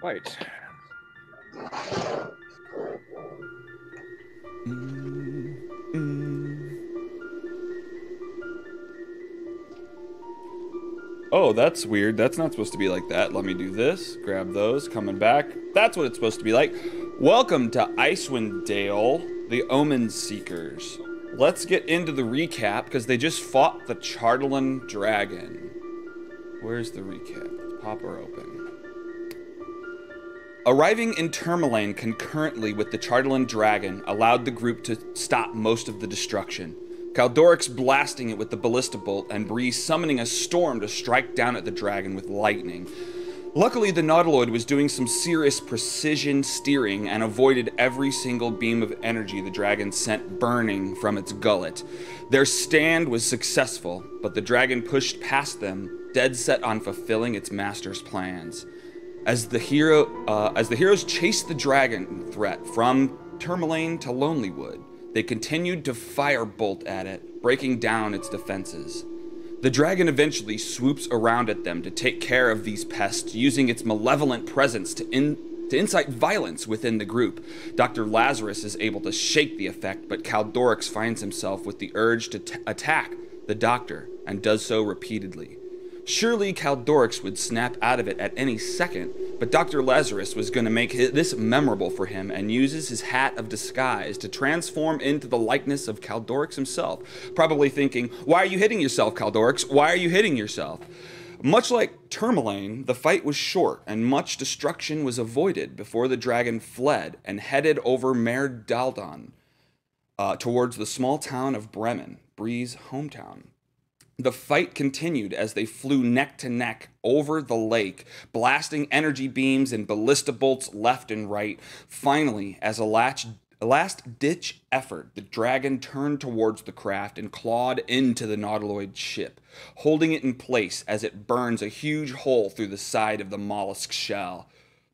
Right. Mm, mm. Oh, that's weird. That's not supposed to be like that. Let me do this. Grab those. Coming back. That's what it's supposed to be like. Welcome to Icewind Dale, the Omen Seekers. Let's get into the recap because they just fought the Chartlan Dragon. Where's the recap? Let's pop her open. Arriving in Tourmaline concurrently with the Chartlan Dragon allowed the group to stop most of the destruction. Caldorix blasting it with the ballista bolt and Bree summoning a storm to strike down at the dragon with lightning. Luckily, the Nautiloid was doing some serious precision steering and avoided every single beam of energy the dragon sent burning from its gullet. Their stand was successful, but the dragon pushed past them, dead set on fulfilling its master's plans. As the heroes chased the dragon threat from Tourmaline to Lonelywood, they continued to firebolt at it, breaking down its defenses. The dragon eventually swoops around at them to take care of these pests, using its malevolent presence to incite violence within the group. Dr. Lazarus is able to shake the effect, but Caldorix finds himself with the urge to attack the doctor, and does so repeatedly. Surely Caldorix would snap out of it at any second, but Dr. Lazarus was going to make this memorable for him and uses his hat of disguise to transform into the likeness of Caldorix himself, probably thinking, "Why are you hitting yourself, Caldorix? Why are you hitting yourself?" Much like Tourmaline, the fight was short and much destruction was avoided before the dragon fled and headed over Mare Daldon towards the small town of Bremen, Bree's hometown. The fight continued as they flew neck to neck over the lake, blasting energy beams and ballista bolts left and right. Finally, as a last-ditch effort, the dragon turned towards the craft and clawed into the Nautiloid ship, holding it in place as it burns a huge hole through the side of the mollusk shell.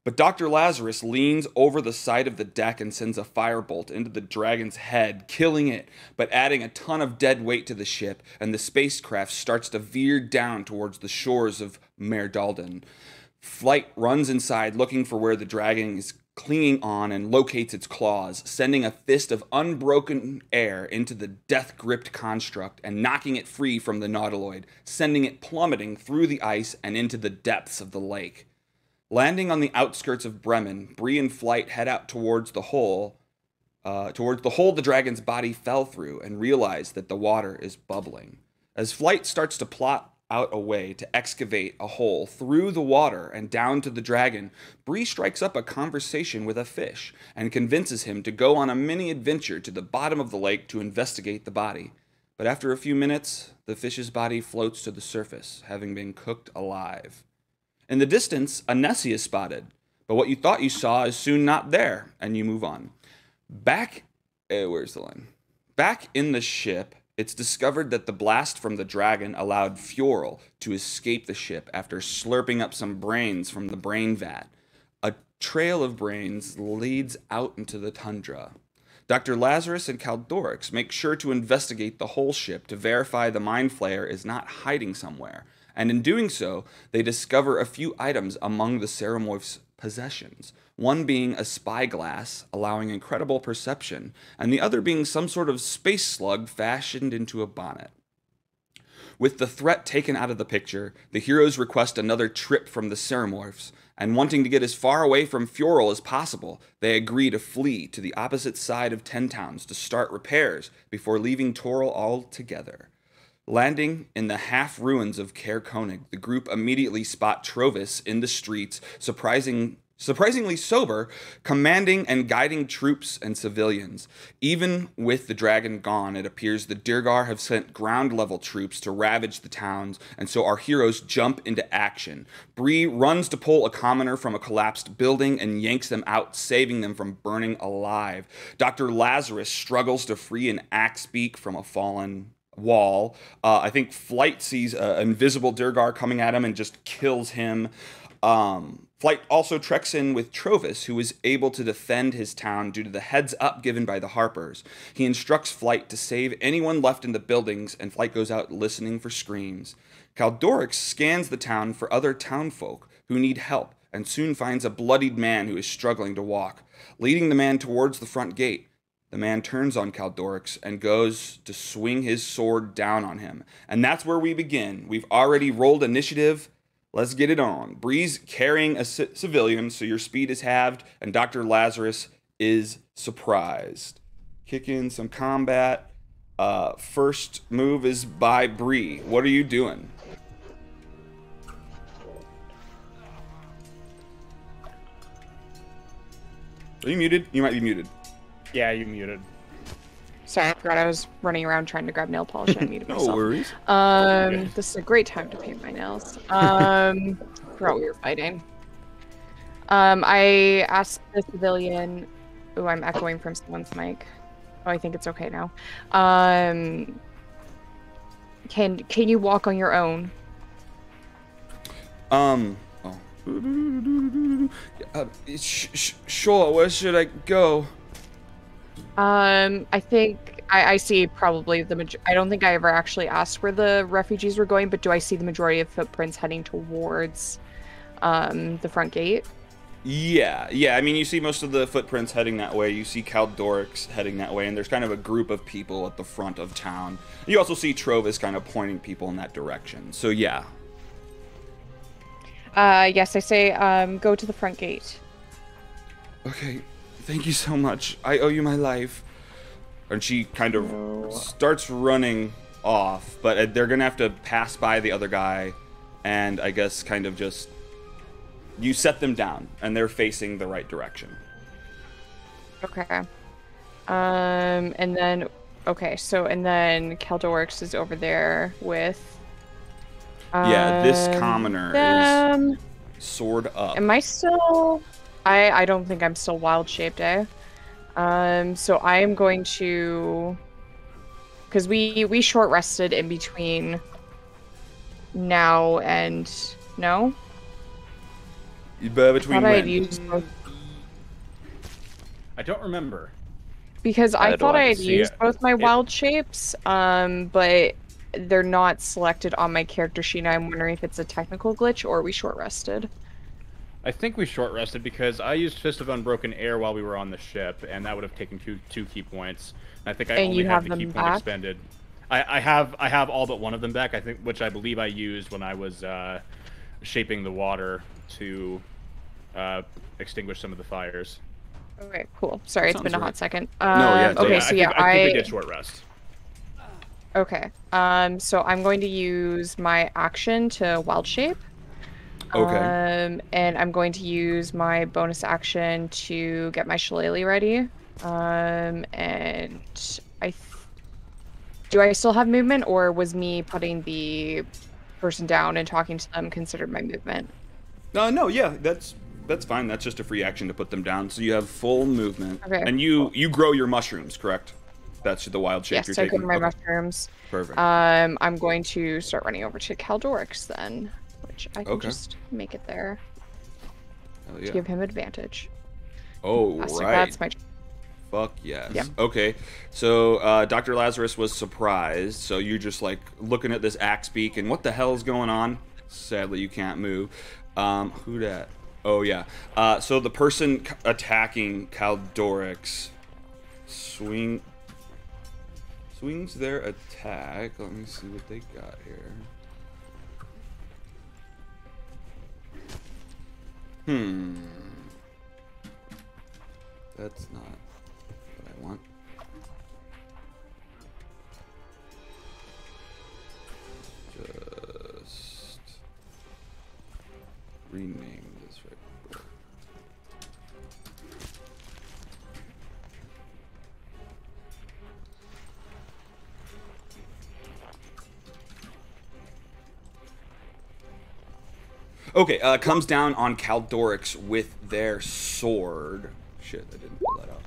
But Dr. Lazarus leans over the side of the deck and sends a firebolt into the dragon's head, killing it, but adding a ton of dead weight to the ship, and the spacecraft starts to veer down towards the shores of Mare Daldon. Flight runs inside looking for where the dragon is clinging on and locates its claws, sending a fist of unbroken air into the death-gripped construct and knocking it free from the Nautiloid, sending it plummeting through the ice and into the depths of the lake. Landing on the outskirts of Bremen, Bree and Flight head out towards the hole the dragon's body fell through and realize that the water is bubbling. As Flight starts to plot out a way to excavate a hole through the water and down to the dragon, Bree strikes up a conversation with a fish and convinces him to go on a mini adventure to the bottom of the lake to investigate the body. But after a few minutes, the fish's body floats to the surface, having been cooked alive. In the distance, a Nessie is spotted, but what you thought you saw is soon not there, and you move on. Where's the line? Back in the ship, it's discovered that the blast from the dragon allowed Fjorl to escape the ship after slurping up some brains from the brain vat. A trail of brains leads out into the tundra. Dr. Lazarus and Caldorix make sure to investigate the whole ship to verify the Mind Flayer is not hiding somewhere. And in doing so, they discover a few items among the Ceramorph's possessions, one being a spyglass, allowing incredible perception, and the other being some sort of space slug fashioned into a bonnet. With the threat taken out of the picture, the heroes request another trip from the Ceramorphs, and wanting to get as far away from Fjorl as possible, they agree to flee to the opposite side of Ten Towns to start repairs before leaving Toril altogether. Landing in the half-ruins of Caer Konig, the group immediately spot Trovis in the streets, surprisingly sober, commanding and guiding troops and civilians. Even with the dragon gone, it appears the Dirgar have sent ground-level troops to ravage the towns, and so our heroes jump into action. Bree runs to pull a commoner from a collapsed building and yanks them out, saving them from burning alive. Dr. Lazarus struggles to free an Axebeak from a fallen wall. I think Flight sees an invisible Dirgar coming at him and just kills him. Flight also treks in with Trovis, who is able to defend his town due to the heads up given by the Harpers. He instructs Flight to save anyone left in the buildings, and Flight goes out listening for screams. Caldorix scans the town for other townfolk who need help and soon finds a bloodied man who is struggling to walk, leading the man towards the front gate. The man turns on Kaldorix and goes to swing his sword down on him. And that's where we begin. We've already rolled initiative. Let's get it on. Bree's carrying a civilian, so your speed is halved, and Dr. Lazarus is surprised. Kick in some combat. First move is by Bree. What are you doing? Are you muted? You might be muted. Yeah, you muted. Sorry, I forgot I was running around trying to grab nail polish and I muted myself. No worries. This is a great time to paint my nails. Forgot we were fighting. I asked the civilian. Ooh, I'm echoing from someone's mic. Oh, I think it's okay now. Can you walk on your own? Sure. Where should I go? I think I see probably I don't think I ever actually asked where the refugees were going, but do I see the majority of footprints heading towards the front gate? Yeah. I mean, you see most of the footprints heading that way. You see Kaldorix heading that way, and there's kind of a group of people at the front of town. You also see Trovis kind of pointing people in that direction. So yeah. Yes, I say go to the front gate. Okay. Thank you so much. I owe you my life. And she kind of starts running off, but they're going to have to pass by the other guy, and I guess kind of just... You set them down, and they're facing the right direction. Okay. And then... Okay, so, and then Kaldorix is over there with... yeah, this commoner is sword up. Am I still... I don't think I'm still wild-shaped, eh? So I am going to... Because we short-rested in between now and... No? Between when? I don't remember. Because I thought I had used both my wild shapes, but they're not selected on my character sheet. I'm wondering if it's a technical glitch or we short-rested. I think we short-rested because I used Fist of Unbroken Air while we were on the ship, and that would have taken two key points. And I think I only have the key point expended. I have all but one of them back, I think, which I believe I used when I was shaping the water to extinguish some of the fires. Okay, cool. Sorry, it's been a hot second. Okay, so yeah, I think we did short rest. Okay, so I'm going to use my action to wild shape. Okay. And I'm going to use my bonus action to get my shillelagh ready. And do I still have movement, or was me putting the person down and talking to them considered my movement? No, yeah, that's fine. That's just a free action to put them down. So you have full movement. Okay. And you grow your mushrooms, correct? That's the wild shape you're taking. Yes, I grow my mushrooms. Perfect. I'm going to start running over to Kaldorix then, which I can just make it there. Hell yeah. To give him advantage. Oh, right. That's my... Fuck yes. Yeah. Okay, so Dr. Lazarus was surprised, so you're just like looking at this axe beak and what the hell is going on? Sadly, you can't move. Who dat? Oh yeah. So the person attacking Kaldorix swings their attack. Let me see what they got here. That's not what I want. Just rename this right quick. Okay, comes down on Kaldorix with their sword. Shit, I didn't pull that up.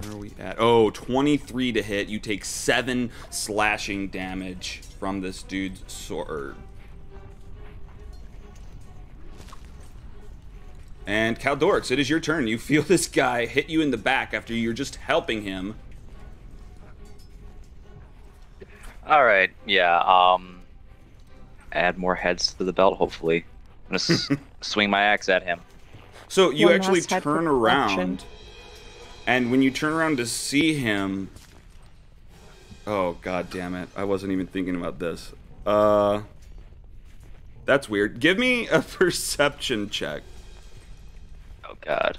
Where are we at? Oh, 23 to hit. You take 7 slashing damage from this dude's sword. And Kaldorix, it is your turn. You feel this guy hit you in the back after you're just helping him. Alright, yeah, add more heads to the belt, hopefully. I'm gonna swing my axe at him. So you actually turn around, and when you turn around to see him... Oh, god damn it. I wasn't even thinking about this. That's weird. Give me a perception check. Oh, god.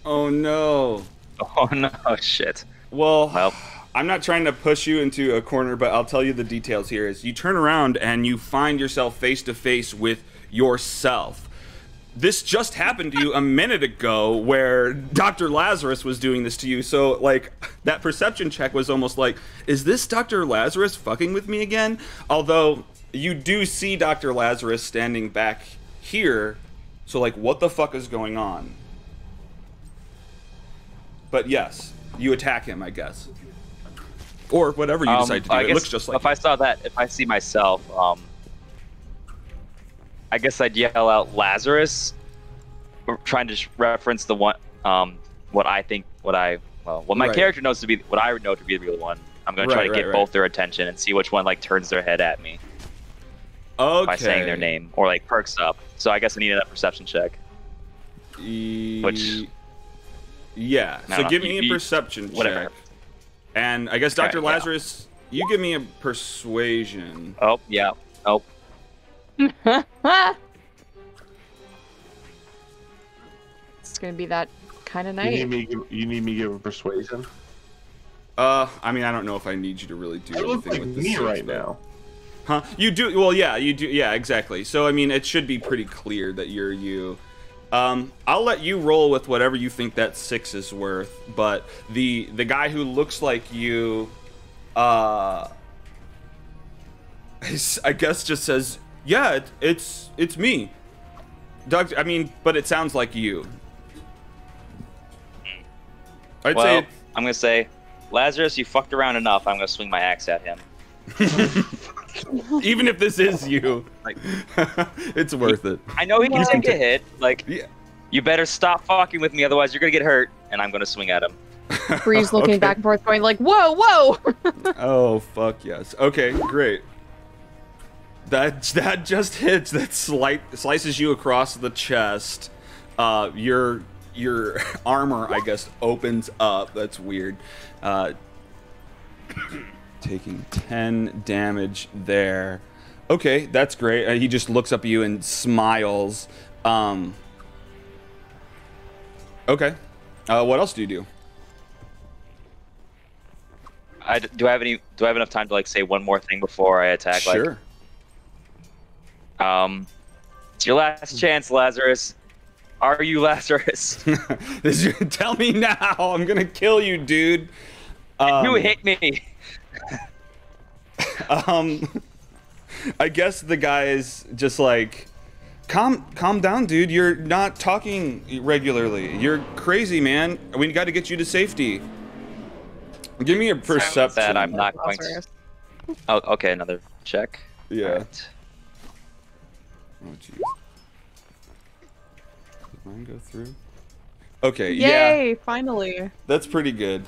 Oh, no. Oh, no, shit. Well, I'm not trying to push you into a corner, but I'll tell you the details here. Is you turn around and you find yourself face to face with yourself. This just happened to you a minute ago where Dr. Lazarus was doing this to you. So, like, that perception check was almost like, is this Dr. Lazarus fucking with me again? Although, you do see Dr. Lazarus standing back here. So, like, what the fuck is going on? But yes, you attack him, I guess. Or whatever you decide to do. It looks just like... If I saw that, if I see myself, I guess I'd yell out Lazarus, trying to reference the one, what my character knows to be, what I know to be the real one. I'm going to try to get both their attention and see which one, like, turns their head at me. Okay. By saying their name, or, like, perks up. So I guess I need that perception check. Which... Yeah, so give me a perception check. And I guess Dr. Lazarus, you give me a persuasion. Oh, yeah. Oh. It's gonna be that kind of night. You need me to give a persuasion? I mean, I don't know if I need you to really do anything with this. Me right now. Huh? You do? Well, yeah, you do. Yeah, exactly. So, I mean, it should be pretty clear that you're you. I'll let you roll with whatever you think that 6 is worth, but the guy who looks like you, I guess just says, yeah, it's me. Doctor, I mean, but it sounds like you. I'd say I'm going to say, Lazarus, you fucked around enough. I'm going to swing my axe at him. Even if this is you, like, it's worth it. I know he can take a hit. Like, yeah. You better stop fucking with me, otherwise you're gonna get hurt. And I'm gonna swing at him. Bree's looking back and forth, going like, "Whoa, whoa!" Oh fuck yes. Okay, great. That just hits. That slices you across the chest. Your armor, I guess, opens up. That's weird. Taking 10 damage there. Okay, that's great. He just looks up at you and smiles. Okay. What else do you do? Do I have enough time to, like, say one more thing before I attack? Sure. Like, it's your last chance, Lazarus. Are you Lazarus? Tell me now. I'm gonna kill you, dude. You hit me. I guess the guy is just like, calm down, dude. You're not talking regularly. You're crazy, man. We got to get you to safety. Give me a perception. That I'm not going to. Oh, okay, another check. Yeah. Right. Oh, jeez. Did mine go through? Okay. Yay! Yeah. Finally. That's pretty good.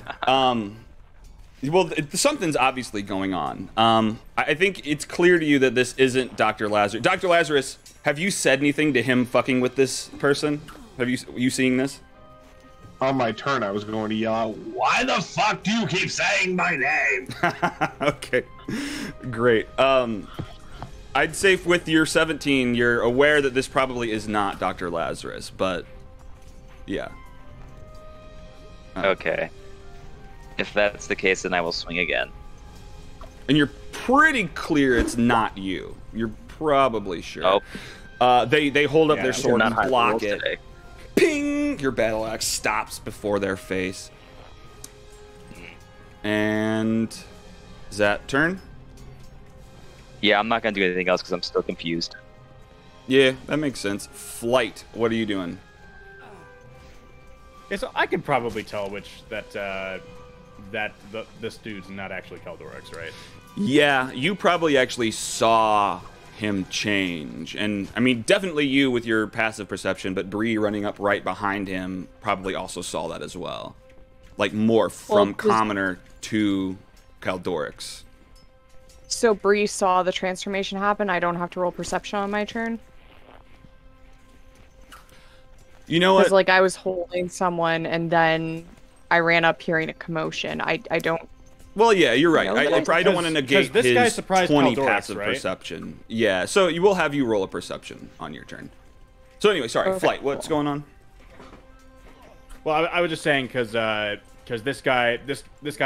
Well, something's obviously going on. I think it's clear to you that this isn't Dr. Lazarus. Dr. Lazarus, have you said anything to him fucking with this person? Have you seeing this? On my turn, I was going to yell out, "Why the fuck do you keep saying my name?" Okay, great. I'd say with your 17, you're aware that this probably is not Dr. Lazarus, but yeah. Okay. If that's the case, then I will swing again. And you're pretty clear it's not you. You're probably sure. Oh. They hold up their sword and block it. Today. Ping! Your battle axe stops before their face. And is that turn? Yeah, I'm not going to do anything else because I'm still confused. Yeah, that makes sense. Flight, what are you doing? Yeah, so I could probably tell which this dude's not actually Kaldorix, right? Yeah, you probably actually saw him change. And, I mean, definitely you with your passive perception, but Bree running up right behind him probably also saw that as well. like morph from commoner to Caldorix. So Bree saw the transformation happen. I don't have to roll perception on my turn. You know what? Because like I was holding someone and then I ran up hearing a commotion. I don't. Well, yeah, you're right. I probably don't want to negate this his guy 20 Caldorix, passive right? perception. Yeah, so you will have you roll a perception on your turn. So anyway, sorry, Okay, Flight. What's going on? Well, I was just saying because this guy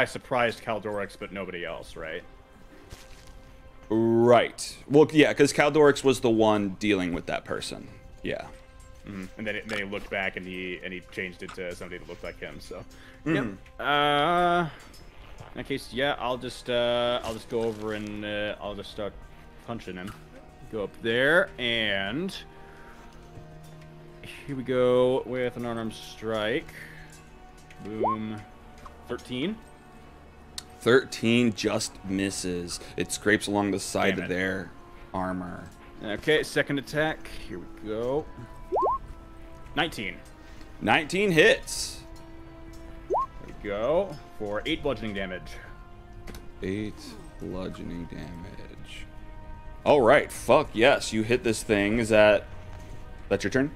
surprised Caldorix, but nobody else, right? Right. Well, yeah, because Caldorix was the one dealing with that person. Yeah. Mm-hmm. And then he looked back and he changed it to somebody that looked like him. So, Mm-hmm. Yep. In that case, yeah, I'll just go over and I'll just start punching him. Go up there and here we go with an unarmed strike. Boom. 13. 13 just misses. It scrapes along the side of their armor. Okay, second attack. Here we go. 19. 19 hits. There we go. For 8 bludgeoning damage. 8 bludgeoning damage. All right. Fuck yes. You hit this thing. Is that your turn?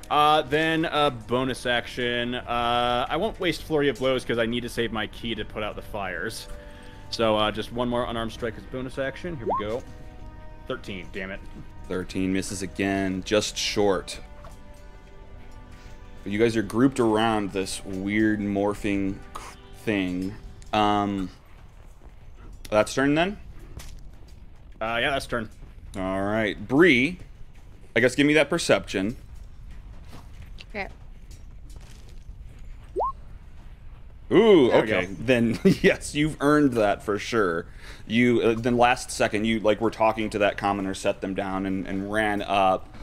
Then a bonus action. I won't waste Flurry of Blows because I need to save my key to put out the fires. So just one more unarmed strike as bonus action. Here we go. 13. Damn it. 13 misses again. Just short. You guys are grouped around this weird morphing thing. That's turn then? Yeah, that's turn. All right. Bree, I guess give me that perception. Okay. Ooh, okay. Then, yes, you've earned that for sure. You, then last second, you, like, were talking to that commoner, set them down, and ran up.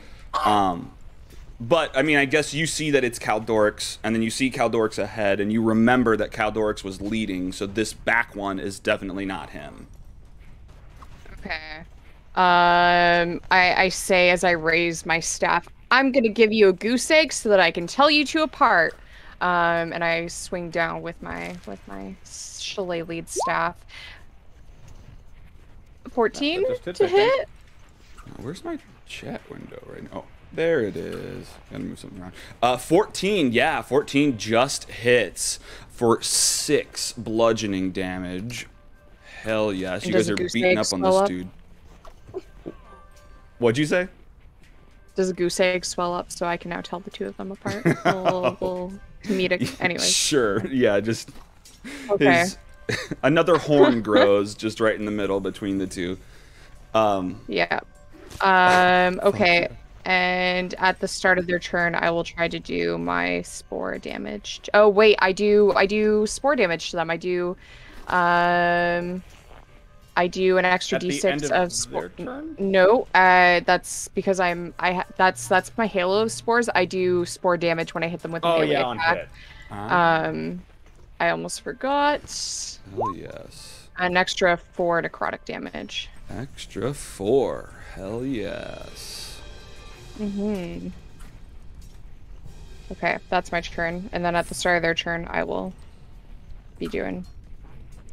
But, I mean, I guess you see that it's Caldorix, and then you see Caldorix ahead, and you remember that Caldorix was leading, so this back one is definitely not him. Okay. I say as I raise my staff, I'm gonna give you a goose egg so that I can tell you two apart. And I swing down with my shillelagh staff. 14 to hit. Where's my chat window right now? Oh, there it is. Gotta move something around. 14, yeah, 14 just hits for 6 bludgeoning damage. Hell yes, you guys are beating up on this dude. What'd you say? Does a goose egg swell up so I can now tell the two of them apart? little comedic. Anyway. Sure. Yeah. Just. Okay. Another horn grows just right in the middle between the two. Yeah. Okay. And at the start of their turn, I will try to do my spore damage. Oh wait, I do spore damage to them. I do an extra d6 of spore. No, that's because that's my halo of spores. I do spore damage when I hit them with a melee attack. I almost forgot. Hell yes. An extra 4 necrotic damage. Extra 4. Hell yes. Okay, that's my turn, and then at the start of their turn, I will be doing.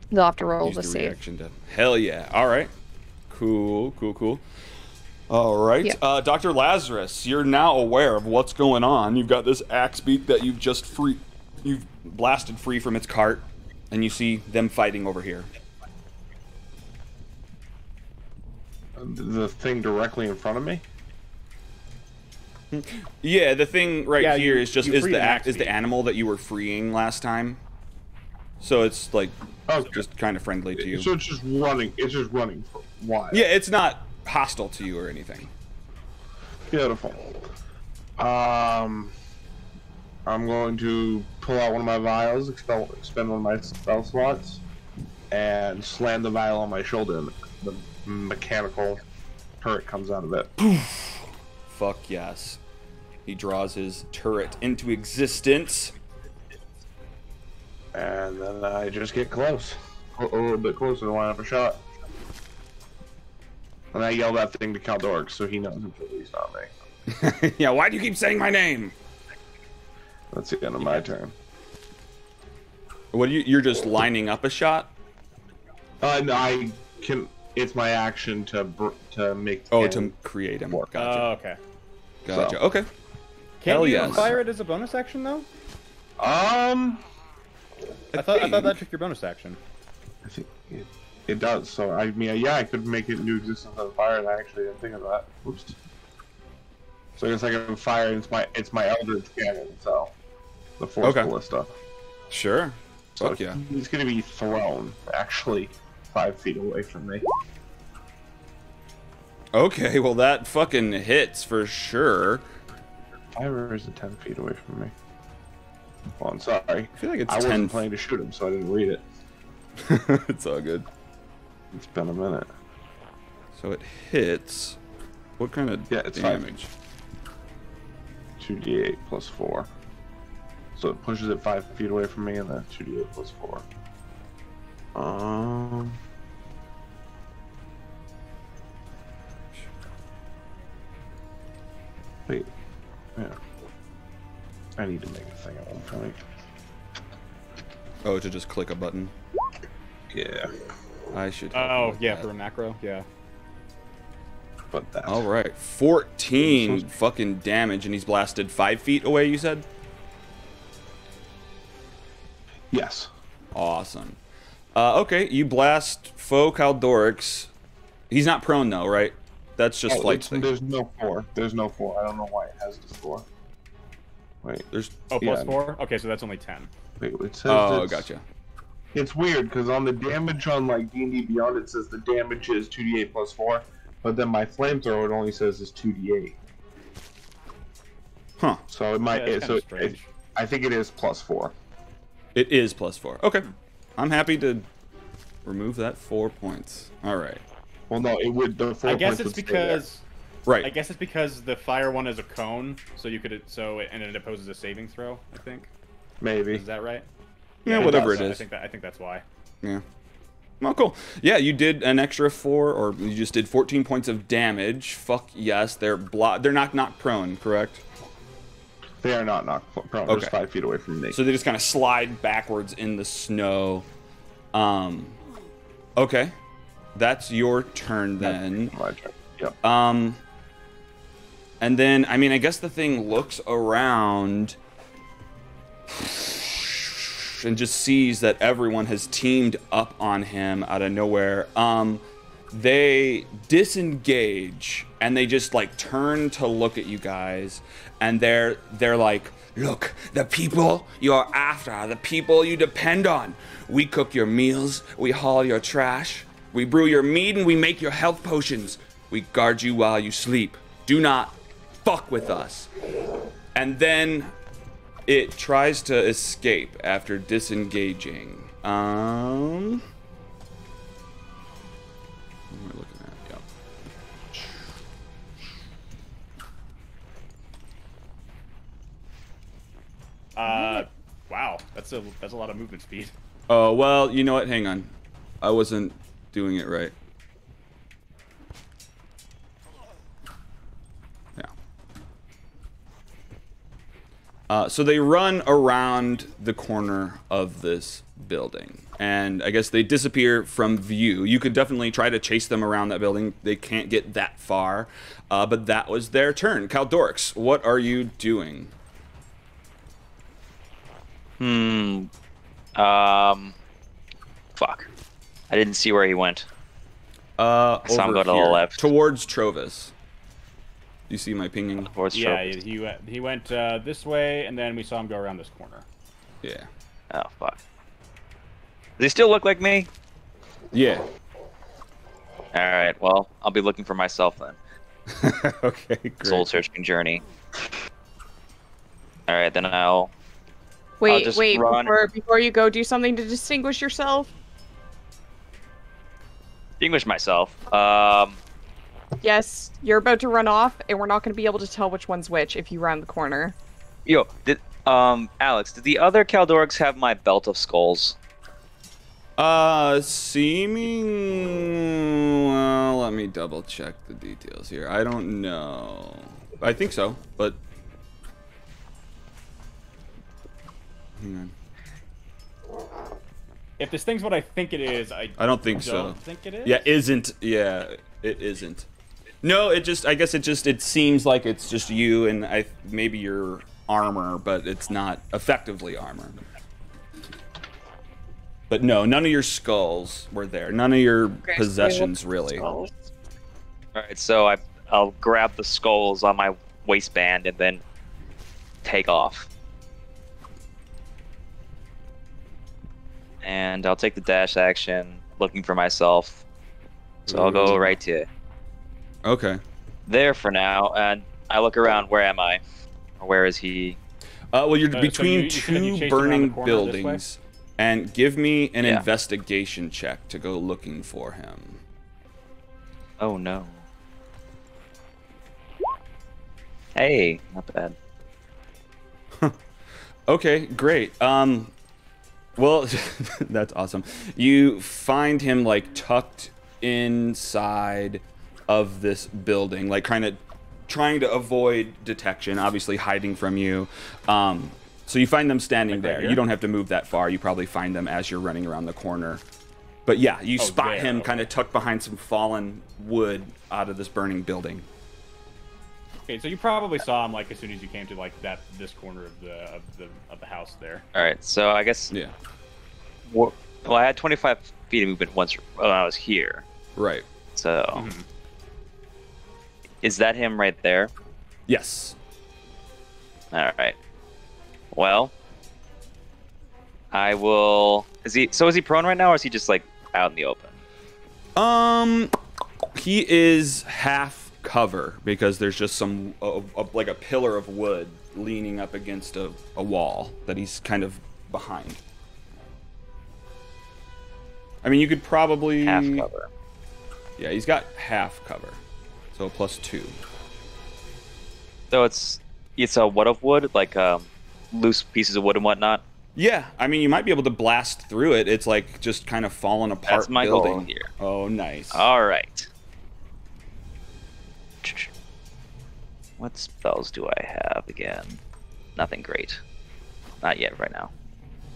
They'll have to roll the save. Hell yeah. All right. Cool. All right. Yep. Dr. Lazarus, you're now aware of what's going on. You've got this axe beak that you've blasted free from its cart, and you see them fighting over here. The thing directly in front of me? Yeah, the thing right here is the animal that you were freeing last time. So it's like just kind of friendly to you. So it's just running. It's just running for a while. Yeah, it's not hostile to you or anything. Beautiful. I'm going to pull out one of my vials, expend one of my spell slots, and slam the vial on my shoulder, and the mechanical turret comes out of it. Poof. Fuck yes. He draws his turret into existence. And then I just get close. A little bit closer to line up a shot. And I yell that thing to Caldorix so he knows it's released on me. Yeah, why do you keep saying my name? That's the end of my turn. What you're just lining up a shot? No, I can. It's my action to make. Oh, to create him. Gotcha. Oh, okay. Gotcha. So. Okay. Can't you fire it as a bonus action though? I thought that took your bonus action. I think it does. So I mean, yeah, I could make it new existence on fire. And I actually didn't think of that. Oops. So I guess I can fire. It's my Eldritch Cannon. So the Force Ballista. Sure. So Fuck yeah. He's gonna be thrown actually 5 feet away from me. Okay, well that fucking hits for sure. 5 or is it 10 feet away from me? Well, I'm sorry. I feel like it's 10. wasn't planning to shoot him, so I didn't read it. It's all good. It's been a minute. So it hits. What kind of damage? 2d8 plus 4. So it pushes it 5 feet away from me, and then 2d8 plus 4. Wait. Yeah. I need to make a thing at one point. Oh, to just click a button? Yeah. I should. Oh, yeah, for a macro, yeah. But that. All right, 14 fucking damage, and he's blasted 5 feet away. You said? Yes. Awesome. Okay, you blast foe Kaldorix. He's not prone though, right? That's just There's no 4. There's no 4. I don't know why it has this 4. Wait. There's plus 4. Okay, so that's only 10. Wait, it says. Oh, gotcha. It's weird because on the damage on like D&D Beyond, it says the damage is 2d8 plus 4, but then my flamethrower it only says is 2d8. Huh. So it might. I think it is plus 4. It is plus 4. Okay. I'm happy to remove that 4 points. All right. Well, no, it would. The 4 I guess points it's would because. Right. I guess it's because the fire one is a cone, so you could and it opposes a saving throw. I think. Maybe. Is that right? Yeah, whatever it is. I think that's why. Yeah. Oh, cool. Yeah, you did an extra 4, or you just did 14 points of damage. Fuck yes, they're knocked prone, correct? They are not knocked prone. They're just 5 feet away from me. So they just kind of slide backwards in the snow. Okay. That's your turn then. My turn. Yep. And then, I mean, I guess the thing looks around and just sees that everyone has teamed up on him out of nowhere. They disengage and they just like turn to look at you guys, and they're like, "Look, the people you're after, the people you depend on. We cook your meals, we haul your trash, we brew your mead, and we make your health potions. We guard you while you sleep. Do not fuck with us." And then it tries to escape after disengaging. What am I looking at? Yep. Wow, that's a lot of movement speed. Oh, well, you know what? Hang on. I wasn't doing it right. So they run around the corner of this building, and I guess they disappear from view. You could definitely try to chase them around that building. They can't get that far, but that was their turn. Kaldorix, what are you doing? Fuck. I didn't see where he went. Over I'm going to the left. Towards Trovis. You see my pinging? Yeah, he went this way, and then we saw him go around this corner. Yeah. Oh, fuck. Does he still look like me? Yeah. Alright, well, I'll be looking for myself then. Okay, great. Soul searching journey. Alright, then I'll Wait, run. before you go, do something to distinguish yourself. Distinguish myself. Yes, you're about to run off, and we're not going to be able to tell which one's which if you round the corner. Yo, Alex, did the other Kaldorix have my belt of skulls? Seeming... Well, let me double check the details here. I don't know. I think so, but... Hang on. If this thing's what I think it is, I don't think so. Think it is? Yeah, isn't. Yeah, it isn't. No, it just. I guess it seems like it's just you and maybe your armor, but it's not effectively armor. But no, none of your skulls were there. None of your possessions, really. All right, so I'll grab the skulls on my waistband and then take off. And I'll take the dash action, looking for myself. So I'll go right to there for now, and I look around. Where am I? Or where is he? Well, you're between two burning buildings, and give me an investigation check to go looking for him. Oh no. Hey, not bad. Okay, great. Well, that's awesome. You find him like tucked inside of this building, like kind of trying to avoid detection, obviously hiding from you. So you find them standing there. You don't have to move that far. You probably find them as you're running around the corner. But yeah, you spot him kind of tucked behind some fallen wood out of this burning building. Okay, so you probably saw him like as soon as you came to like this corner of the house there. All right, so I guess well, I had 25 feet of movement once when I was here. Right. So is that him right there? Yes. All right. Well, I will. Is he prone right now, or is he just like out in the open? He is half cover because there's just some like a pillar of wood leaning up against a wall that he's kind of behind. I mean, you could probably half cover. Yeah, he's got half cover, so +2. So it's a what of wood, like loose pieces of wood and whatnot. Yeah, I mean, you might be able to blast through it. It's like just kind of falling apart. That's my building. goal here. Oh, nice. All right. What spells do I have again? Nothing great. Not yet right now.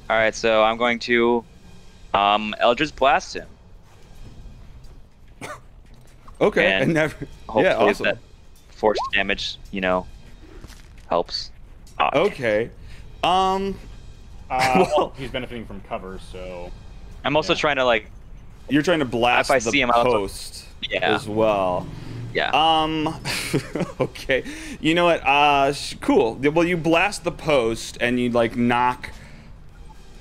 All right, so I'm going to Eldritch Blast him. Okay, and hopefully awesome. That force damage, helps. Okay. Well, he's benefiting from cover, so I'm also trying to You're trying to blast if I the see him post as well. Yeah. Okay. You know what? Cool. Well, you blast the post and you knock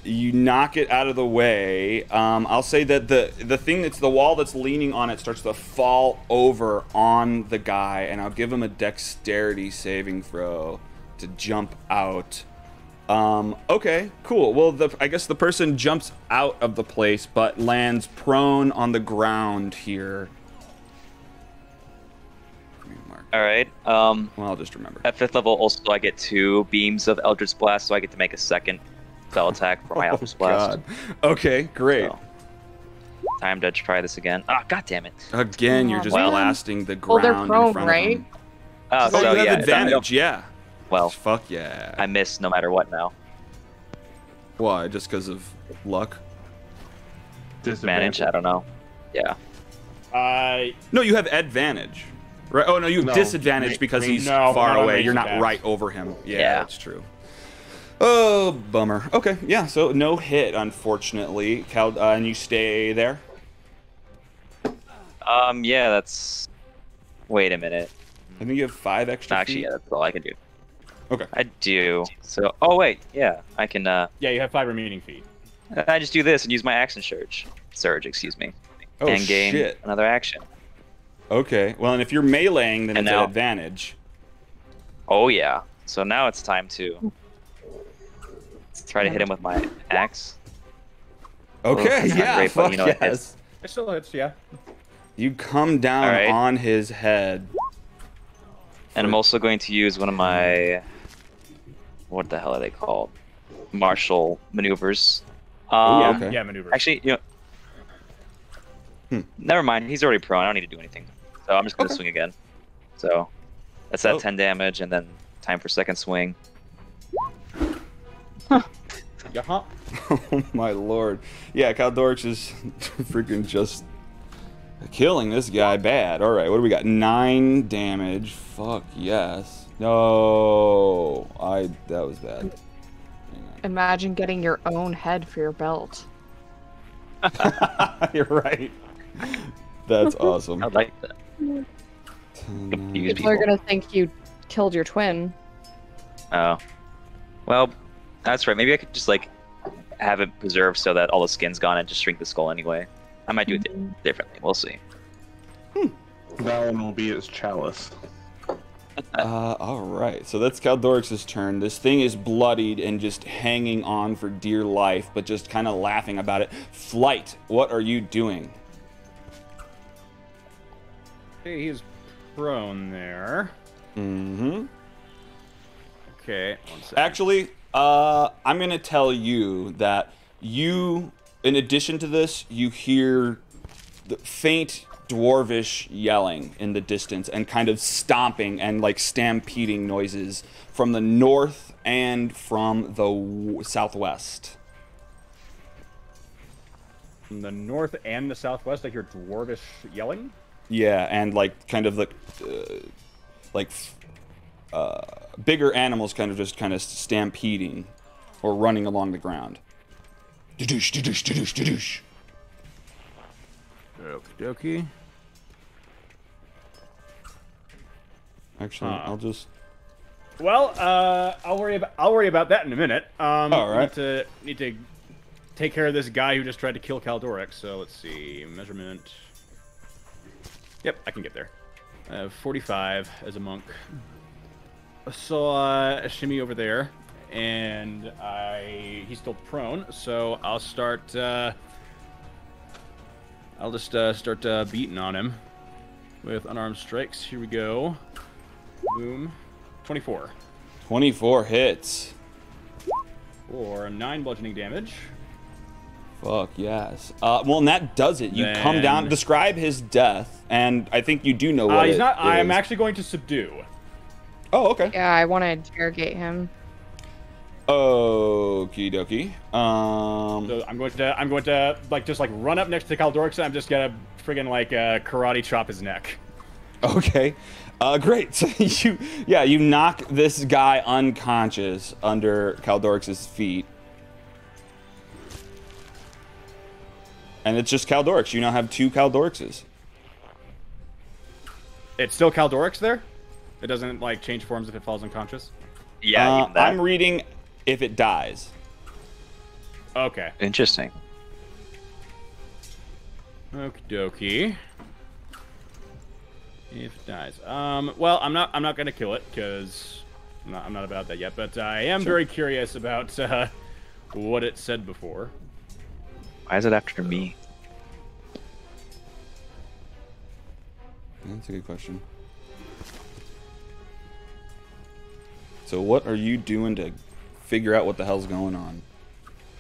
it out of the way. I'll say that the thing that's the wall that's leaning on it starts to fall over on the guy, and I'll give him a dexterity saving throw to jump out. Okay, cool. Well, I guess the person jumps out of the place but lands prone on the ground here. All right. Well, I'll just remember. At 5th level, also I get 2 beams of Eldritch Blast, so I get to make a second spell attack for my Eldritch Blast. God. Okay, great. So, time to try this again. Ah, God damn it! Again, you're just blasting the ground. Well, they're prone, in front right? of them. So you have advantage, yeah. Well, fuck yeah. I miss no matter what now. Why? Just because of luck? Disadvantage? I don't know. Yeah. No, you have advantage. Right? Oh no, you have disadvantage because he's far away. You're not right over him. Yeah, that's true. Oh, bummer. Okay, yeah. So no hit, unfortunately. And you stay there. Yeah, that's. Wait a minute. I think you have 5 extra. Actually, feet. yeah, that's all I can do. Okay. I do. So, oh wait, yeah, I can. Yeah, you have 5 remaining feet. I just do this and use my action surge, excuse me, and gain another action. Okay. Well, and if you're meleeing, then it's an advantage. Oh yeah. So now it's time to try to hit him with my axe. Okay. Yeah. Great, fuck but, yes. It still hits. Yeah. You come down on his head. And I'm also going to use one of my, what the hell are they called? Martial maneuvers. Yeah, maneuvers. Actually, never mind. He's already prone. I don't need to do anything. So I'm just going to swing again. So that's that 10 damage, and then time for second swing. Yeah. Oh my lord. Yeah, Caldorix is freaking just killing this guy bad. All right, what do we got? 9 damage. Fuck yes. No, that was bad. Imagine getting your own head for your belt. You're right. That's awesome. I like that. People are gonna think you killed your twin. Oh. Well, that's right. Maybe I could just like have it preserved so that all the skin's gone and just shrink the skull anyway. I might do it differently. We'll see. That one will be its chalice. All right. So that's Caldorix's turn. This thing is bloodied and just hanging on for dear life, but just kind of laughing about it. Flight, what are you doing? Okay, he's prone there. Mm-hmm. Okay, 1 second. Actually, I'm going to tell you that you, in addition to this, you hear the faint dwarvish yelling in the distance and kind of stomping and like stampeding noises from the north and from the southwest. From the north and the southwest, I hear dwarvish yelling. Yeah, and like kind of bigger animals kind of stampeding or running along the ground. Doosh, doosh, doosh, doosh. Okie dokie. Actually, I'll just. Well, I'll worry about that in a minute. All right. Need to take care of this guy who just tried to kill Caldorix. So let's see, measurement. Yep, I can get there. 45 as a monk. So a shimmy over there, and he's still prone. So I'll start. I'll just start beating on him with unarmed strikes. Here we go. Boom. 24. 24 hits. For 9 bludgeoning damage. Fuck yes. Well, and that does it. You come down. Describe his death, and I think you do know what he's not. it I'm is. actually going to subdue. Oh, okay. Yeah, I want to interrogate him. Okie dokie. So I'm going to like just like run up next to Caldorix, and I'm just gonna friggin' like karate chop his neck. Okay. Great. So you knock this guy unconscious under Caldorix's feet. And it's just Caldorix. You now have 2 Caldorixes. It's still Caldorix there? It doesn't like change forms if it falls unconscious? Yeah, even that. I'm reading if it dies. Okay. Interesting. Okie dokie. If it dies. Well, I'm not gonna kill it because I'm not about that yet. But I am very curious about what it said before. Why is it after me? That's a good question. So what are you doing to figure out what the hell's going on?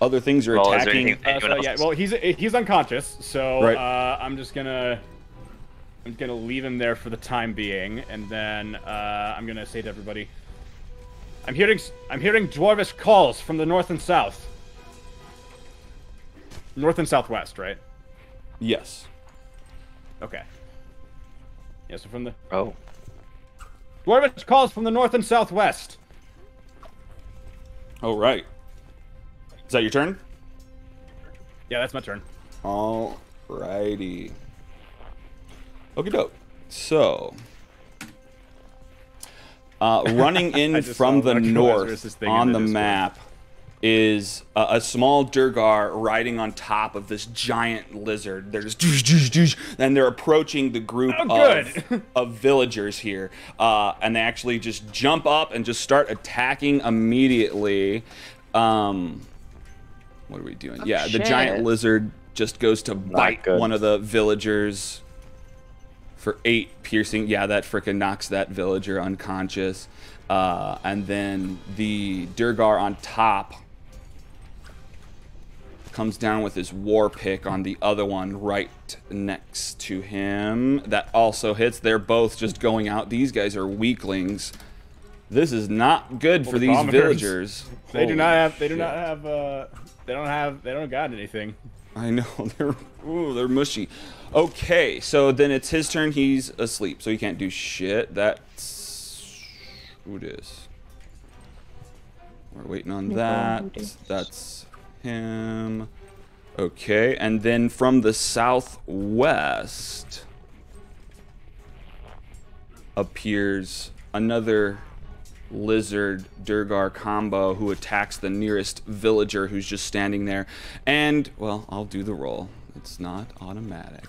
Other things are attacking. Well, he's unconscious, so right. I'm gonna leave him there for the time being, and then I'm gonna say to everybody, I'm hearing dwarvish calls from the north and south. North and southwest, right? Yes. Okay. Yeah, so from the dwarvish calls from the north and southwest. Oh, right. Is that your turn? Yeah, that's my turn. Alrighty. Okie doke. So, running in from the north on the map is a small Durgar riding on top of this giant lizard. They're just and they're approaching the group of villagers here, and they actually just jump up and just start attacking immediately. What are we doing? The giant lizard just goes to bite one of the villagers for 8 piercing. Yeah, that frickin' knocks that villager unconscious. And then the Durgar on top comes down with his war pick on the other one right next to him. That also hits. They're both just going out. These guys are weaklings. This is not good for these villagers. They do not have. They do not have. They don't got anything. I know they're mushy. Okay, so then it's his turn. He's asleep, so he can't do shit. That's who it is. We're waiting on that. That's him. Okay, and then from the southwest appears another lizard Durgar combo who attacks the nearest villager who's just standing there. And, well, I'll do the roll. It's not automatic.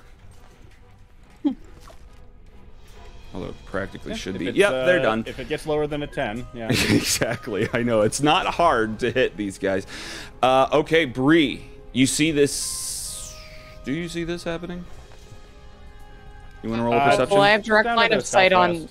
Although it practically should be. Yep, they're done. If it gets lower than a 10, yeah. Exactly, I know. It's not hard to hit these guys. Okay, Bree, you see this... Do you see this happening? You want to roll a perception? Well, I have direct line of sight on...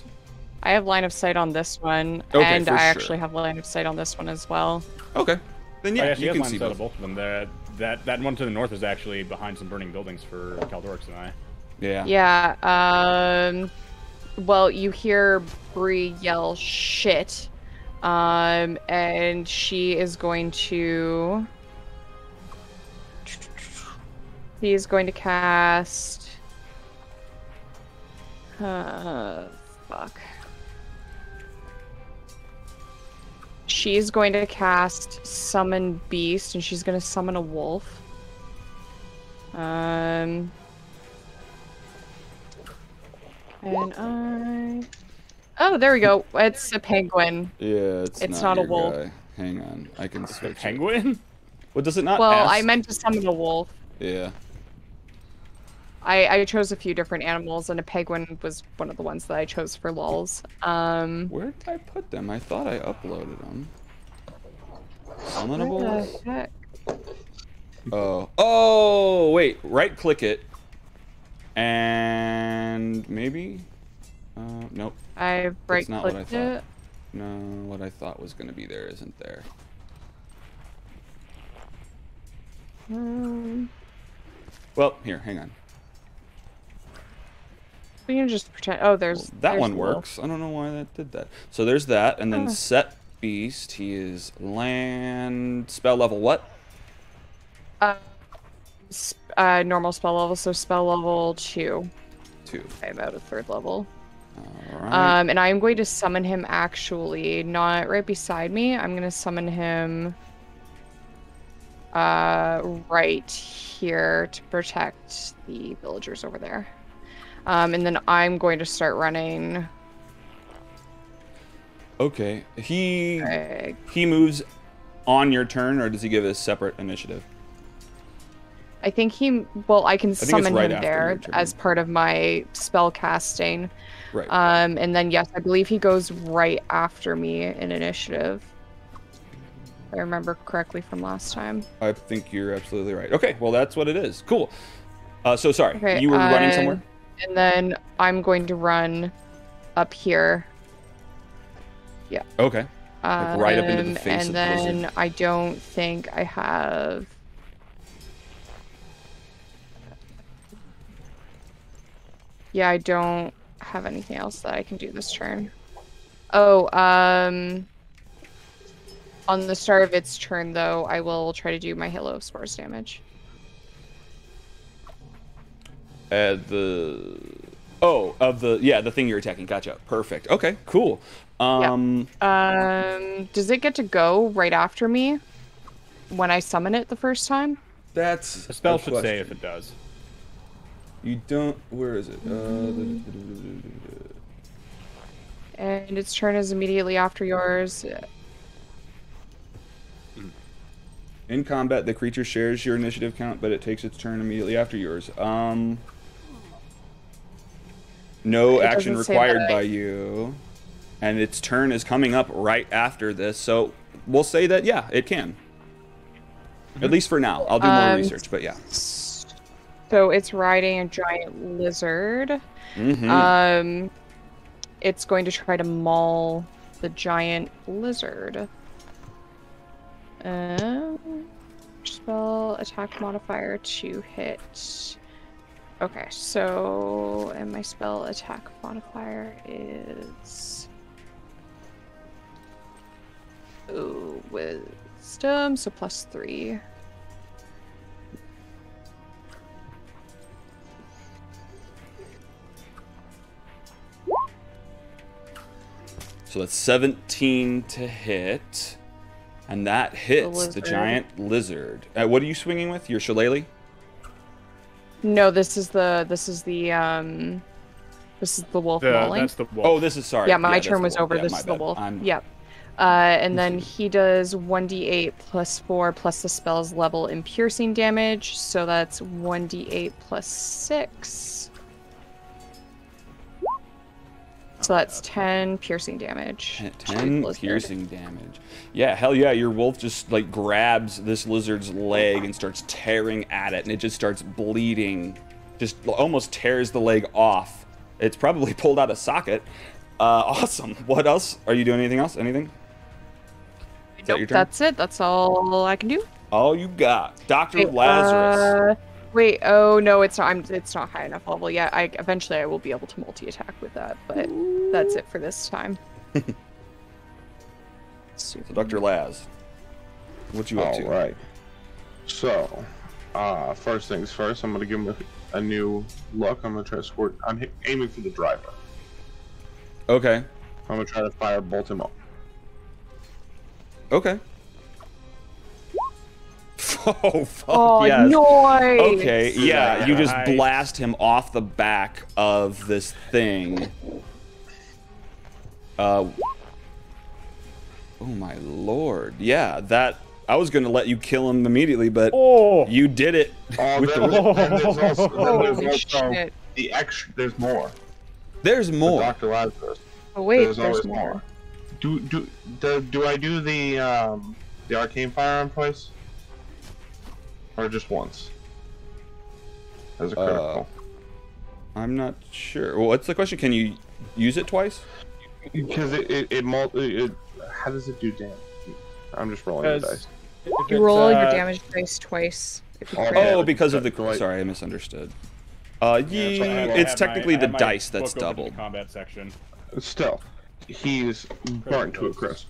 I have line of sight on this one, okay, and I actually have line of sight on this one as well. Okay, then yeah, you can see both of them. That one to the north is actually behind some burning buildings for Kaldorix and I. Yeah. Yeah. Well, you hear Bree yell "shit," and she is going to. He is going to cast. Fuck. She's going to cast Summon Beast, and she's going to summon a wolf. And I... Oh, there we go. It's a penguin. Yeah, it's not a wolf. Guy. Hang on, I can switch. Penguin? Well, does it not? Well, I meant to summon a wolf. Yeah. I chose a few different animals, and a penguin was one of the ones that I chose for lulz. Where did I put them? I thought I uploaded them. Summonables? What the heck? Oh, wait. Right-click it. And maybe? Nope. I right-clicked it. No, what I thought was going to be there isn't there. Well, here, hang on. We can just pretend. Oh, there's that one works. I don't know why that did that. So there's that, and then set beast. He is land spell level what? Normal spell level. So spell level 2. 2. I'm at a 3rd level. All right. And I'm going to summon him actually not right beside me. I'm going to summon him right here to protect the villagers over there. And then I'm going to start running. Okay. He moves on your turn, or does he give a separate initiative? I think I can summon him there as part of my spell casting. Right. And then yes, I believe he goes right after me in initiative. If I remember correctly from last time. I think you're absolutely right. Okay, well that's what it is. Cool. So sorry, you were running somewhere? And then I'm going to run up here. Yeah. Okay. Like right up into the face of the blizzard. And then I don't think I have... Yeah, I don't have anything else that I can do this turn. Oh, on the start of its turn, though, I will try to do my Halo of Spores damage. The thing you're attacking. Gotcha. Perfect. Okay, cool. Does it get to go right after me when I summon it the first time? That's the spell should say if it does. You don't. Where is it? And its turn is immediately after yours. In combat, the creature shares your initiative count, but it takes its turn immediately after yours. No action required by you. And its turn is coming up right after this, so we'll say that, yeah, it can. At least for now. I'll do more research, but yeah. So it's riding a giant lizard. It's going to try to maul the giant lizard. Spell attack modifier to hit. Okay, so and my spell attack modifier is wisdom, so +3. So that's 17 to hit. And that hits the giant lizard. What are you swinging with? Your shillelagh? No, this is the wolf mauling. That's the wolf. Oh, this is sorry. Yeah, my turn was over. This is the wolf. Yep. And then he does 1d8 +4 plus the spell's level in piercing damage. So that's 1d8 +6. So that's 10 piercing damage. 10 piercing damage. Yeah, hell yeah, your wolf just like grabs this lizard's leg and starts tearing at it, and it just starts bleeding. Just almost tears the leg off. It's probably pulled out a socket. Awesome. What else? Are you doing anything else? Anything? Nope, that's it. That's all I can do. All you got. Dr. Lazarus. Wait, oh no, it's not. It's not high enough level yet. Eventually I will be able to multi-attack with that, but that's it for this time. So Dr. Laz, what you up to? All right. So, first things first, I'm gonna give him a new look. I'm gonna try to squirt. I'm aiming for the driver. Okay. I'm gonna try to fire bolt him up. Okay. Oh, fuck yes. Nice. Okay, yeah, you just blast him off the back of this thing. Oh my lord. Yeah, that... I was going to let you kill him immediately, but you did it. There's more. There's more. Dr. Lazarus. Oh wait, there's more. Do I do the arcane firearm twice? Or just once? As a critical. I'm not sure. Well, what's the question? Can you use it twice? Because how does it do damage? I'm just rolling the dice. You roll your damage dice twice. Because of the... Sorry, I misunderstood. It's technically the dice that's doubled. Combat section. Still, he's burnt to a crisp.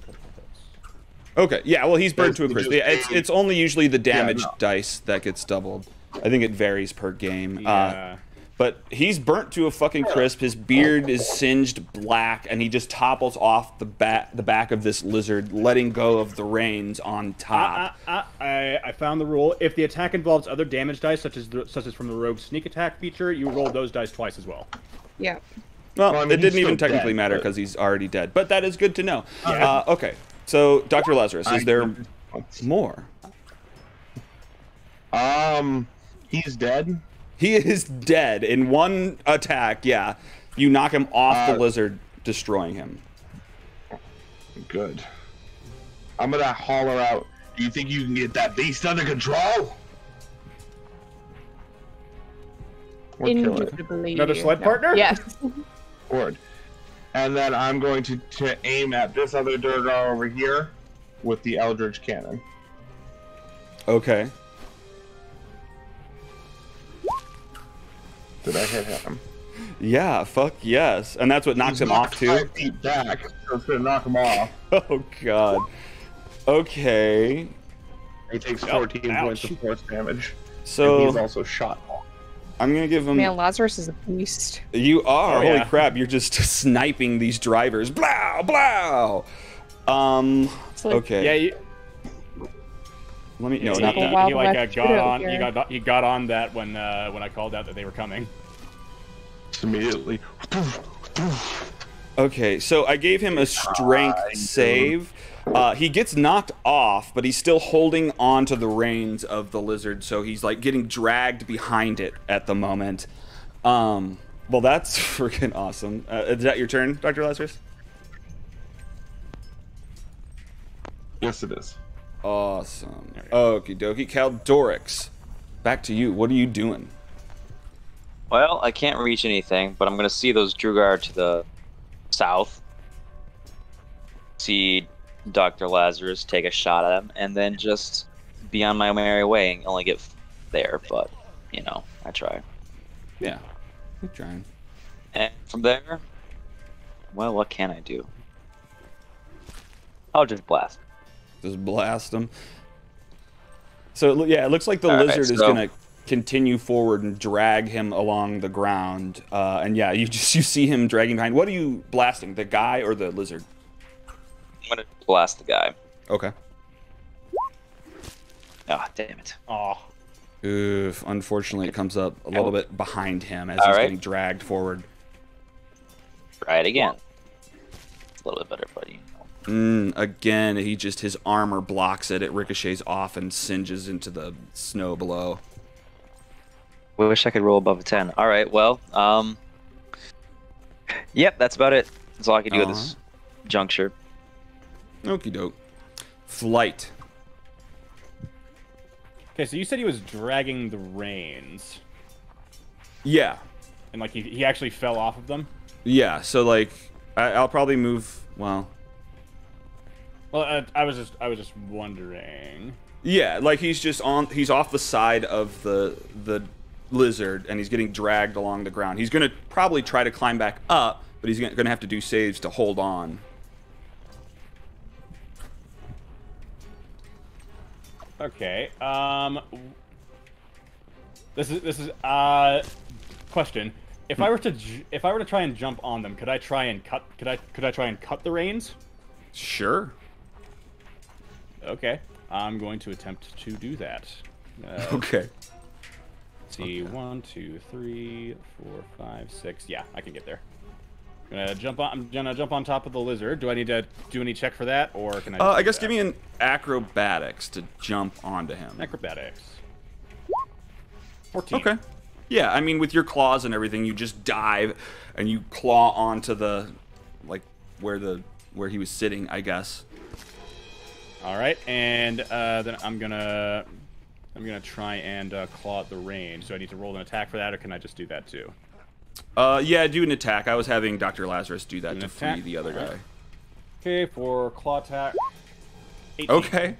Okay, yeah, well, he's burned to a crisp. Yeah, it's only usually the damage dice that gets doubled. I think it varies per game. Yeah. But he's burnt to a fucking crisp. His beard is singed black, and he just topples off the back of this lizard, letting go of the reins on top. I found the rule. If the attack involves other damage dice, such as from the rogue sneak attack feature, you roll those dice twice as well. Yeah. Well, I mean, it didn't even technically matter because he's already dead. But that is good to know. Yeah. Okay. So, Dr. Lazarus, is there more? He's dead. He is dead in one attack. Yeah, you knock him off the lizard, destroying him. Good. I'm gonna holler out. Do you think you can get that beast under control? Indubitably. Another sled partner? Yes. Word. And then I'm going to aim at this other Durgar over here with the Eldritch Cannon. Okay. Did I hit him? Yeah, fuck yes. And that's what knocks him off, too? 5 feet back, so it's gonna knock him off. Oh, God. Okay. He takes 14 points of force damage. So... And he's also shot. I'm gonna give him... Man, Lazarus is a beast. You are. Holy crap, you're just sniping these drivers. Blow, blow! Okay. Yeah, Let me... No, he, not he, that. he like got on. He got on that when I called out that they were coming. Just immediately. Okay, so I gave him a strength save. He gets knocked off, but he's still holding on to the reins of the lizard, so he's like getting dragged behind it at the moment. Well, that's freaking awesome. Is that your turn, Dr. Lazarus? Yes, it is. Awesome. Okie dokie. Caldorix, back to you. What are you doing? Well, I can't reach anything, but I'm going to see those Drugar to the south. See Dr. Lazarus take a shot at him, and then just be on my merry way and only get there. But, you know, I try. Yeah, keep trying. And from there, well, what can I do? I'll just blast. Just blast him. So yeah, it looks like the lizard is gonna continue forward and drag him along the ground. And yeah, you see him dragging behind. What are you blasting? The guy or the lizard? I'm gonna blast the guy. Okay. Ah, damn it. Oh. Oof. Unfortunately, it comes up a little bit behind him as he's getting dragged forward. Try it again. It's a little bit better, buddy. Again, his armor blocks it. It ricochets off and singes into the snow below. Wish I could roll above a 10. All right, well, yep, that's about it. That's all I can do at this juncture. Okie doke. Flight. Okay, so you said he was dragging the reins. Yeah. And like he actually fell off of them? Yeah, so like I'll probably move. Well, I was just wondering. Yeah, like he's off the side of the lizard and he's getting dragged along the ground. He's gonna probably try to climb back up, but he's gonna have to do saves to hold on. Okay. This is question. If I were to try and jump on them, could I try and cut the reins? Sure. Okay. I'm going to attempt to do that. Okay. Let's see, 1, 2, 3, 4, 5, 6. Yeah, I can get there. I'm gonna jump on top of the lizard. Do I need to do any check for that, or can I? I guess give me an acrobatics to jump onto him. Acrobatics. 14. Okay. Yeah, I mean, with your claws and everything, you just dive and you claw onto the, like, where he was sitting, I guess. All right, and then I'm gonna try and claw at the range. So I need to roll an attack for that, or can I just do that too? Yeah, do an attack. I was having Dr. Lazarus do that to free the other guy. Okay, for claw attack. 18. Okay.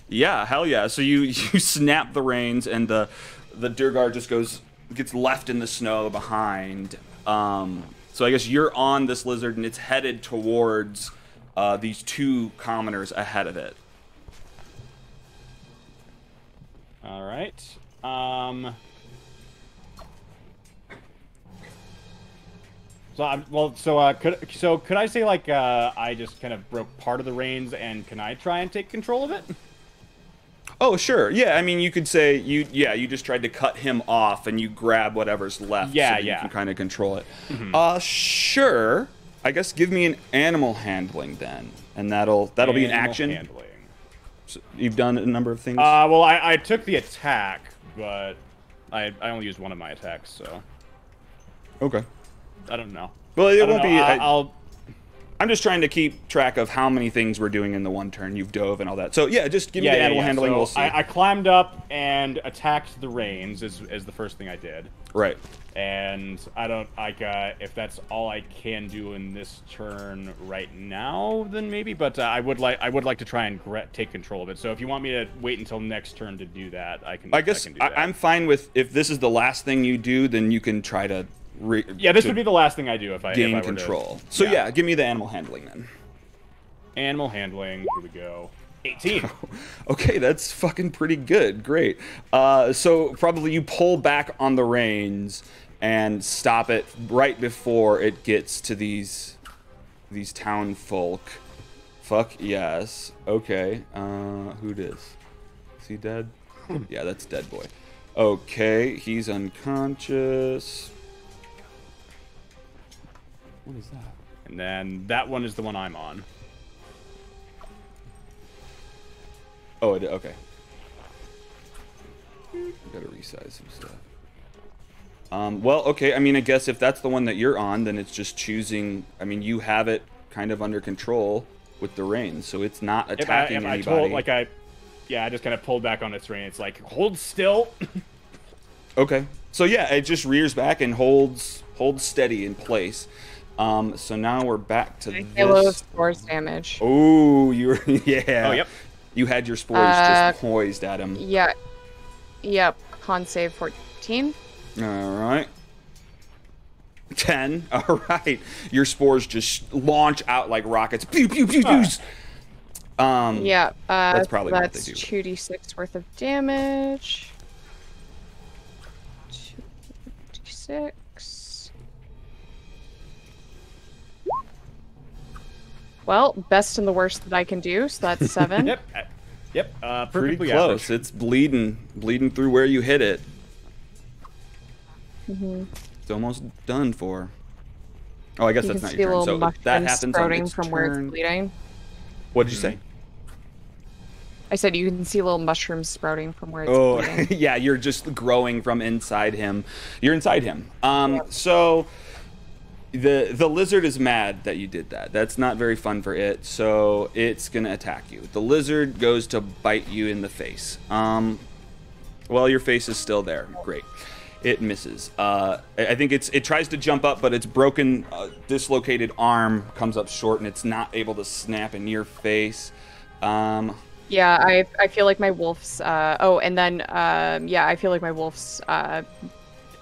Yeah, hell yeah. So you snap the reins, and the Durgar just gets left in the snow behind. So I guess you're on this lizard, and it's headed towards these two commoners ahead of it. All right. Could I say like I just kind of broke part of the reins, and can I try and take control of it? Oh, sure. Yeah, I mean, you could say you just tried to cut him off, and you grab whatever's left. Yeah, so that you can kind of control it. Mm-hmm. Sure. I guess give me an animal handling then, and that'll be an action. Handling. So you've done a number of things. Well, I took the attack, but I only used one of my attacks, so. Okay. I don't know. Well, it won't be. I'm just trying to keep track of how many things we're doing in the one turn. You've dove and all that. So yeah, just give me the animal handling. So we'll see. I climbed up and attacked the reins is the first thing I did. Right. And I don't if that's all I can do in this turn right now, then maybe. But I would like to try and take control of it. So if you want me to wait until next turn to do that, I can. I guess I can do that. I'm fine with if this is the last thing you do, then you can try to. This would be the last thing I do if I gain control. So yeah, give me the animal handling then. Animal handling. Here we go. 18. Okay, that's fucking pretty good. Great. So probably you pull back on the reins and stop it right before it gets to these town folk. Fuck yes. Okay. Who dis? Is he dead? Yeah, that's dead boy. Okay, he's unconscious. What is that? And then that one is the one I'm on. Oh, okay. Gotta resize some stuff. Well, okay, I mean, I guess if that's the one that you're on, then it's just choosing... I mean, you have it kind of under control with the reins, so it's not attacking anybody. I just kind of pulled back on its rein. It's like, hold still. Okay. So yeah, it just rears back and holds steady in place. So now we're back to this. Halo of spores damage. Oh, yeah. Oh, yep. You had your spores just poised at him. Yeah. Yep. Con save 14. All right. 10. All right. Your spores just launch out like rockets. Pew, pew, pew, pew. Yeah. That's probably what they that's do. 2d6 worth of damage. 2d6. Well, best and the worst that I can do, so that's 7. Yep. Pretty Perfectly close. average. It's bleeding through where you hit it. Mm-hmm. It's almost done for. Oh, I guess You that's can not see a your turn. little So mushroom that happens on sprouting its from turn. where it's bleeding. What did you say? I said you can see little mushrooms sprouting from where it's bleeding. Yeah, you're just growing from inside him. You're inside him. So the lizard is mad that you did that. That's not very fun for it, so it's gonna attack you. The lizard goes to bite you in the face. Well, your face is still there. Great. It misses. I think it tries to jump up, but its broken, dislocated arm comes up short, and it's not able to snap in your face. Yeah, I feel like my wolf's. I feel like my wolf's.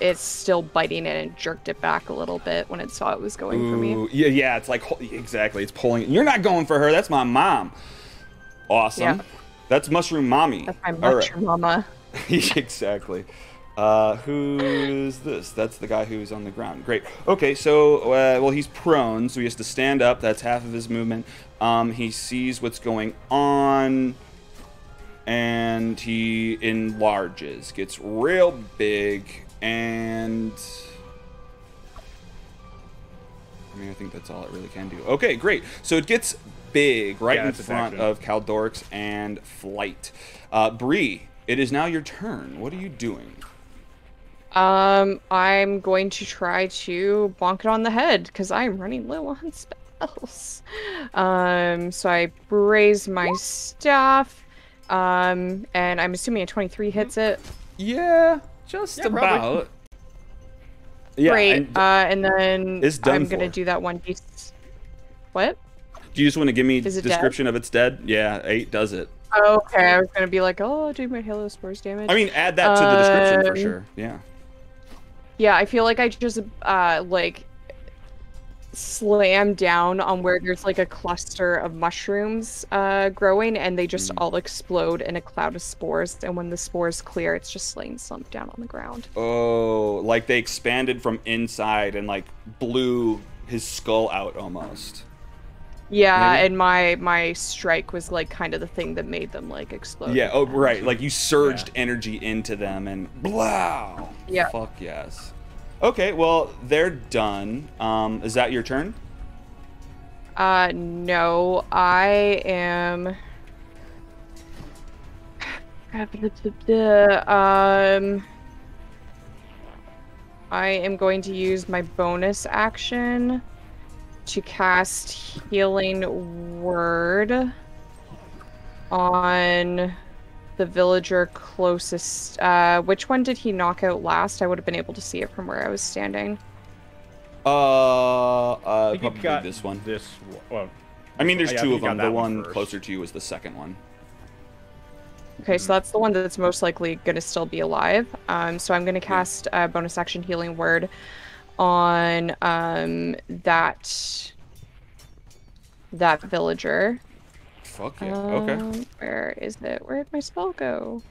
It's still biting it and jerked it back a little bit when it saw it was going for me. Yeah. It's like exactly. It's pulling. You're not going for her. That's my mom. Awesome. Yeah. That's Mushroom Mommy. That's my Mushroom Mama. Exactly. Who's this? That's the guy who's on the ground. Great. Okay, so, well, he's prone, so he has to stand up. That's half of his movement. He sees what's going on, and he enlarges, gets real big, and I think that's all it really can do. Okay, great. So it gets big right in front of Caldorix and Flight. Bree, it is now your turn. What are you doing? I'm going to try to bonk it on the head because I'm running low on spells. So I raise my staff, and I'm assuming a 23 hits it. Yeah, just about. Probably. Yeah, great. And then I'm gonna do that 1d. What? Do you just want to give me a description of it's dead? Yeah, 8 does it. Okay, I was gonna be like, oh, I'll do my Halo Spores damage. I mean, add that to the description for sure. Yeah. Yeah, I feel like I just slam down on where there's like a cluster of mushrooms growing, and they just all explode in a cloud of spores. And when the spores clear, it's just laying slumped down on the ground. Oh, like they expanded from inside and like blew his skull out almost. Yeah, maybe? And my strike was like kind of the thing that made them like explode. Yeah, oh right, like you surged energy into them and blow. Yeah. Fuck yes. Okay, well, they're done. Is that your turn? No, I am I am going to use my bonus action to cast Healing Word on the villager closest. Which one did he knock out last? I would have been able to see it from where I was standing. Probably this one. Well, I mean, there's two of them. The one closer to you was the second one. Okay, so that's the one that's most likely going to still be alive. So I'm going to cast bonus action Healing Word on that villager. Fuck yeah. Okay. Where is it? Where'd my spell go?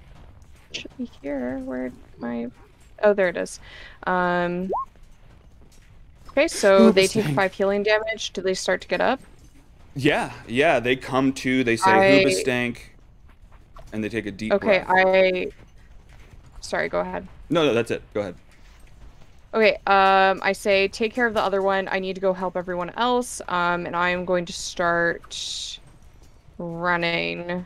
It should be here. Where'd my... Oh, there it is. Okay, so they take 5 healing damage. Do they start to get up? Yeah, they come to, they say Hoobastank, and they take a deep breath. Sorry, go ahead. No, that's it. Go ahead. Okay, I say take care of the other one. I need to go help everyone else, and I am going to start running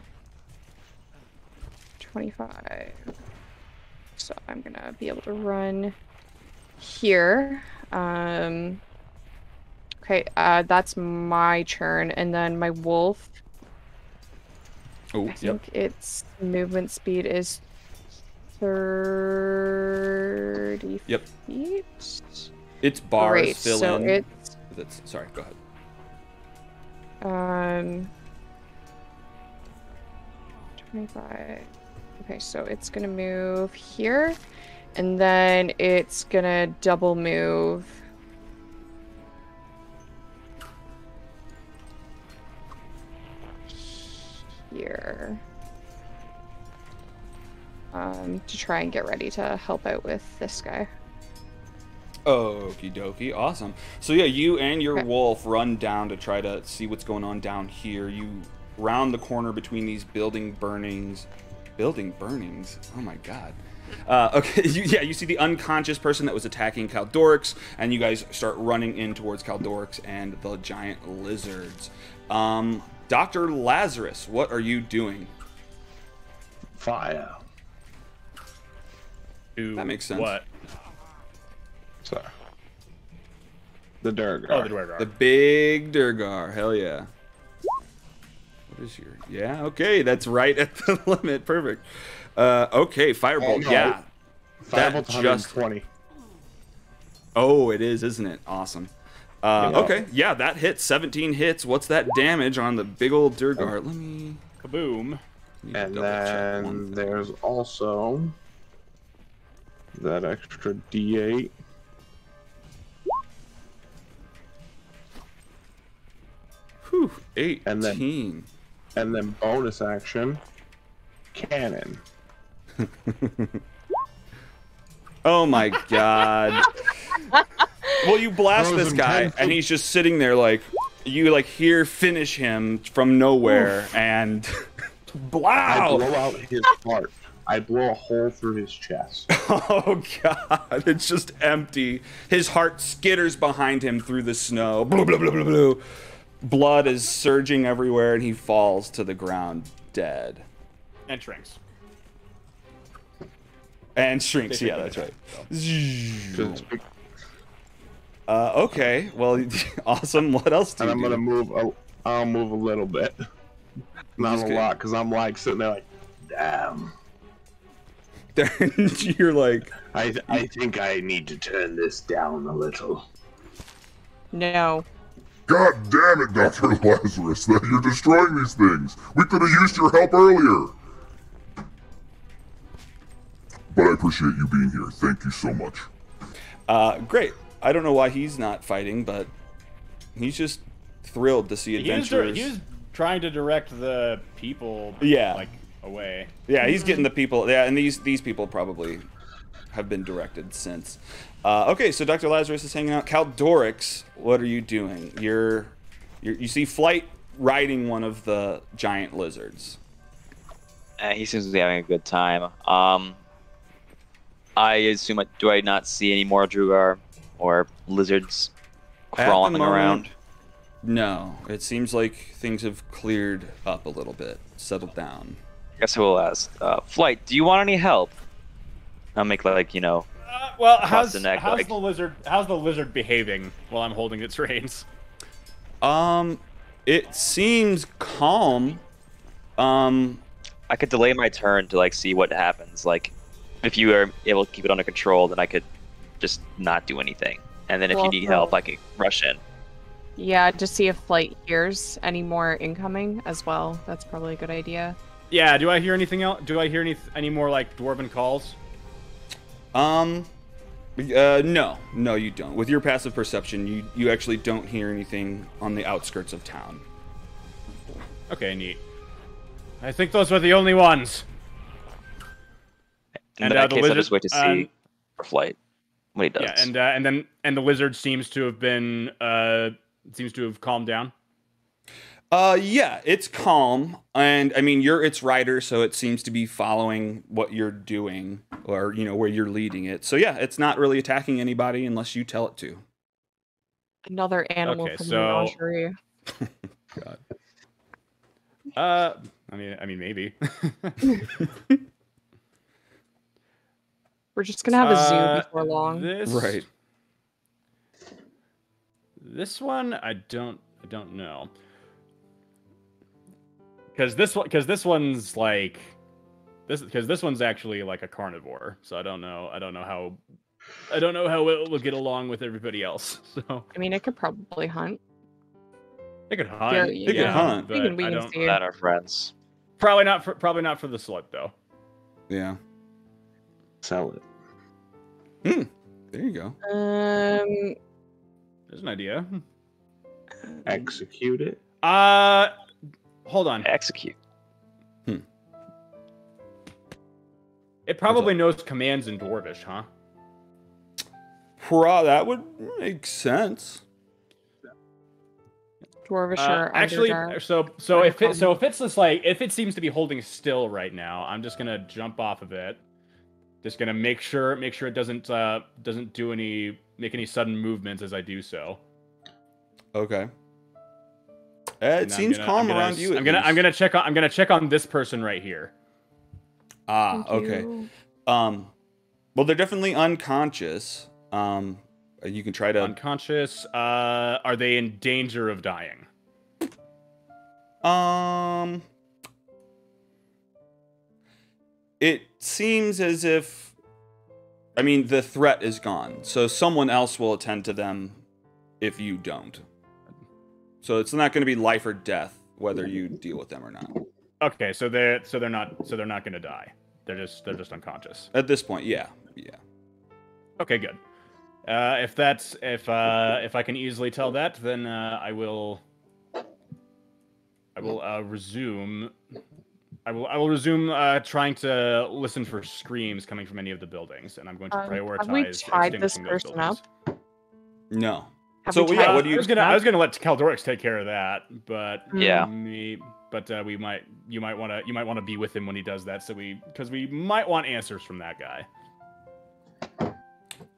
25. So I'm gonna be able to run here. Okay, that's my turn, and then my wolf. Oh, I think its movement speed is 30 feet. Its bars fill so in. Sorry, go ahead. 25. Okay, so it's gonna move here, and then it's gonna double move. here. To try and get ready to help out with this guy. Okie dokie, awesome. So yeah, you and your wolf run down to try to see what's going on down here. You round the corner between these building burnings. Building burnings? Oh my god. Okay, you see the unconscious person that was attacking Caldorix, and you guys start running in towards Caldorix and the giant lizards. Dr. Lazarus, what are you doing? Fire. That makes sense. What? Sorry. The Durgar. Oh, the Durgar. The big Durgar. Hell yeah. What is your... Yeah, okay, that's right at the limit. Perfect. Okay, Firebolt. Oh, no. Yeah. Firebolt's 120. Oh, it is, isn't it? Awesome. Okay, yeah, that hits. 17 hits. What's that damage on the big old Durgar? Let me... Kaboom. And then there's also that extra D8. Whew, 18. And then bonus action, cannon. Oh my god. Well, you blast this guy, and he's just sitting there like, you like hear finish him from nowhere, and blow! I blow out his heart. I blow a hole through his chest. Oh god, it's just empty. His heart skitters behind him through the snow. Blah, blah, blah, blah, blah. Blood is surging everywhere, and he falls to the ground dead. And shrinks. And shrinks, yeah, that's right. Okay, well, awesome. What else do you do? And I'm gonna move. I'll move a little bit, not a lot, because I'm like sitting there like, damn. You're like, I think I need to turn this down a little. No. God damn it, Dr. Lazarus, that you're destroying these things. We could have used your help earlier. But I appreciate you being here. Thank you so much. Great. I don't know why he's not fighting, but he's just thrilled to see adventurers. He was trying to direct the people, like, away. Yeah, he's getting the people. Yeah, and these people probably have been directed since. Okay, so Dr. Lazarus is hanging out. Caldorix, what are you doing? You see Flight riding one of the giant lizards. He seems to be having a good time. I assume, do I not see any more Drugar or lizards crawling around? No, it seems like things have cleared up a little bit, settled down. I guess I will ask. Flight, do you want any help? I'll make well, how's the lizard behaving while I'm holding its reins? It seems calm. I could delay my turn to see what happens. If you are able to keep it under control, then I could just not do anything. And then if you need help, I can rush in. Yeah, just see if Flight hears any more incoming as well. That's probably a good idea. Yeah, do I hear anything else? Do I hear any more dwarven calls? No, you don't. With your passive perception, you actually don't hear anything on the outskirts of town. Okay, neat. I think those were the only ones. In that case, I'll just wait to see for Flight what he does. Yeah, and the lizard seems to have been calmed down. Yeah, it's calm, and I mean you're its rider, so it seems to be following what you're doing, or where you're leading it. So yeah, it's not really attacking anybody unless you tell it to. Another animal from the menagerie. God. I mean, maybe. We're just gonna have a zoo before long. Right. This one, I don't know. Because this one's actually like a carnivore, so I don't know how it will get along with everybody else. So I mean, it could probably hunt. It could hunt. It could hunt. But I don't know that our friends. Probably not for the slut though. Yeah. Sell it. There you go. There's an idea. Execute it. Hold on. Execute. It probably knows commands in Dwarvish, huh? That would make sense. Dwarvish or actually, Underdark. so if it's just like if it seems to be holding still right now, I'm just gonna jump off of it. Just gonna make sure it doesn't make any sudden movements as I do so. Okay. It seems calm around you. I'm gonna check on this person right here. Okay. Well, they're definitely unconscious. You can try to unconscious. Are they in danger of dying? It seems as if, I mean, the threat is gone, so someone else will attend to them if you don't. So it's not going to be life or death whether you deal with them or not. Okay, so they're not going to die. They're just unconscious at this point. Yeah. Okay, good. If I can easily tell that, then I will resume. I will resume trying to listen for screams coming from any of the buildings, and I'm going to prioritize. Have we tied this person up? No. So yeah, what do you? I was gonna let Caldorix take care of that, but yeah, you might want to be with him when he does that, because we might want answers from that guy.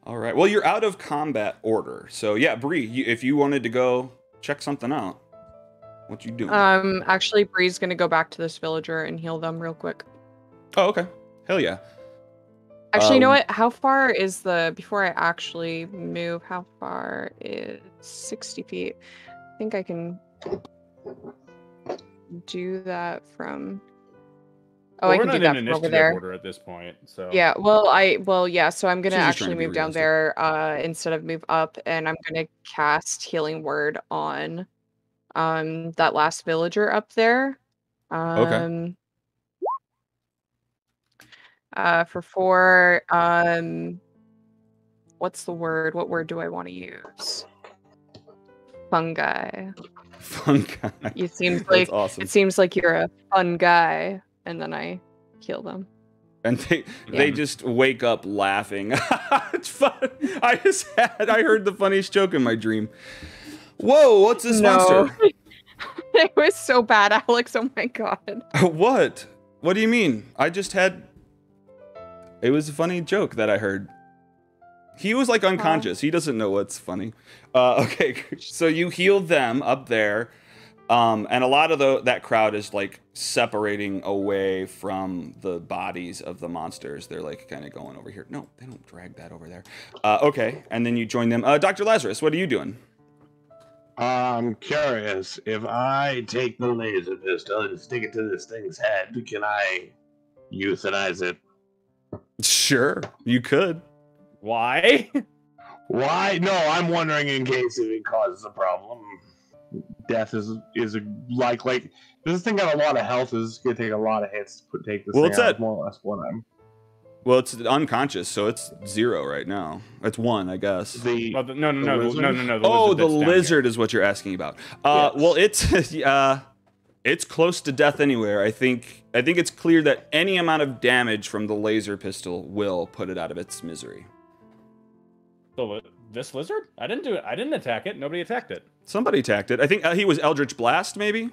All right. Well, you're out of combat order, so yeah, Bree, if you wanted to go check something out, what you doing? Actually, Bree's gonna go back to this villager and heal them real quick. Oh, okay. Hell yeah. Actually, you know what? How far is before I actually move, how far is 60 feet? I think I can do that from... Oh, I can do that from over there. Order at this point, so. Yeah, yeah, so I'm going to actually move down there instead of move up, and I'm going to cast Healing Word on that last villager up there. Okay. For 4, what's the word? What word do I want to use? Fungi. Fungi. It seems like awesome. It seems like you're a fun guy, and then I kill them. And they just wake up laughing. It's fun. I heard the funniest joke in my dream. Whoa, what's this monster? It was so bad, Alex. Oh my god. What? What do you mean? It was a funny joke that I heard. He was like unconscious. He doesn't know what's funny. Okay, so you heal them up there, and a lot of that crowd is like separating away from the bodies of the monsters. They're like kind of going over here. No, they don't drag that over there. Okay, and then you join them. Dr. Lazarus, what are you doing? I'm curious. If I take the laser pistol and stick it to this thing's head, can I euthanize it? Sure, you could. Why? Why? No, I'm wondering in case if it causes a problem. Death is like this thing got a lot of health. Is gonna take a lot of hits to take this thing out. More or less what I'm. Well, it's unconscious, so it's 0 right now. It's 1, I guess. No. The lizard is what you're asking about. Yes. Well, it's close to death anywhere. I think it's clear that any amount of damage from the laser pistol will put it out of its misery. So this lizard? I didn't do it. I didn't attack it. Nobody attacked it. Somebody attacked it. I think he was Eldritch Blast, maybe.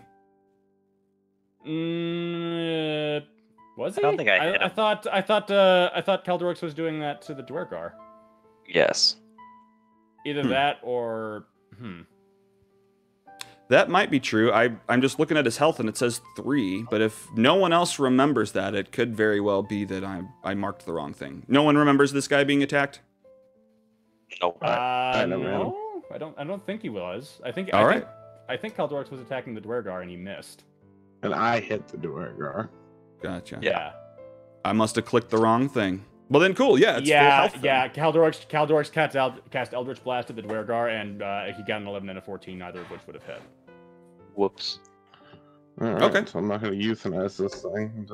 Was he? I don't think I hit him. I thought Caldorix was doing that to the Dwergar. Yes. Either that or That might be true. I'm just looking at his health and it says 3, but if no one else remembers that, it could very well be that I marked the wrong thing. No one remembers this guy being attacked? Nope. I never know. I don't think he was. I think Caldorix was attacking the Dwergar and he missed. And I hit the Dwergar. Gotcha. Yeah. I must have clicked the wrong thing. Well then, cool. Yeah. It's full health then. Caldorix cast Eldritch Blast at the Dwergar, and he got an 11 and a 14, neither of which would have hit. Whoops. Right, okay. So I'm not going to euthanize this thing.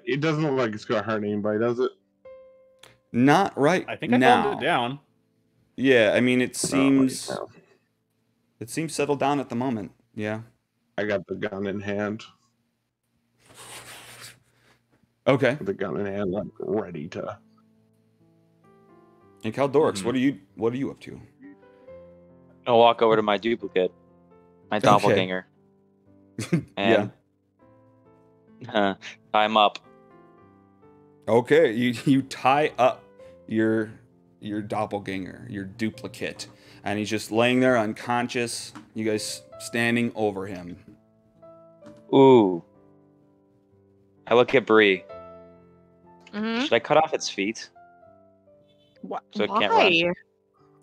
It doesn't look like it's going to hurt anybody, does it? Not right now. I think I calmed it down. Yeah, I mean, it seems settled down at the moment. Yeah. I got the gun in hand. Okay. With the gun in hand, like ready to. And Caldorix, what are you up to? I'll walk over to my duplicate, my doppelganger, and tie him up. Okay, you tie up your doppelganger, your duplicate, and he's just laying there unconscious. You guys standing over him. Ooh. I look at Bree. Mm-hmm. Should I cut off its feet? What? So it Why? can't run.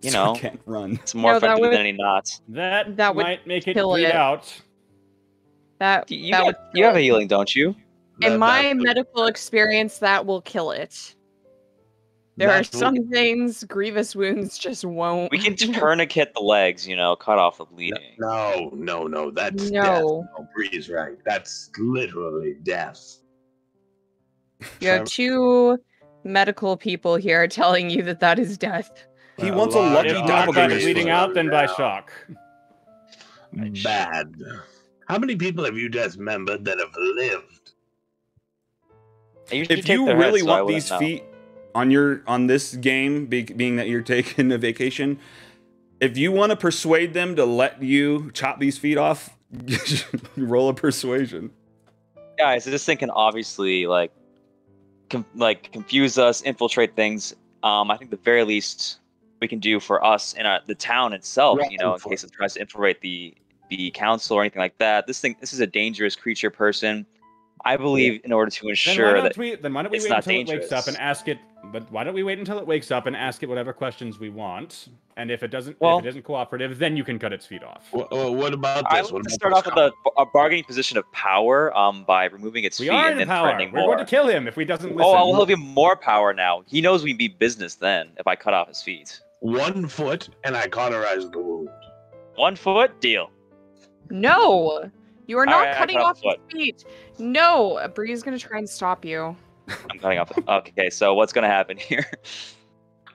You know, it can't run. It's more effective than any knots. That would might make it kill bleed it. out. You have a healing, don't you? In my medical experience, that will kill it. There are some things, grievous wounds just won't. We can tourniquet the legs, cut off the bleeding. No, that's death. No, Bree's right. That's literally death. You have two medical people here telling you that is death. He wants a lucky doppelganger. By bleeding out than by shock. Bad. How many people have you dismembered that have lived? If you really want these feet on this game, being that you're taking a vacation, if you want to persuade them to let you chop these feet off, roll a persuasion. Guys, this thing can obviously confuse us, infiltrate things. I think the very least we can do for us in the town itself, in case it tries to infiltrate the council or anything like that. This is a dangerous creature person. I believe in order to ensure that then why don't we wait until it wakes up and ask it? But why don't we wait until it wakes up and ask it whatever questions we want? And if it isn't cooperative, then you can cut its feet off. What about this? I want to start off with a bargaining position of power by removing its feet and then threatening more. We're going to kill him if he doesn't listen. Oh, he'll give more power now. He knows we be business then if I cut off his feet. 1 foot and I cauterize the wound. 1 foot? Deal. No! You are not cutting off his feet. No! Bree's going to try and stop you. I'm cutting off. Okay, so what's going to happen here?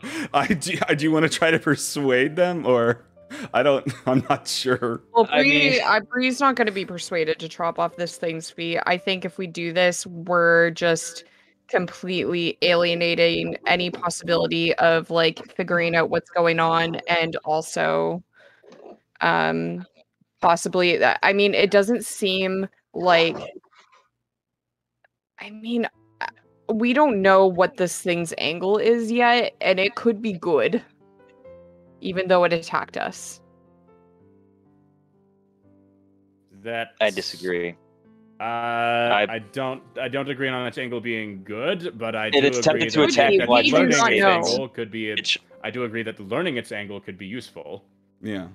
Do you want to try to persuade them, or I'm not sure. Well, Bree's not going to be persuaded to chop off this thing's feet. I think if we do this, we're just completely alienating any possibility of figuring out what's going on, and also possibly that. I mean, it doesn't seem like. I mean, we don't know what this thing's angle is yet, and it could be good, even though it attacked us. I disagree. I don't agree on its angle being good, but I do agree I do agree that learning its angle could be useful. Yeah.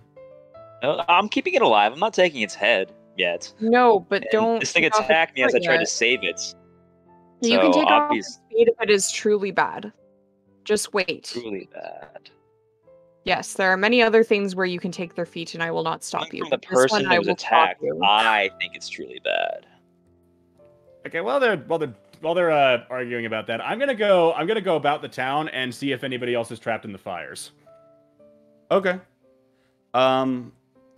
I'm keeping it alive. I'm not taking its head yet. No, but don't. This thing attacked me as I tried to save it. You can take off its feet if it is truly bad. Just wait. Truly bad. Yes, there are many other things where you can take their feet, and I will not stop you. From the person that was attacked, I think it's truly bad. Okay, while they're arguing about that, I'm gonna go about the town and see if anybody else is trapped in the fires. Okay.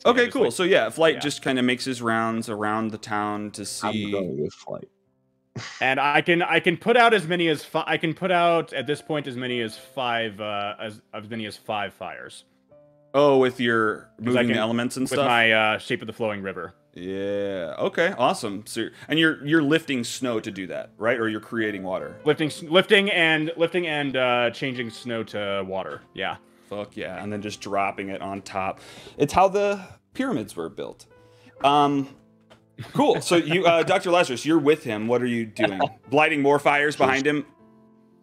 Okay, cool. So Flight just kind of makes his rounds around the town to see. I'm going with Flight. And I can put out as many as I can put out at this point as many as five fires. Oh, with your moving the elements and stuff. With my Shape of the Flowing River. Yeah. Okay. Awesome. So, and you're lifting snow to do that, right? Or you're creating water. Lifting and changing snow to water. Yeah. Fuck yeah. And then just dropping it on top. It's how the pyramids were built. Cool. So you, Dr. Lazarus, you're with him. What are you doing? Lighting more fires behind him?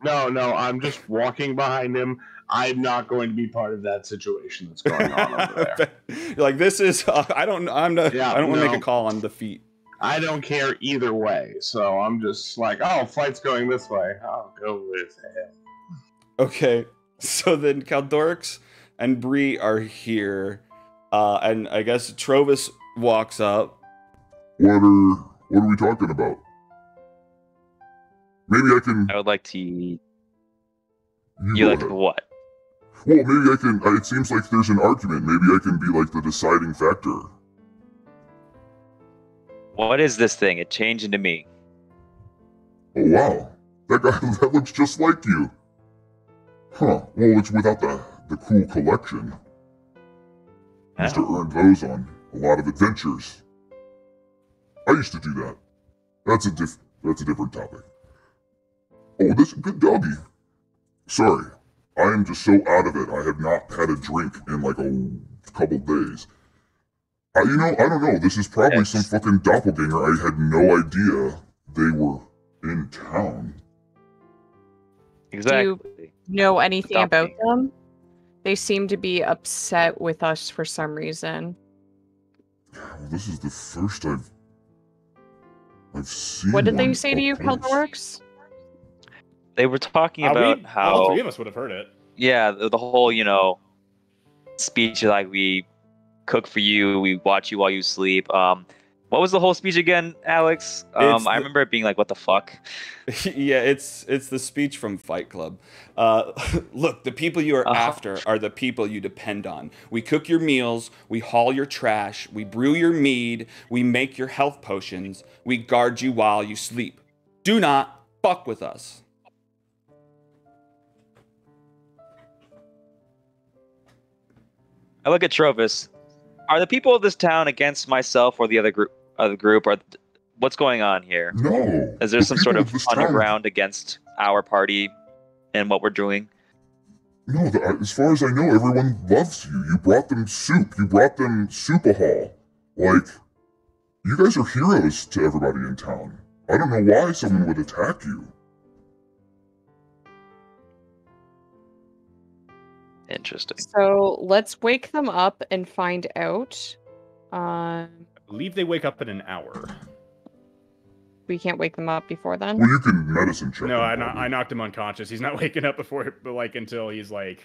No. I'm just walking behind him. I'm not going to be part of that situation that's going on over there. Like, this is, I don't want to make a call on the feet. I don't care either way. So I'm just like, oh, Flight's going this way. I'll go with him. Okay. So then Caldorix and Bree are here. And I guess Trovis walks up. What are we talking about? Maybe I can... I would like to... You like what? Well, maybe I can... It seems like there's an argument. Maybe I can be like the deciding factor. What is this thing? It changed into me. Oh wow, that guy that looks just like you. Huh? Well, it's without the cool collection. Used to earn those on a lot of adventures. I used to do that. That's a different topic. Oh, this good doggy. Sorry, I am just so out of it. I have not had a drink in like a couple days. I don't know. This is probably some fucking doppelganger. I had no idea they were in town. Exactly. Do you know anything about them? They seem to be upset with us for some reason. Well, this is the first I've seen. What did they say to you, Calderworks? They were talking about how all three of us would have heard it. Yeah, the whole speech, like we cook for you, we watch you while you sleep. What was the whole speech again, Alex? I remember it being like, what the fuck? Yeah, it's the speech from Fight Club. Look, the people you are after are the people you depend on. We cook your meals, we haul your trash, we brew your mead, we make your health potions, we guard you while you sleep. Do not fuck with us. I look at Trovis. Are the people of this town against myself or the other group? Or what's going on here? No. Is there some sort of underground against our party and what we're doing? No, as far as I know, everyone loves you. You brought them soup. You brought them soup-a-haul. Like, you guys are heroes to everybody in town. I don't know why someone would attack you. Interesting. So let's wake them up and find out. I believe they wake up in an hour. We can't wake them up before then? Well, you can medicine check. No, I knocked him unconscious. He's not waking up until he's done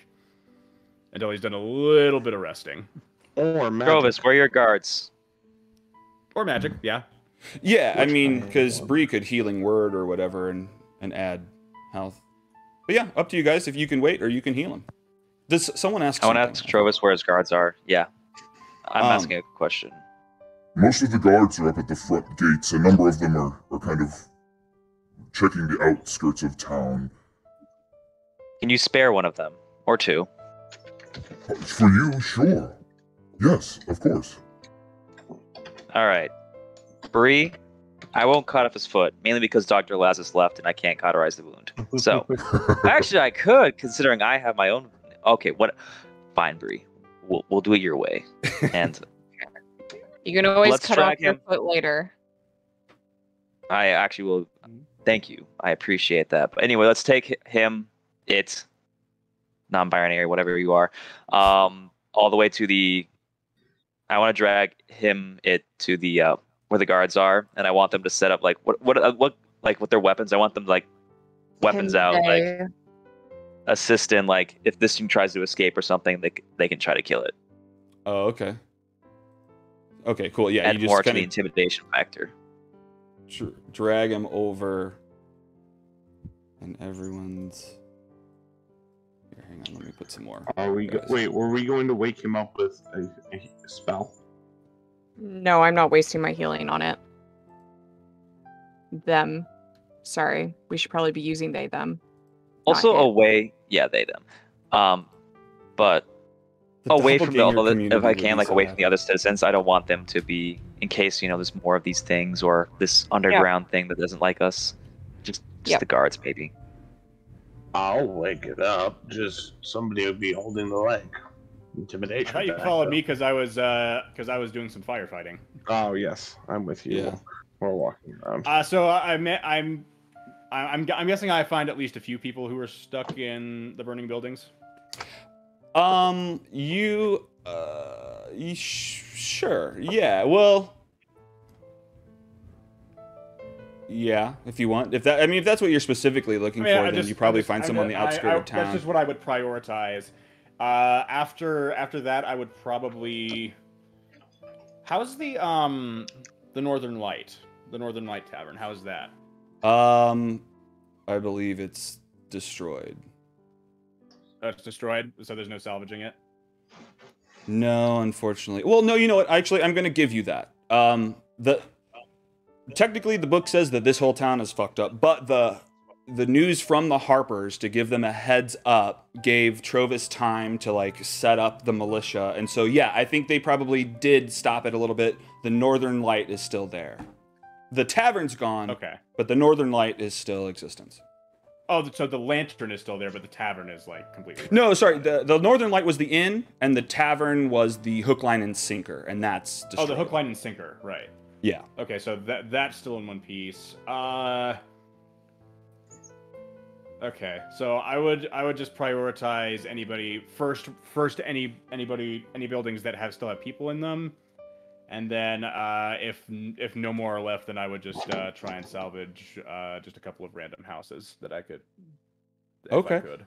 a little bit of resting. Or magic. Trovis, where are your guards? Or magic, yeah. Yeah, I mean, because Bree could healing word or whatever and add health. But yeah, up to you guys if you can wait or you can heal him. Does someone ask? I want to ask Trovis where his guards are. Yeah, I'm asking a question. Most of the guards are up at the front gates. A number of them are kind of checking the outskirts of town. Can you spare one of them? Or two? For you, sure. Yes, of course. Alright. Bree, I won't cut off his foot, mainly because Dr. Lazarus left and I can't cauterize the wound. So, actually I could, considering I have my own... Okay, what? Fine, Bree. We'll do it your way. And you can always cut off your foot later. I actually will. Thank you. I appreciate that. But anyway, let's take him, non-binary, whatever you are, all the way to the. I want to drag it to the where the guards are, and I want them to set up like what with their weapons. I want them to, like weapons out, like assist in, like if this thing tries to escape or something, they can try to kill it. Oh, okay. Okay, cool. Yeah, add you just more to the intimidation factor. Drag him over, and everyone's. Here, hang on. Let me put some more. Wait, were we going to wake him up with a spell? No, I'm not wasting my healing on it. Them. Sorry, we should probably be using they them. Also away, yeah, they them. But away from the other, if I can, like away from the other citizens. I don't want them to be, in case there's more of these things or this underground thing that doesn't like us. Just the guards, maybe. I'll wake it up. Just somebody would be holding the leg. Intimidation. I thought you followed me because I was doing some firefighting. Oh yes, I'm with you. Yeah. We're walking around. So I'm guessing I find at least a few people who are stuck in the burning buildings. Sure. Yeah. Well. Yeah, if you want. If that's what you're specifically looking for, then you probably find someone on the outskirts of town. That's just what I would prioritize. After that, I would probably. How's the Northern Light? The Northern Light Tavern. How's that? I believe it's destroyed. It's destroyed, so there's no salvaging it? No, unfortunately. Well, no, you know what? Actually, I'm going to give you that. technically the book says that this whole town is fucked up, but the news from the Harpers to give them a heads up gave Trovis time to like set up the militia. And so, yeah, I think they probably did stop it a little bit. The Northern Light is still there. The tavern's gone, okay, but the Northern Light is still existence. Oh, so the lantern is still there, but the tavern is like completely... No, sorry, the Northern Light was the inn, and the tavern was the hook, line, and sinker, and that's destroyed. Oh, the hook, line, and sinker, right. Yeah. Okay, so that's still in one piece. Okay, so I would just prioritize anybody first any buildings that still have people in them, and then if no more are left, then I would just try and salvage just a couple of random houses that I could. Okay. I could.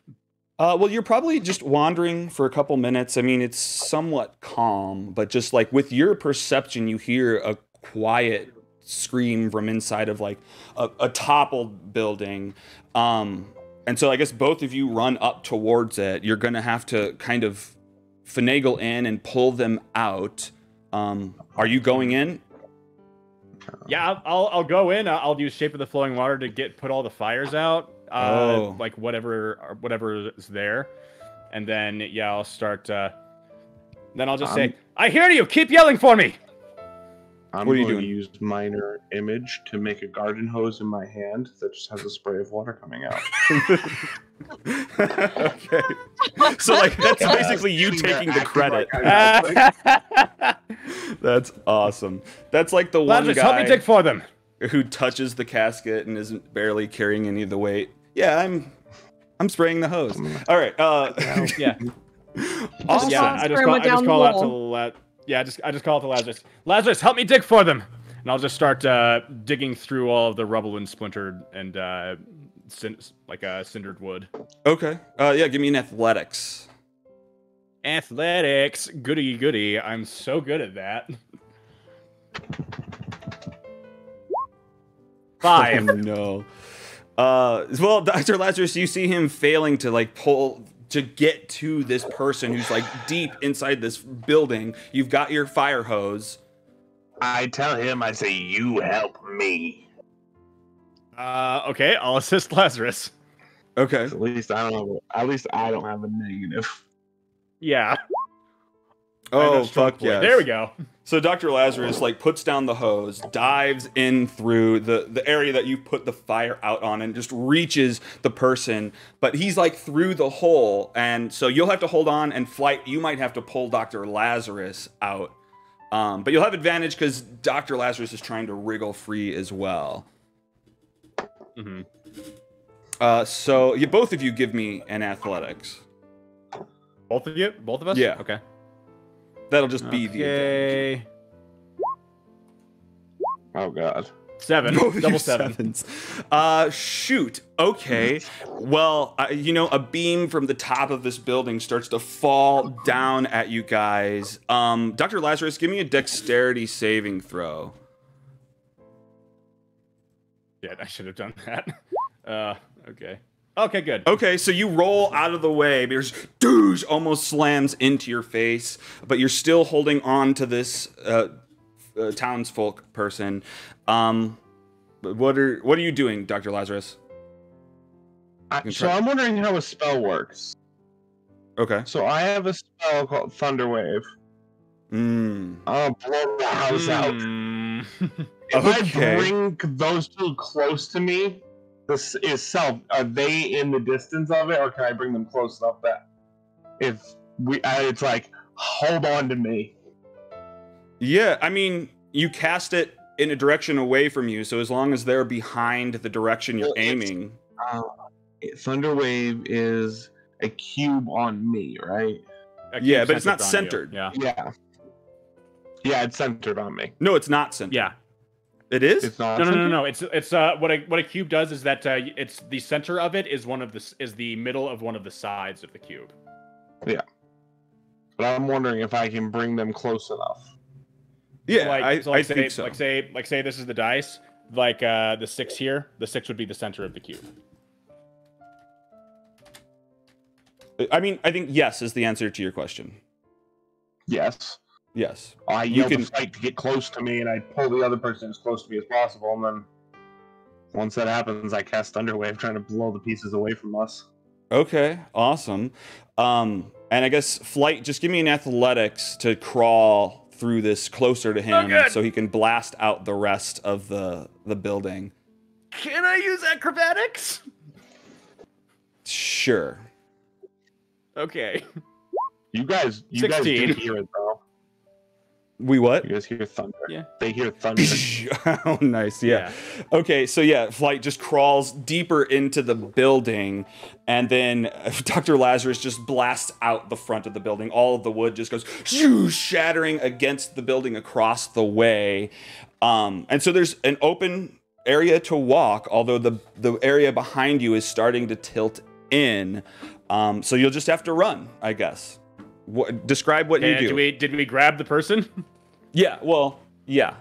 Well, you're probably just wandering for a couple minutes. I mean, it's somewhat calm, but just like with your perception, you hear a quiet scream from inside of like a toppled building. And so I guess both of you run up towards it. You're going to have to kind of finagle in and pull them out. Are you going in? Yeah, I'll go in. I'll use Shape of the Flowing Water to put all the fires out. Like whatever is there. And then, yeah, I'll start... then I'll just say, I hear you! Keep yelling for me! I'm going to use Minor Image to make a garden hose in my hand that just has a spray of water coming out. Okay. So, like, that's basically you taking the credit. That's awesome. That's like the one Lazarus, guy help me dig for them. Who touches the casket and isn't barely carrying any of the weight. Yeah, I'm spraying the hose. All right. Yeah. Awesome. Yeah, I just call out to I just call it to Lazarus. Lazarus, help me dig for them, and I'll just start digging through all of the rubble and splintered and cindered wood. Okay. Yeah, give me an athletics. Athletics, goody goody. I'm so good at that. 5. Oh, no. Well, Dr. Lazarus, you see him failing to like pull to get to this person who's like deep inside this building. You've got your fire hose. I tell him, I say, you help me. Okay, I'll assist Lazarus. Okay. At least I don't have a negative. Yeah. Oh, fuck yeah. There we go. So Dr. Lazarus like puts down the hose, dives in through the area that you put the fire out on, and just reaches the person. But he's like through the hole, and so you'll have to hold on, and Flight, you might have to pull Dr. Lazarus out. But you'll have advantage because Dr. Lazarus is trying to wriggle free as well. Mm-hmm. So both of you give me an athletics. Both of you? Both of us? Yeah. Okay. That'll just be the advantage. Oh god. 7. Double 7. Shoot. Okay. Well, a beam from the top of this building starts to fall down at you guys. Dr. Lazarus, give me a dexterity saving throw. Yeah, I should have done that. Okay. Okay, good. Okay, so you roll out of the way. There's douche almost slams into your face, but you're still holding on to this townsfolk person. What are you doing, Dr. Lazarus? So I'm wondering how a spell works. Okay. So I have a spell called Thunder Wave. I'll blow the house out. If I bring those two close to me, are they in the distance of it, or can I bring them close enough that it's like, hold on to me? Yeah, I mean, you cast it in a direction away from you, so as long as they're behind the direction you're aiming. Thunder Wave is a cube on me, right? Yeah, but it's not centered. Yeah. Yeah, it's centered on me. No, it's not centered. Yeah. It is? It's not. No. It's what a cube does is that it's the center of it is the middle of one of the sides of the cube. Yeah. But I'm wondering if I can bring them close enough. Yeah, I think so. Like say this is the dice. Like the 6 here. The 6 would be the center of the cube. I mean, I think yes is the answer to your question. Yes. Yes. I yell to Flight to get close to me, and I pull the other person as close to me as possible, and then once that happens, I cast Thunderwave, trying to blow the pieces away from us. Okay, awesome. And I guess Flight, just give me an athletics to crawl through this closer to him so he can blast out the rest of the building. Can I use acrobatics? Sure. Okay. You guys do hear it, though. We what? You guys hear thunder. Yeah. They hear thunder. Oh, nice. Yeah. Okay, so yeah, Flight just crawls deeper into the building, and then Dr. Lazarus just blasts out the front of the building. All of the wood just goes shattering against the building across the way. And so there's an open area to walk, although the area behind you is starting to tilt in. So you'll just have to run, I guess. Describe what you do. Did we grab the person? Yeah, well, yeah.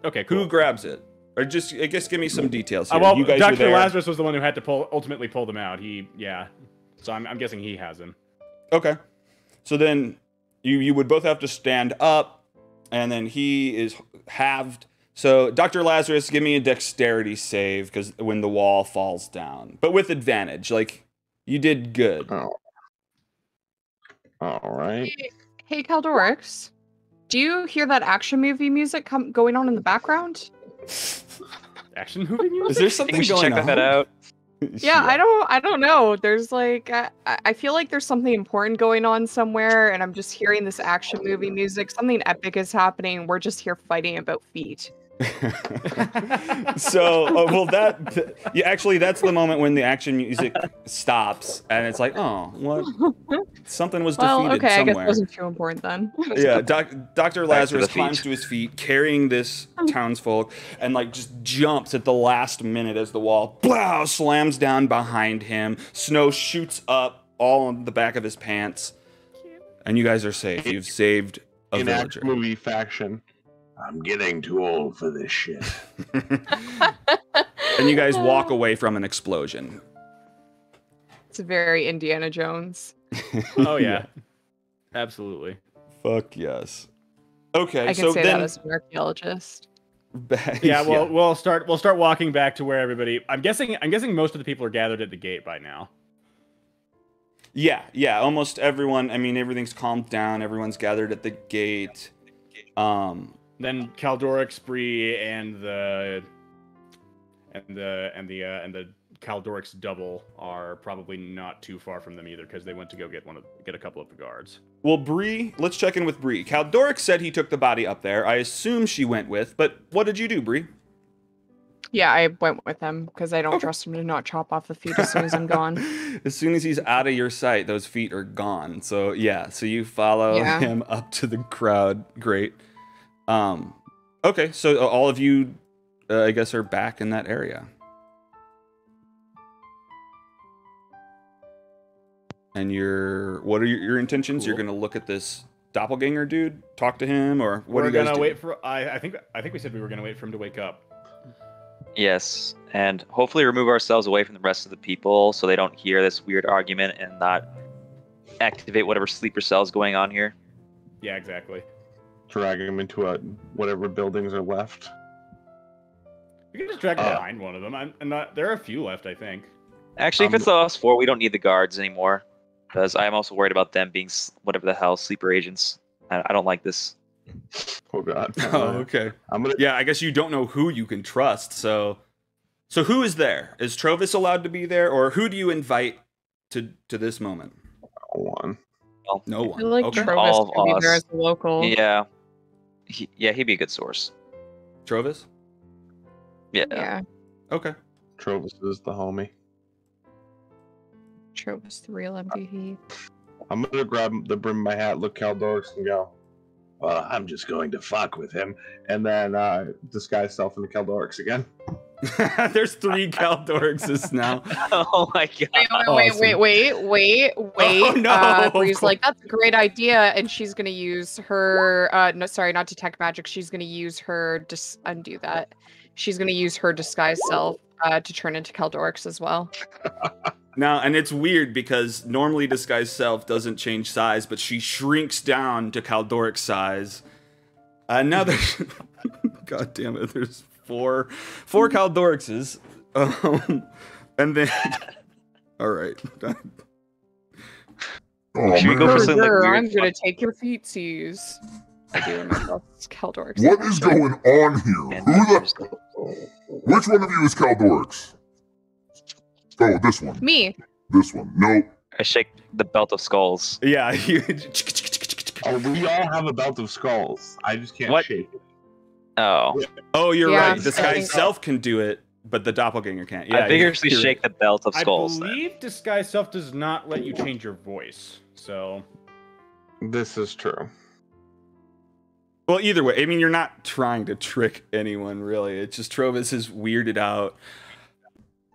Okay, cool. Who grabs it? Or just, I guess, give me some details here. Well, you guys Dr. Lazarus was the one who had to ultimately pull them out. So I'm guessing he has him. Okay. So then you would both have to stand up, and then he is halved. So, Dr. Lazarus, give me a dexterity save because when the wall falls down. But with advantage. Like, you did good. Oh. All right. Hey, Caldorix, do you hear that action movie music going on in the background? Action movie music? Is there something going on? Check that out. Yeah, I don't know. There's like, I feel like there's something important going on somewhere, and I'm just hearing this action movie music. Something epic is happening. We're just here fighting about feet. So, actually, that's the moment when the action music stops, and it's like, oh, what? Something was defeated somewhere. I guess it wasn't too important then. Yeah, Dr. Lazarus climbs to his feet, carrying this townsfolk, and like just jumps at the last minute as the wall slams down behind him. Snow shoots up all on the back of his pants, and you guys are safe. You've saved a villager. In movie faction. I'm getting too old for this shit. And you guys walk away from an explosion. It's very Indiana Jones. Oh yeah. Absolutely. Fuck yes. Okay, I can say that as an archaeologist. We'll start walking back to where everybody. I'm guessing most of the people are gathered at the gate by now. Yeah, almost everyone. I mean, everything's calmed down. Everyone's gathered at the gate. Then Caldorix, Bree, and the Caldorix double are probably not too far from them either, because they went to go get a couple of the guards. Well, Bree, let's check in with Bree. Caldorix said he took the body up there. I assume she went with, but what did you do, Bree? Yeah, I went with him because I don't trust him to not chop off the feet as soon as I'm gone. As soon as he's out of your sight, those feet are gone. So yeah, so you follow him up to the crowd. Great. Okay, so all of you, I guess, are back in that area. And what are your intentions? Cool. You're gonna look at this doppelganger dude, talk to him, or what are you guys doing? I think we said we were gonna wait for him to wake up. Yes, and hopefully remove ourselves away from the rest of the people so they don't hear this weird argument and not activate whatever sleeper cell is going on here. Yeah, exactly. Drag him into whatever buildings are left. We can just drag him behind one of them. There are a few left, I think. Actually, if it's us four, we don't need the guards anymore, because I'm also worried about them being whatever the hell sleeper agents. I don't like this. Oh god. Oh, okay. Yeah, I guess you don't know who you can trust. So who is there? Is Trovis allowed to be there, or who do you invite to this moment? No one. No one. I feel like Trovis could be there as a local. Yeah. He'd be a good source. Trovis? Yeah. Okay. Trovis is the homie. Trovis, the real MVP. I'm gonna grab the brim of my hat, look Caldorix, and go, well, I'm just going to fuck with him. And then disguise self into Caldorix again. There's 3 Caldorixes now. Oh my god. Wait. Oh, no. Bree's like, that's a great idea. And she's going to use her, not detect magic. She's going to use her, undo that. She's going to use her disguise self to turn into Caldorix as well. Now, and it's weird because normally Disguised Self doesn't change size, but she shrinks down to Kaldoric's size. Now there's... God damn it, there's four Kaldorixes. And then... Alright. Should we go for something like weird? I'm gonna take your feetsies. I do remember Kaldorix. What is going on here? Which one of you is Kaldorix? Oh, this one. Me. This one. No. I shake the belt of skulls. Yeah. We all have a belt of skulls. I just can't shake it. Oh. Oh, you're right. Disguised Self can do it, but the doppelganger can't. Yeah, I vigorously shake the belt of skulls. I believe Disguised Self does not let you change your voice, so... This is true. Well, either way, I mean, you're not trying to trick anyone, really. It's just Trovis is weirded out.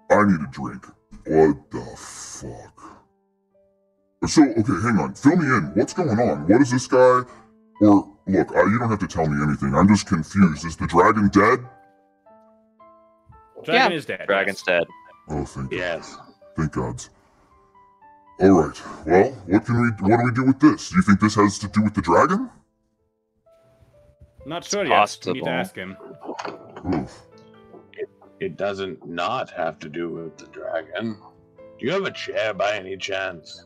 I need a drink. What the fuck? So, okay, hang on. Fill me in. What's going on? What is this guy? Or, look, you don't have to tell me anything. I'm just confused. Is the dragon dead? Dragon is dead. Dragon's dead. Oh, thank God. Yes. Thank God. Alright, well, what do we do with this? Do you think this has to do with the dragon? Not sure yet. You need to ask him. Oof. It doesn't not have to do with the dragon. Do you have a chair by any chance?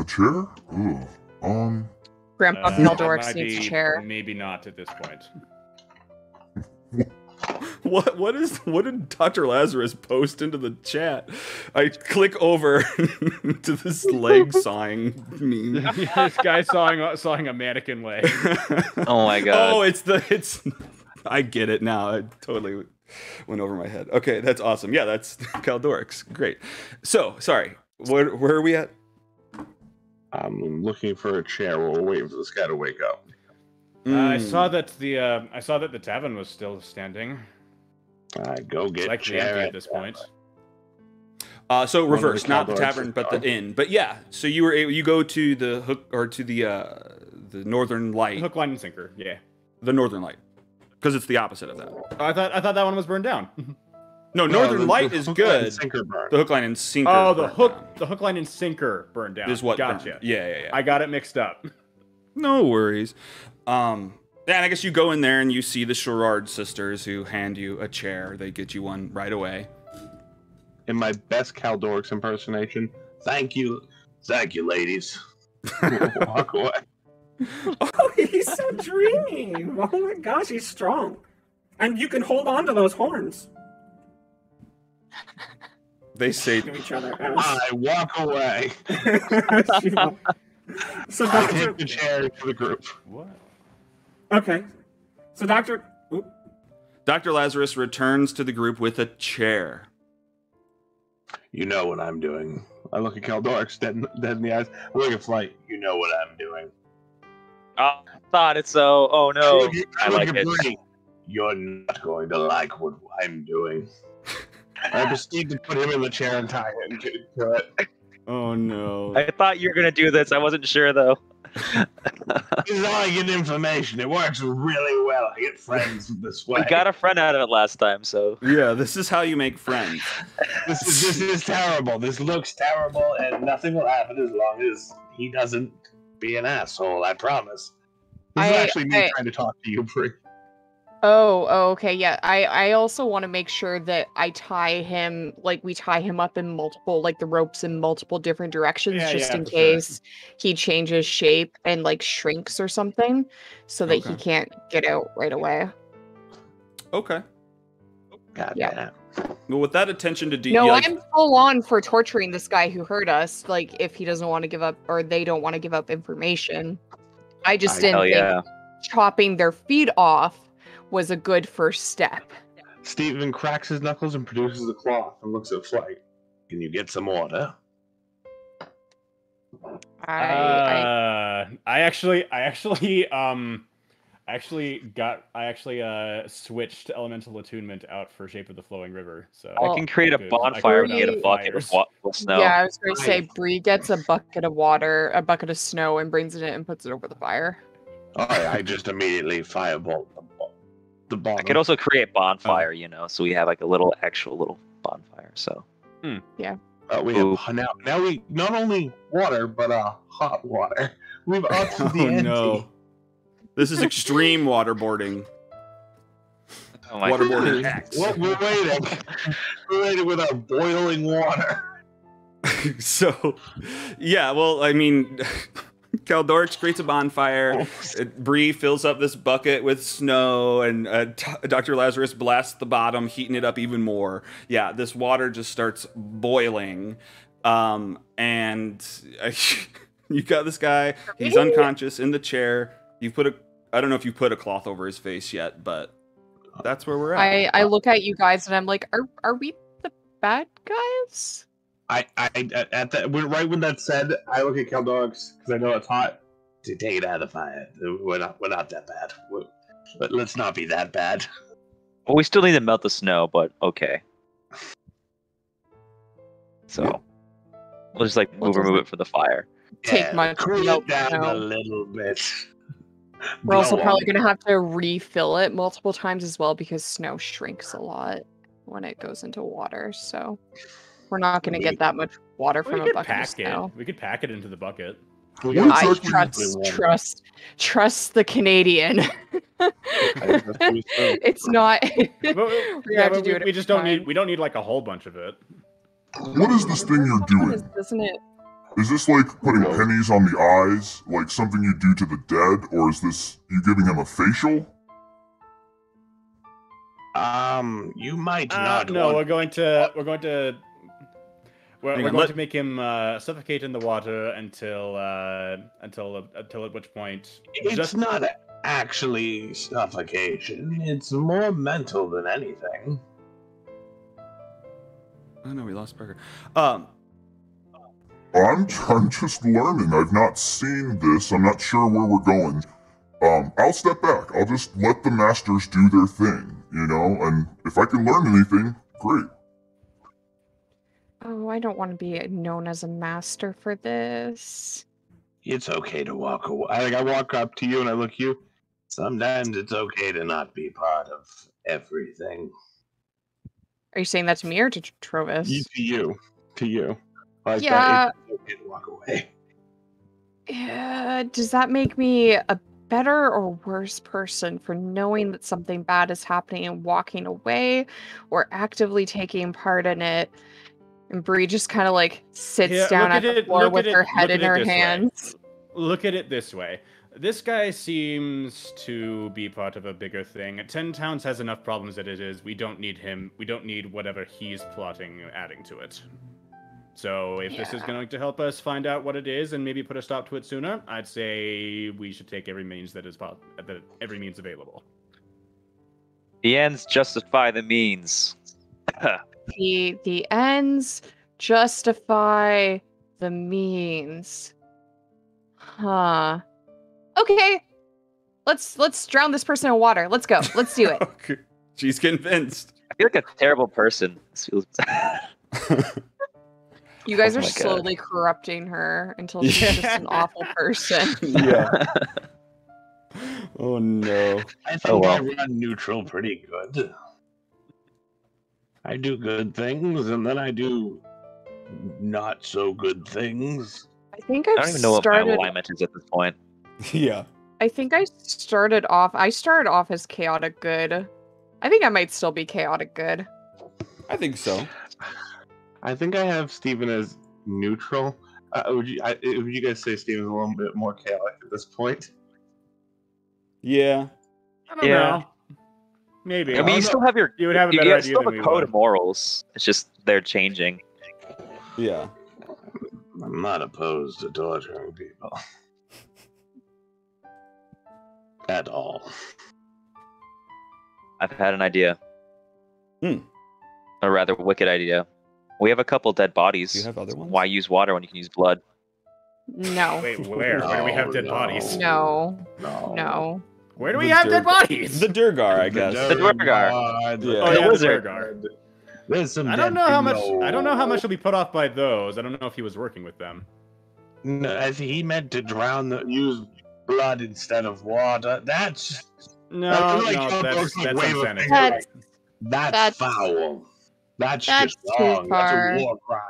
A chair? Ugh. Grandpa Kaldorix needs a chair. Maybe not at this point. What did Dr. Lazarus post into the chat? I click over to this leg sawing meme. This guy sawing a mannequin leg. Oh my god. Oh, it's I get it now. I totally went over my head. Okay, that's awesome. Yeah, that's Kaldorix. Great. So, sorry. Where are we at? I'm looking for a chair. We're waiting for this guy to wake up. I saw that the tavern was still standing. Go get a chair at this point. So reverse, not the tavern, but the inn. But yeah, so you go to the hook or to the Northern Light. Hook, line, and sinker. Yeah. The Northern Light, because it's the opposite of that. I thought that one was burned down. No, Northern Light is good. The hook, line, and sinker. Oh, the hook, line, and sinker burned down. Is what? Gotcha. Yeah. I got it mixed up. No worries. And I guess you go in there and you see the Sherrard sisters who hand you a chair. They get you one right away. In my best Kaldorix impersonation, thank you, ladies. Walk away. Oh, he's so dreamy. Oh my gosh, he's strong. And you can hold on to those horns. They say to each other. I walk away. So I take the chair to the group. What? Okay. So Dr. Lazarus returns to the group with a chair. You know what I'm doing. I look at Kaldorix dead in the eyes. I look at Flight. You know what I'm doing. Oh, I thought it so. Oh no. I like it. Bree. You're not going to like what I'm doing. I proceed to put him in the chair and tie him to it. Oh no. I thought you were going to do this. I wasn't sure though. This is how I get information. It works really well. I get friends this way. We got a friend out of it last time, so... Yeah, this is how you make friends. This is terrible. This looks terrible, and nothing will happen as long as he doesn't be an asshole, I promise. This is actually me trying to talk to you, Bree. Oh, okay, yeah. I also want to make sure that I tie him, we tie him up in multiple, the ropes in multiple different directions, just in case he changes shape and, shrinks or something, so that he can't get out right away. Okay. Yeah. Well, with that attention to detail... No, I'm full on for torturing this guy who hurt us, if he doesn't want to give up, or they don't want to give up information. I just didn't think chopping their feet off was a good first step. Steven cracks his knuckles and produces a cloth and looks at Flight. Can you get some water? I actually switched elemental attunement out for Shape of the Flowing River. So I can create a bonfire and get a bucket of snow. Yeah, I was going to say Bree gets a bucket of water, a bucket of snow, and brings it in and puts it over the fire. I just immediately firebolt the bottom. I could also create bonfire, so we have a little bonfire. So yeah. We have now we not only water but hot water. We've upped the ante. No. This is extreme waterboarding. Oh my Waterboarding God. X. Well, we're waiting. We're waiting with our boiling water. So, yeah, well, I mean, Kaldorix creates a bonfire. Bree fills up this bucket with snow, and Dr. Lazarus blasts the bottom, heating it up even more. Yeah, this water just starts boiling. And you got this guy. He's unconscious in the chair. I don't know if you put a cloth over his face yet, but that's where we're at. I look at you guys and I'm like, are we the bad guys? Right when that said, I look at Kaldorix because I know it's hot. To take it out of the fire. We're not that bad. But let's not be that bad. Well, we still need to melt the snow, but okay. So we'll just like move it for the fire. Take much cool milk it down snow. a little bit. We're also probably going to have to refill it multiple times as well because snow shrinks a lot when it goes into water. So we're not going to get that much water from a bucket of snow. We could pack it into the bucket. I trust the Canadian. It's not. We just don't need. We don't need like a whole bunch of it. What is this thing you're doing? Isn't it? Is this like putting pennies on the eyes, like something you do to the dead, or is this you giving him a facial? You might not. No, we're going to make him suffocate in the water until at which point. It's not actually suffocation. It's more mental than anything. Oh no, we lost Parker. I'm just learning. I've not seen this. I'm not sure where we're going. I'll step back. I'll just let the masters do their thing, and if I can learn anything, great. Oh, I don't want to be known as a master for this. It's okay to walk away. I walk up to you and I look at you. Sometimes it's okay to not be part of everything. Are you saying that to me or to Trovis? To you. Like yeah. It's okay to walk away. Yeah. Does that make me a better or worse person for knowing that something bad is happening and walking away, or actively taking part in it? And Bree just kind of like sits down at the floor with her head in her hands. Look at it this way. This guy seems to be part of a bigger thing. 10 Towns has enough problems as it is. We don't need him. We don't need whatever he's plotting adding to it. So if this is going to help us find out what it is and maybe put a stop to it sooner, I'd say we should take every means every means available. The ends justify the means. The ends justify the means. Huh. Okay. Let's drown this person in water. Let's go. Let's do it. Okay. She's convinced. I feel like a terrible person. This feels You guys are slowly corrupting her until she's just an awful person. Yeah. Oh no. I think I run neutral pretty good. I do good things and then I do not so good things. I think I don't even know what my alignment is at this point. Yeah. I think I started off as chaotic good. I think I might still be chaotic good. I think so. I think I have Steven as neutral. Would you guys say Steven's a little bit more chaotic at this point? Yeah. I don't know. Maybe. I mean, you still have your. You would have a better idea still than have a code of morals. It's just they're changing. Yeah. I'm not opposed to torturing people. At all. I've had an idea. A rather wicked idea. We have a couple dead bodies. Do you have other ones? Why use water when you can use blood? No. Wait, where? Where do we have dead bodies? No. Where do we have dead bodies? The Durgar, I guess. The Durgar. The wizard. There's some. I don't know how much will be put off by those. I don't know if he was working with them. No, he meant to use blood instead of water. That's insanity. That's foul. That's just wrong. That's a war crime.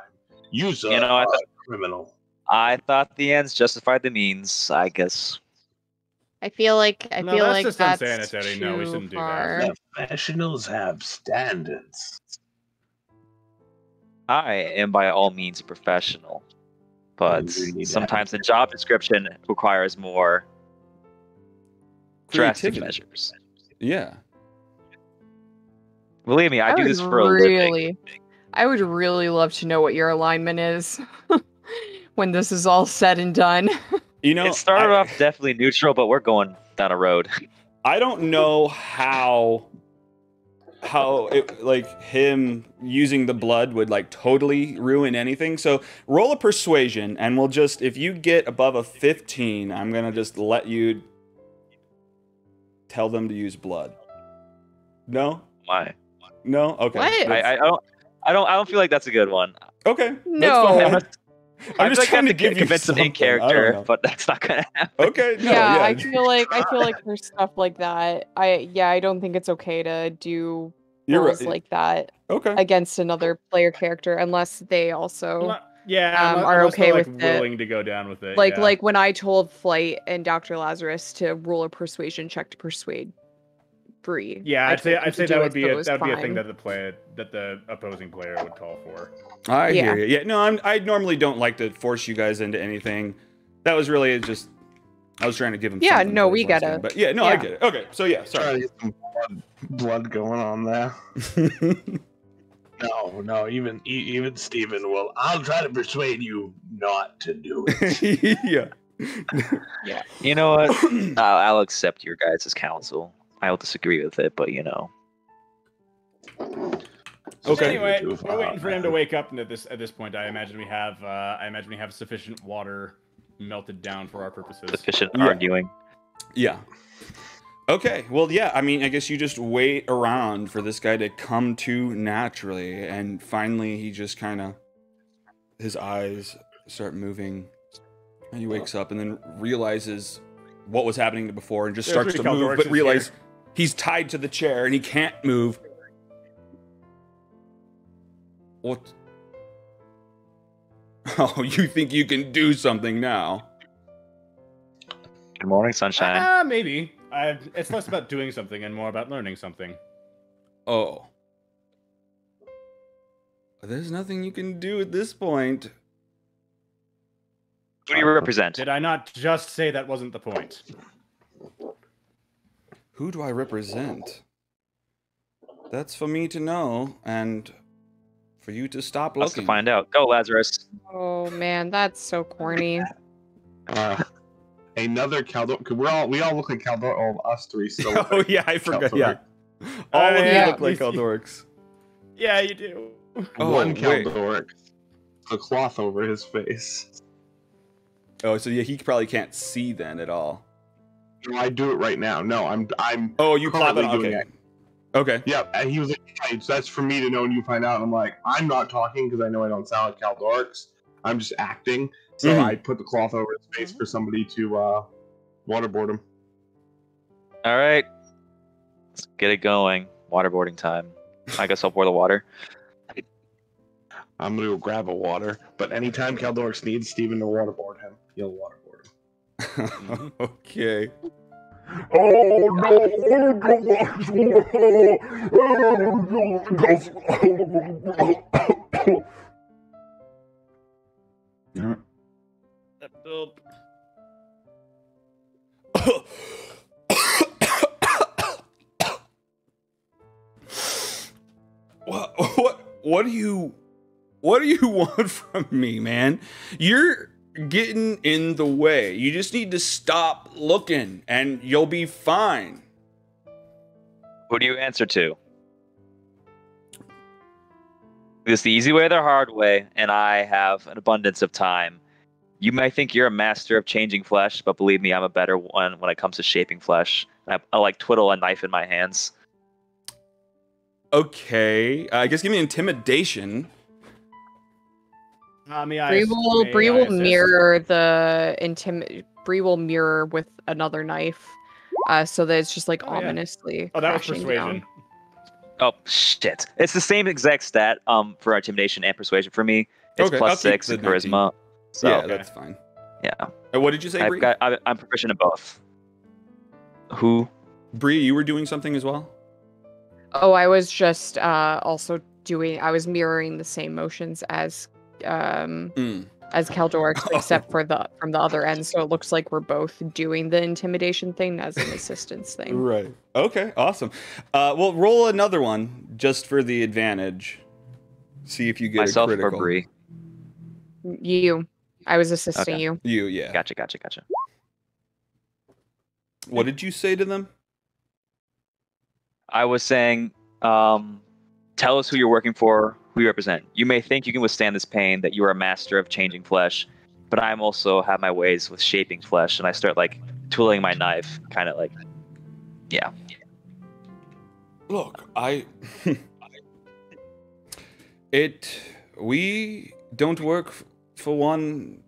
Criminal. I thought the ends justified the means, I guess. I feel like that's just that's unsanitary. too No, we shouldn't do far. that. Professionals have standards. I am by all means a professional, but sometimes the job description requires more drastic measures. Yeah. Believe me, I do this for a living. I would really love to know what your alignment is when this is all said and done. You know, it started off definitely neutral, but we're going down a road. I don't know how it, like, him using the blood would like totally ruin anything. So roll a persuasion, and we'll just, if you get above a 15, I'm gonna just let you tell them to use blood. No? Why? No? Okay. What? I don't feel like that's a good one. Okay. No. I'm just trying to give you some in character, but that's not gonna happen. Okay. No, yeah, I feel like for stuff like that, I don't think it's okay to do rolls like that. Okay. Against another player character, unless they also are okay like, with willing to go down with it. Like when I told Flight and Dr. Lazarus to roll a persuasion check to persuade Bree. Yeah, I'd say that would be a thing that the opposing player would call for. I hear you. Yeah, no, I normally don't like to force you guys into anything. That was really just, I was trying to give him. Yeah, no, we get it. But yeah, no, I get it. Okay, so yeah, sorry. Get some blood going on there. No, even Steven will. I'll try to persuade you not to do it. Yeah. Yeah. You know what? I'll accept your guys' counsel. I'll disagree with it, but you know. Okay. Anyway, we're waiting for him to wake up, and at this point, I imagine we have sufficient water melted down for our purposes. Sufficient arguing. Yeah. Okay. Well, yeah. I mean, I guess you just wait around for this guy to come to naturally, and finally, he just kind of, his eyes start moving, and he wakes up, and then realizes what was happening before, and just starts to move, but realize he's tied to the chair and he can't move. What? Oh, you think you can do something now? Good morning, sunshine. Maybe. It's less about doing something and more about learning something. Oh. There's nothing you can do at this point. Who do you represent? Did I not just say that wasn't the point? Who do I represent? That's for me to know, and for you to stop looking. Us to find out. Go, Lazarus. Oh man, that's so corny. Another Caldor, because we all look like Caldor. All us three still. Oh yeah, I forgot. Yeah, all of you look like Caldorics. Yeah, you do. One Caldoric, a cloth over his face. Oh, so yeah, he probably can't see then at all. No, I do it right now. No, I'm. Oh, you plop it on. Okay. Okay. Yeah, and he was like, hey, so that's for me to know and you find out. And I'm like, I'm not talking because I know I don't sound like Caldorics. I'm just acting. So I put the cloth over his face for somebody to waterboard him. All right. Let's get it going. Waterboarding time. I guess I'll pour the water. I'm going to go grab a water. But anytime Caldorix needs Steven to waterboard him, he'll waterboard him. Okay. Oh no! What do you want from me, man? You're getting in the way. You just need to stop looking and you'll be fine. Who do you answer to? It's the easy way or the hard way, and I have an abundance of time. You might think you're a master of changing flesh, but believe me, I'm a better one when it comes to shaping flesh. I like twiddle a knife in my hands. Okay, I guess give me intimidation. Bree will mirror Bree will mirror with another knife, so that it's just like ominously. Oh, that was persuasion. Down. Oh shit! It's the same exact stat for intimidation and persuasion for me. It's +6 in charisma. So, yeah, that's fine. Yeah. And what did you say, Bree? I'm proficient in both. Who? Bree, you were doing something as well? Oh, I was just also doing. I was mirroring the same motions as Caldorix, except for from the other end. So it looks like we're both doing the intimidation thing as an assistance thing. Right. Okay. Awesome. Well, roll another one just for the advantage. See if you get Myself a critical. or Bree? You. I was assisting you. You, yeah. Gotcha. What did you say to them? I was saying, tell us who you're working for, who you represent. You may think you can withstand this pain, that you are a master of changing flesh, but I also have my ways with shaping flesh, and I start like tooling my knife, kind of like, yeah. Look, we don't work for one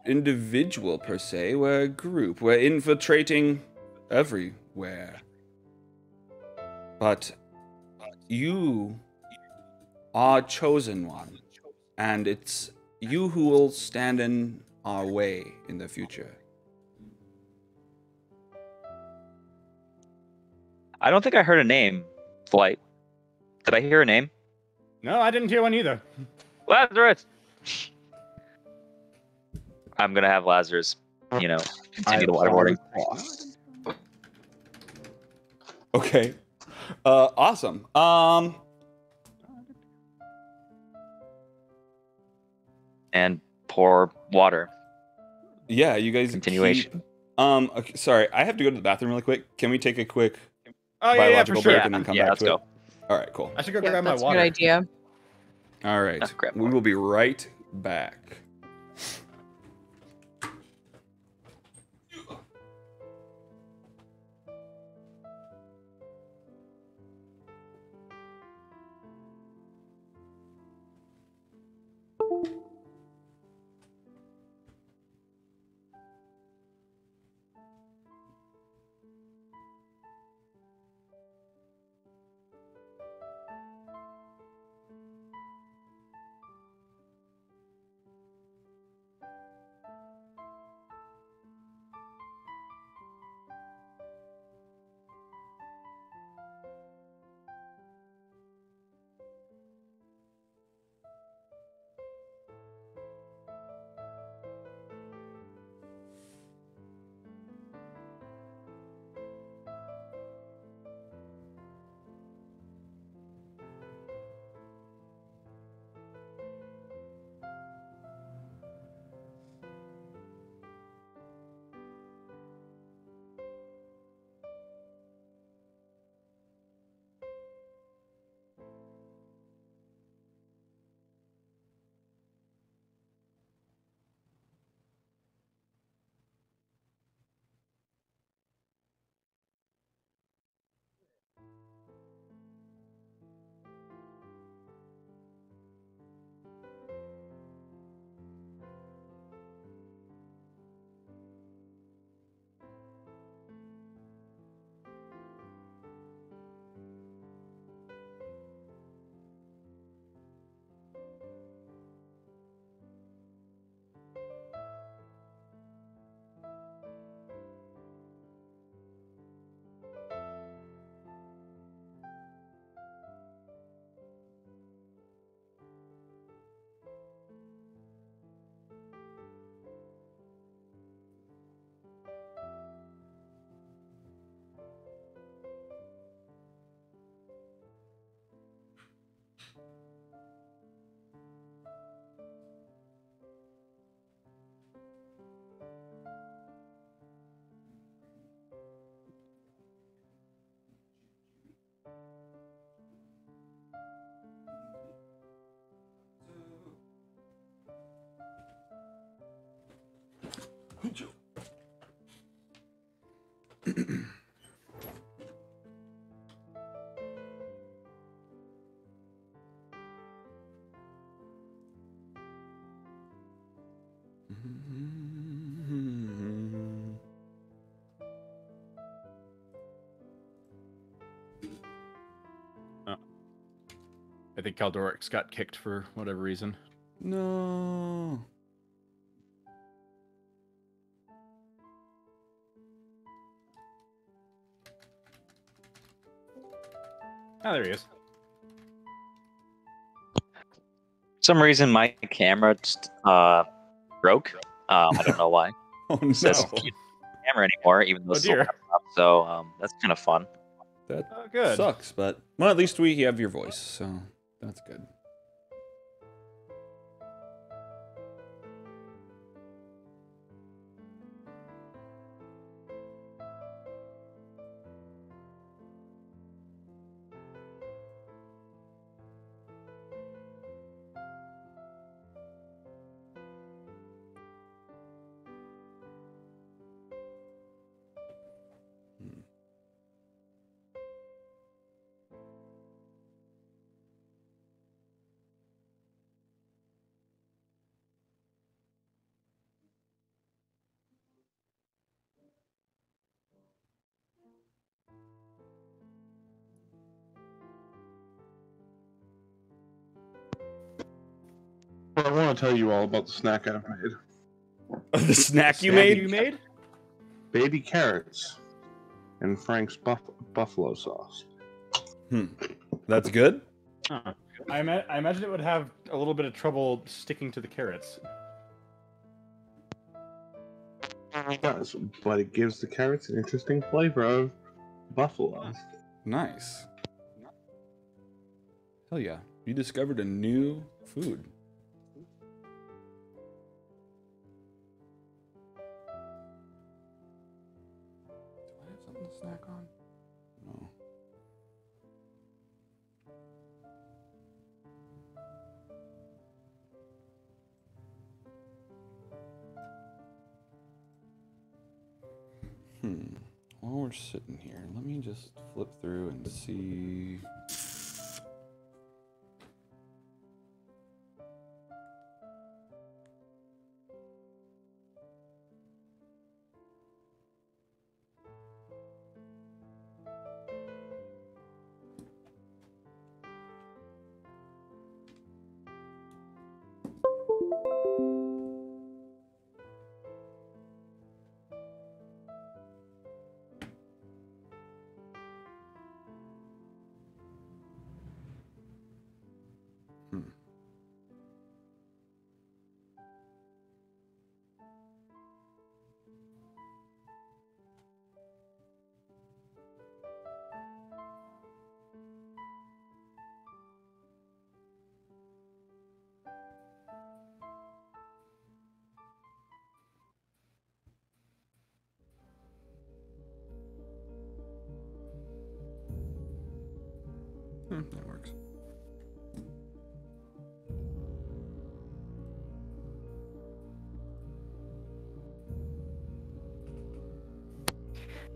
individual per se. We're a group. We're infiltrating everywhere. But you are chosen one, and it's you who will stand in our way in the future. I don't think I heard a name, Flight. Did I hear a name? No, I didn't hear one either. Lazarus! I'm gonna have Lazarus, continue the waterboarding. Okay. Awesome. And pour water. Yeah, you guys continuation. Okay, sorry, I have to go to the bathroom really quick. Can we take a quick biological break and then come back let's to go. it? All right, cool. I should go grab my That's water. a good idea. All right. We will be right back. I think Caldorix got kicked for whatever reason. No. Oh, there he is. For some reason, my camera just broke. I don't know why. Oh no. It says camera anymore, even though it's still up. So that's kind of fun. That good. Sucks, but well, at least we have your voice, so that's good. I want to tell you all about the snack I've made. The snack you made? Baby carrots and Frank's buffalo sauce. That's good? Huh. I imagine it would have a little bit of trouble sticking to the carrots. It does, but it gives the carrots an interesting flavor of buffalo. Nice. Hell yeah. You discovered a new food. Do I have something to snack on? No. While we're sitting here, let me just flip through and see. That works.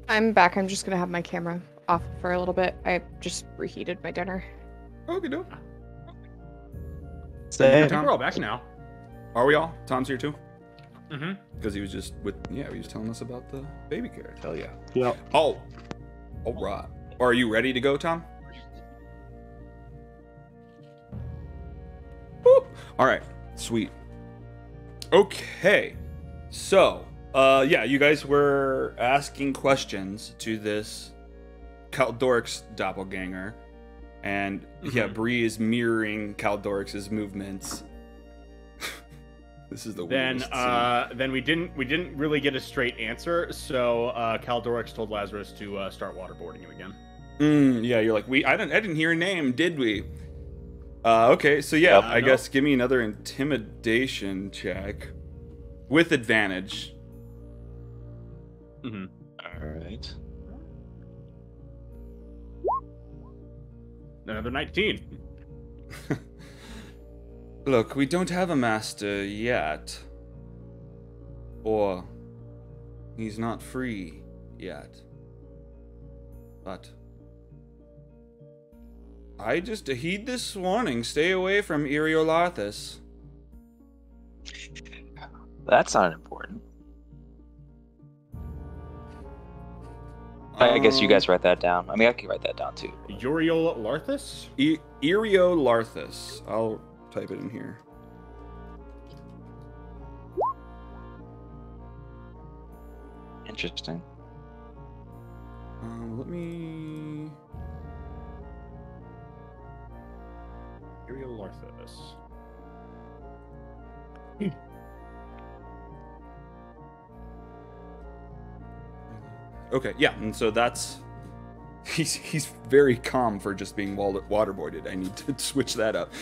I'm back. I'm just gonna have my camera off for a little bit. I just reheated my dinner. Okay, dope. I think we're all back now. Are we all? Tom's here too? Mm-hmm. Because he was just he was telling us about the baby carrot. Hell yeah. Yep. Oh. All right. Are you ready to go, Tom? Boop. All right. Sweet. Okay. So, yeah, you guys were asking questions to this Kaldoric's doppelganger, and yeah, Bree is mirroring Kaldoric's movements. This is the weirdest scene. Then we didn't really get a straight answer, so Kaldorix told Lazarus to start waterboarding him again. Yeah, you're like, I didn't hear a name, did we? Okay, so yeah, I guess give me another intimidation check with advantage. All right. Another 19. Look, we don't have a master yet. Or he's not free yet. But I just heed this warning. Stay away from Eriolarthus. That's not important. I guess you guys write that down. I mean, I can write that down too. Eriolarthus? Eriolarthus. I'll type it in here. Interesting. Let me... Arthas. Okay, yeah, and so that's... He's very calm for just being waterboarded. I need to switch that up.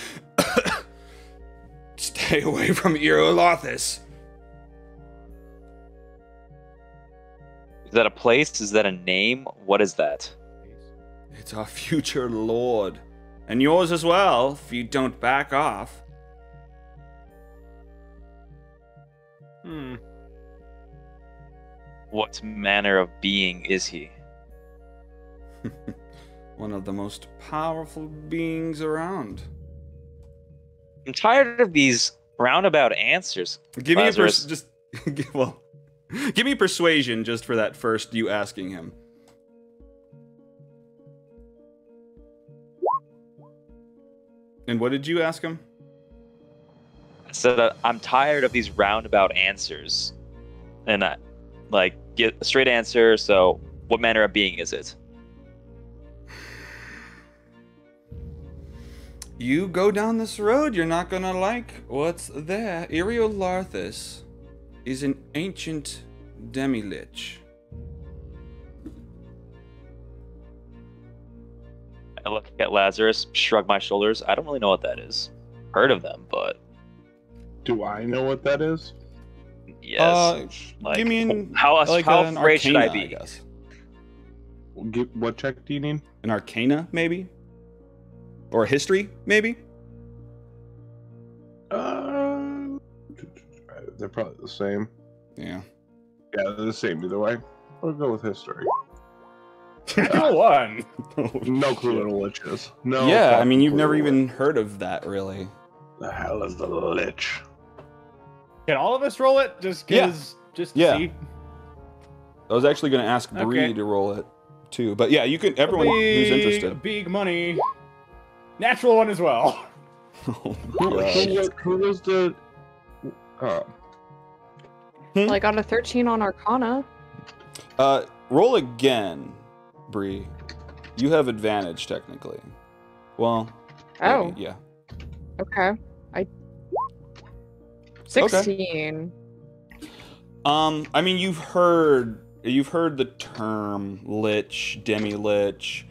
Stay away from Arthas. Is that a place? Is that a name? What is that? It's our future lord. And yours as well, if you don't back off. What manner of being is he? One of the most powerful beings around. I'm tired of these roundabout answers. Give me give me persuasion just for that first you asking him. And what did you ask him? I said I'm tired of these roundabout answers, and get a straight answer. So, what manner of being is it? You go down this road, you're not gonna like what's there. Arthas is an ancient demi-lich. I look at Lazarus, shrug my shoulders. I don't really know what that is. Heard of them, but... Do I know what that is? Yes. Give me an... How afraid should I be? I guess. What check do you need? An arcana, maybe? Or a history, maybe? They're probably the same. Yeah. Yeah, they're the same either way. We'll go with history. One. No clue what a lich is. No. Yeah, I mean, you've never even heard of that, really. The hell is the lich? Can all of us roll it? Just because. Yeah. Just Yeah. see. I was actually going to ask Bree to roll it, too. But yeah, you can. Everyone who's interested. Big money. Natural one as well. Oh, Who was the... Well, I got a 13 on Arcana. Roll again, Bree. You have advantage, technically. Well, oh. Maybe, yeah. Okay. 16. Okay. I mean, you've heard the term lich, demi-lich.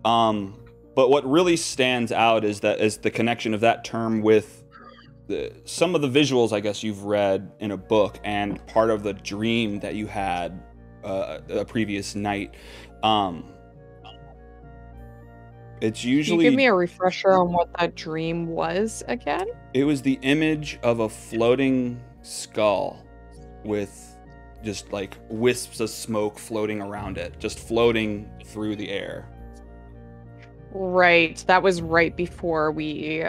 But what really stands out is the connection of that term with some of the visuals, I guess, you've read in a book and part of the dream that you had a previous night. It's usually... Can you give me a refresher on what that dream was again? It was the image of a floating skull with just like wisps of smoke floating around it, just floating through the air. Right. That was right before we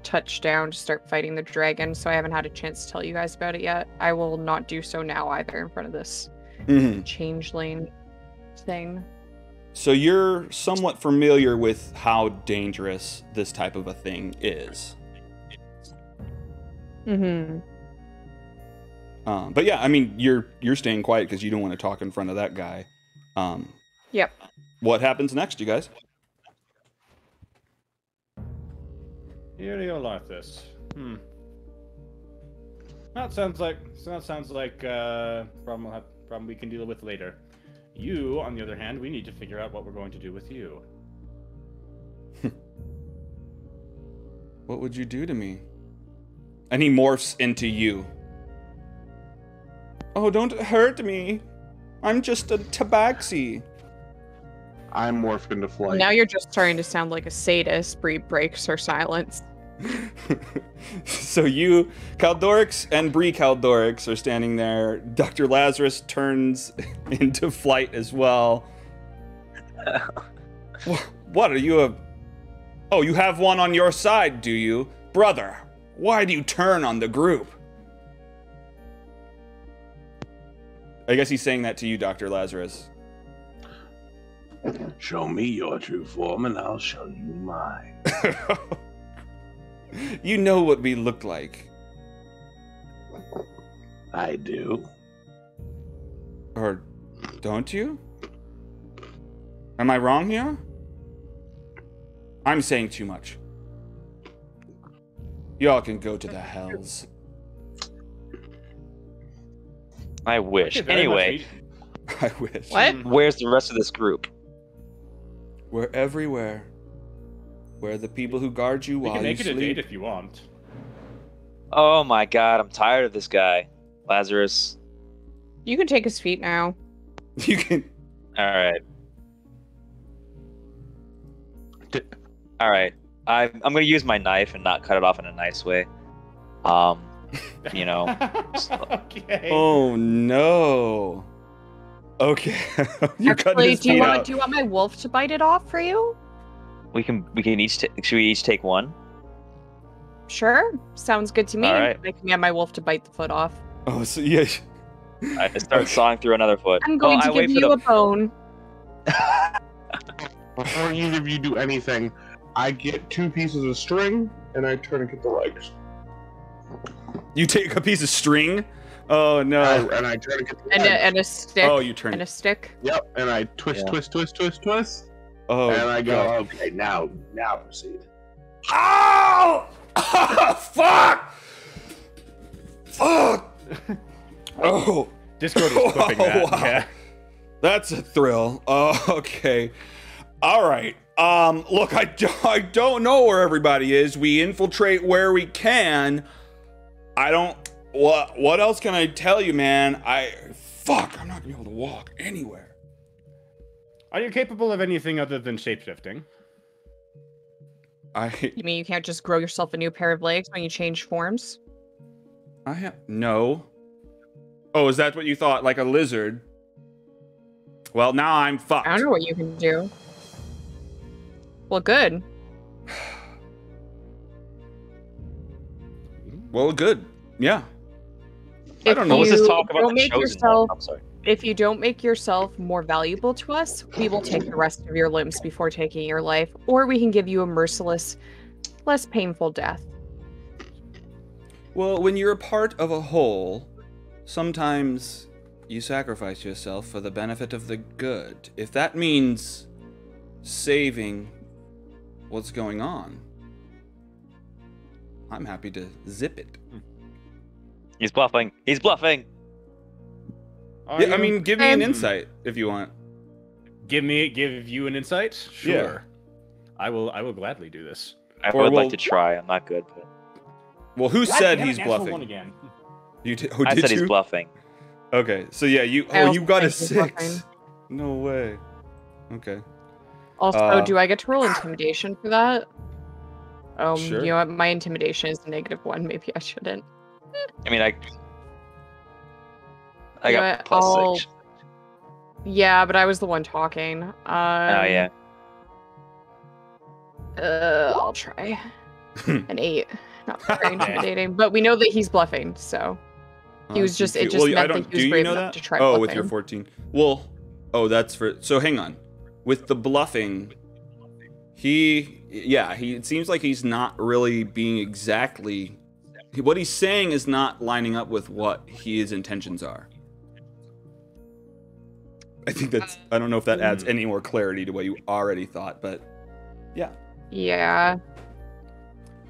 touched down to start fighting the dragon, so I haven't had a chance to tell you guys about it yet. I will not do so now either in front of this changeling thing. So you're somewhat familiar with how dangerous this type of a thing is. Mm-hmm. But yeah, I mean, you're staying quiet because you don't want to talk in front of that guy. Yep. What happens next, you guys? Arthas. That sounds like problem we can deal with later. You, on the other hand, we need to figure out what we're going to do with you. What would you do to me? And he morphs into you. Oh, don't hurt me. I'm just a tabaxi. I'm morphed into flight. Now you're just starting to sound like a sadist. Bree breaks her silence. So you, Kaldorix and Bree Kaldorix are standing there. Dr. Lazarus turns into flight as well. What are you Oh, you have one on your side, do you? Brother, why do you turn on the group? I guess he's saying that to you, Dr. Lazarus. Show me your true form and I'll show you mine. You know what we look like. I do. Or don't you? Am I wrong here? I'm saying too much. Y'all can go to the hells. I wish. Anyway. I wish. What? Where's the rest of this group? We're everywhere. We're the people who guard you while you sleep. We can make it a date if you want. Oh my god, I'm tired of this guy. Lazarus. You can take his feet now. You can... Alright. Alright. I'm gonna use my knife and not cut it off in a nice way. You know. Okay. Oh no. Okay. You cut his feet out. Do you want my wolf to bite it off for you? We can each should we each take one? Sure. Sounds good to me. All right. I can get my wolf to bite the foot off. Oh, so yeah. I start sawing through another foot. I'm going to give you a bone. Before either of you do anything, I get 2 pieces of string and I tourniquet the legs. You take a piece of string? Oh no. And I tourniquet the legs. And a stick. Oh, you turn. And a stick. Yep. And I twist. Oh. And I go, God. okay, now proceed. Ow! Fuck! Fuck! Oh. Discord is flipping that. Wow. Yeah. That's a thrill. Okay. All right. Look, I don't know where everybody is. We infiltrate where we can. I don't... What else can I tell you, man? Fuck, I'm not gonna be able to walk anywhere. Are you capable of anything other than shapeshifting? You mean you can't just grow yourself a new pair of legs when you change forms? No. Oh, is that what you thought? Like a lizard? Well, now I'm fucked. I don't know what you can do. Well, good. Well, good. Yeah. If I don't know. Let's just talk about don't the make chosen yourself, one. I'm sorry. If you don't make yourself more valuable to us, we will take the rest of your limbs before taking your life, or we can give you a merciless, less painful death. Well, when you're a part of a whole, sometimes you sacrifice yourself for the benefit of the good. If that means saving what's going on, I'm happy to zip it. He's bluffing. He's bluffing. Yeah, I mean, give me an insight if you want. Give you an insight? Sure. Yeah. I will gladly do this. I would like to try. I'm not good. But... Well, who said he's bluffing? One again. I said he's bluffing. Okay, so yeah, you got a 6. No way. Okay. Also, do I get to roll intimidation for that? Sure. You know what? My intimidation is -1. Maybe I shouldn't. I mean, I got +6. Yeah, but I was the one talking. Oh yeah. I'll try. An 8. Not very intimidating, but we know that he's bluffing, so he was just. It just meant that he was brave enough to try. Oh, with your 14. Well, that's for. So hang on. With the bluffing, it seems like he's not really being exactly. What he's saying is not lining up with what his intentions are. I think that's. I don't know if that adds any more clarity to what you already thought, but yeah. Yeah.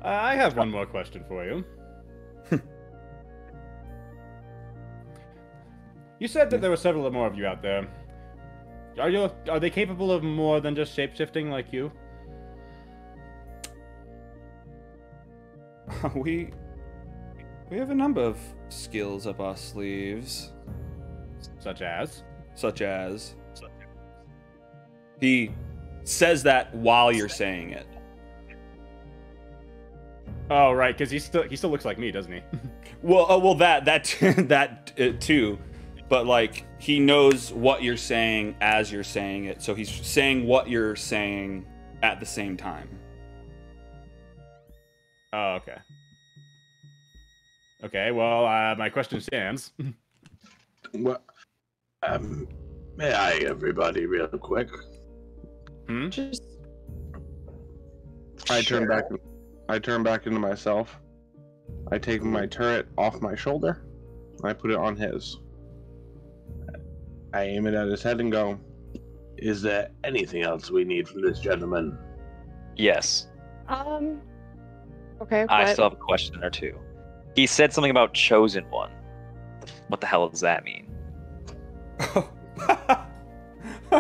I have one more question for you. You said that there were several more of you out there. Are they capable of more than just shapeshifting like you? We have a number of skills up our sleeves. Such as? He says that while you're saying it. Oh, right, because he still looks like me, doesn't he? Well, that too, but like he knows what you're saying as you're saying it, so he's saying what you're saying at the same time. Oh, okay. Okay, well, my question stands. Well, may I, everybody, real quick? Just. I turn back into myself. I take my turret off my shoulder. I put it on his. I aim it at his head and go, "Is there anything else we need from this gentleman?" Yes. Okay. I still have a question or two. He said something about chosen one. What the hell does that mean?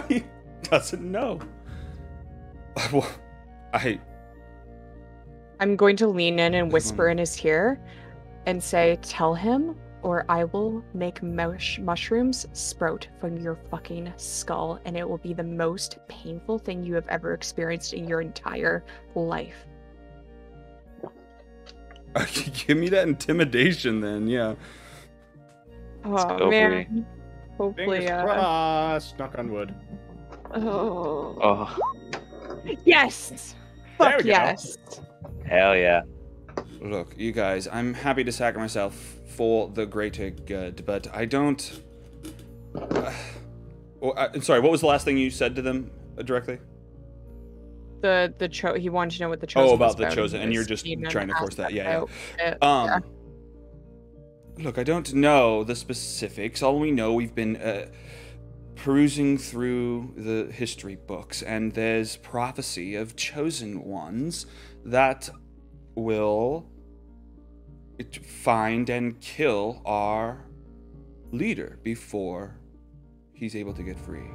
He doesn't know. Well, I'm going to lean in and whisper in his ear and say, "Tell him, or I will make mushrooms sprout from your fucking skull, and it will be the most painful thing you have ever experienced in your entire life." Give me that intimidation then, yeah. Oh, man. Hopefully, Fingers crossed. Knock on wood. Oh. Yes! Fuck yes. Hell yeah. Look, you guys, I'm happy to sacrifice myself for the greater good, but I don't... sorry, what was the last thing you said to them directly? He wanted to know what the chosen was about the chosen, and you're just trying to force that. Yeah. Look, I don't know the specifics. All we know, we've been perusing through the history books, and there's prophecy of chosen ones that will find and kill our leader before he's able to get free.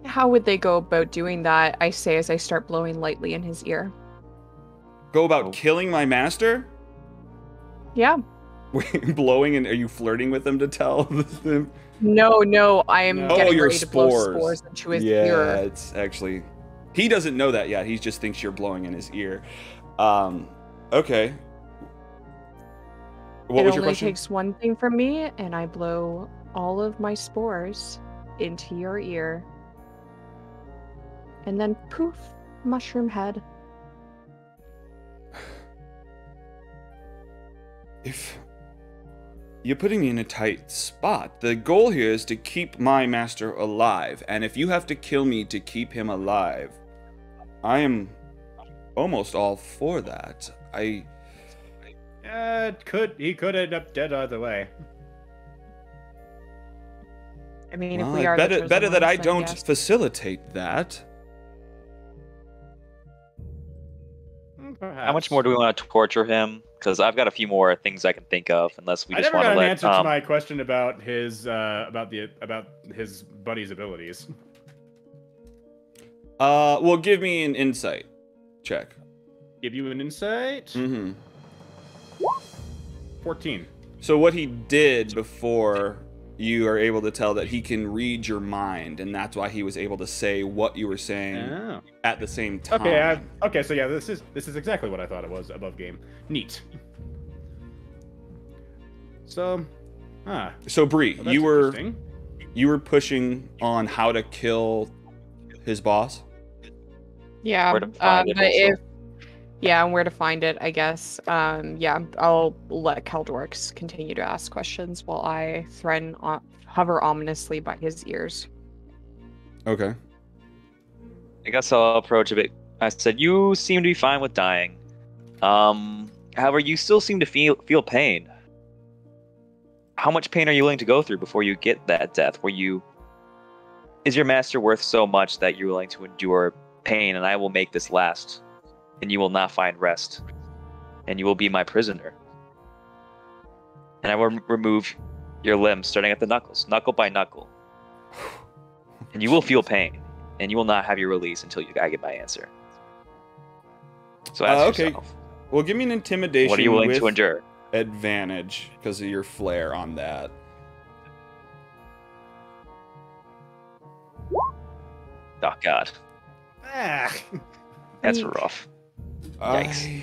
How would they go about doing that? I say as I start blowing lightly in his ear. Go about killing my master? Yeah. Blowing, and are you flirting with him to tell them? No, I am getting ready to blow spores into his ear. Yeah, it's actually... He doesn't know that yet. He just thinks you're blowing in his ear. Okay. What was your question? It only takes one thing from me, and I blow all of my spores into your ear. And then poof, mushroom head. If you're putting me in a tight spot, the goal here is to keep my master alive. And if you have to kill me to keep him alive, I am almost all for that. He could end up dead either way. I mean, if we are better that I don't facilitate that. Perhaps. How much more do we want to torture him? Because I've got a few more things I can think of, unless we just want to let... I never got an answer to my question about his about his buddy's abilities. Well, give me an insight check. Give you an insight? Mm-hmm. 14. So what he did before, you are able to tell that he can read your mind, and that's why he was able to say what you were saying at the same time. Okay, so yeah, this is exactly what I thought it was above game. Neat. So, So Bree, you were pushing on how to kill his boss. Yeah, where to find it and where to find it, I guess. Yeah, I'll let Kaldorix continue to ask questions while I hover ominously by his ears. Okay. I guess I'll approach a bit. I said, "You seem to be fine with dying. However, you still seem to feel pain. How much pain are you willing to go through before you get that death? Is your master worth so much that you're willing to endure pain, and I will make this last, and you will not find rest, and you will be my prisoner. And I will remove your limbs, starting at the knuckles, knuckle by knuckle. And you will feel pain, and you will not have your release until I get my answer. So ask yourself. Well, give me an intimidation. What are you willing to endure? Advantage, because of your flair on that. Oh, God. That's rough. Yikes.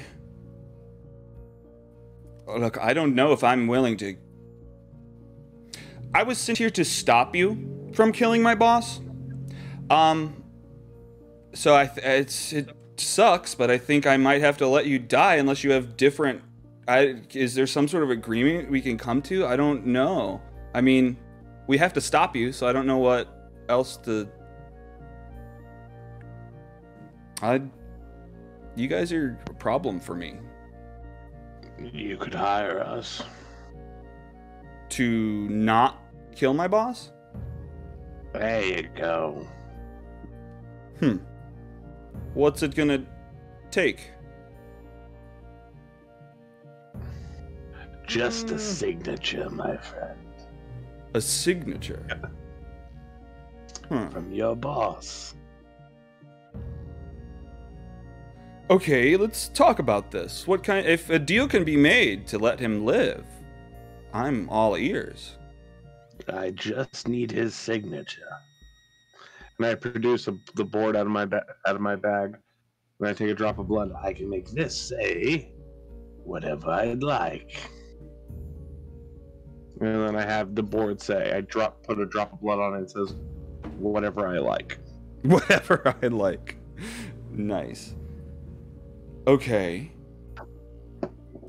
Look, I don't know if I'm willing to... I was sent here to stop you from killing my boss. So it sucks, but I think I might have to let you die unless you have different... is there some sort of agreement we can come to? I don't know. I mean, we have to stop you, so I don't know what else to... You guys are a problem for me. You could hire us. to not kill my boss? There you go. What's it gonna take? Just a signature, my friend. A signature? From your boss. Okay, let's talk about this. If a deal can be made to let him live, I'm all ears. I just need his signature. And I produce the board out of my bag. When I take a drop of blood, I can make this say whatever I'd like. And then I have the board say, put a drop of blood on it and it says whatever I like. Whatever I like. Nice. Okay.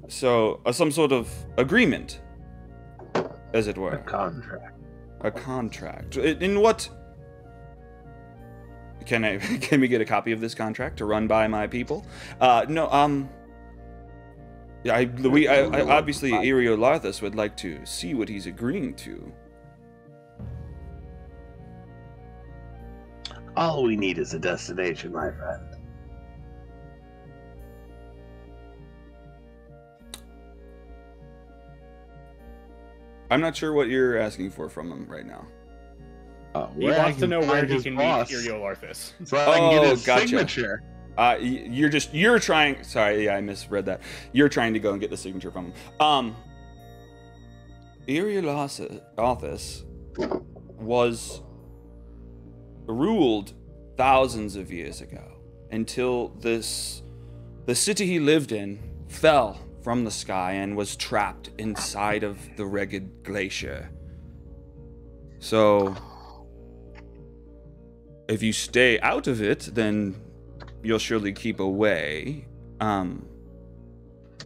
So, some sort of agreement, as it were. A contract. A contract. In what? Can we get a copy of this contract to run by my people? No. I obviously Eriolarthus would like to see what he's agreeing to. All we need is a destination, my friend. I'm not sure what you're asking for from him right now. He wants to know where he can meet Eriolarthus. So I can get his signature. You're trying. Sorry, yeah, I misread that. You're trying to go and get the signature from him. Eriolarthus was ruled thousands of years ago until the city he lived in fell from the sky and was trapped inside of the Ragged Glacier. So, if you stay out of it, then you'll surely keep away. Well,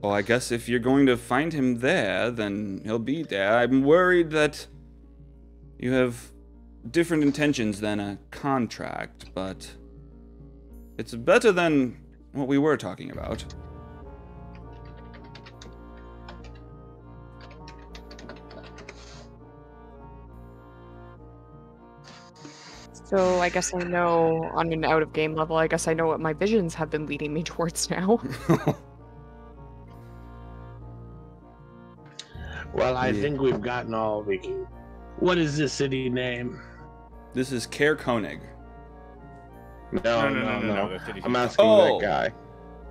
I guess if you're going to find him there, then he'll be there. I'm worried that you have different intentions than a contract, but it's better than what we were talking about. So I guess I know on an out-of-game level, I guess I know what my visions have been leading me towards now. Well, I think we've gotten all we can. What is this city name? This is Caer Koenig. No. I'm asking that guy.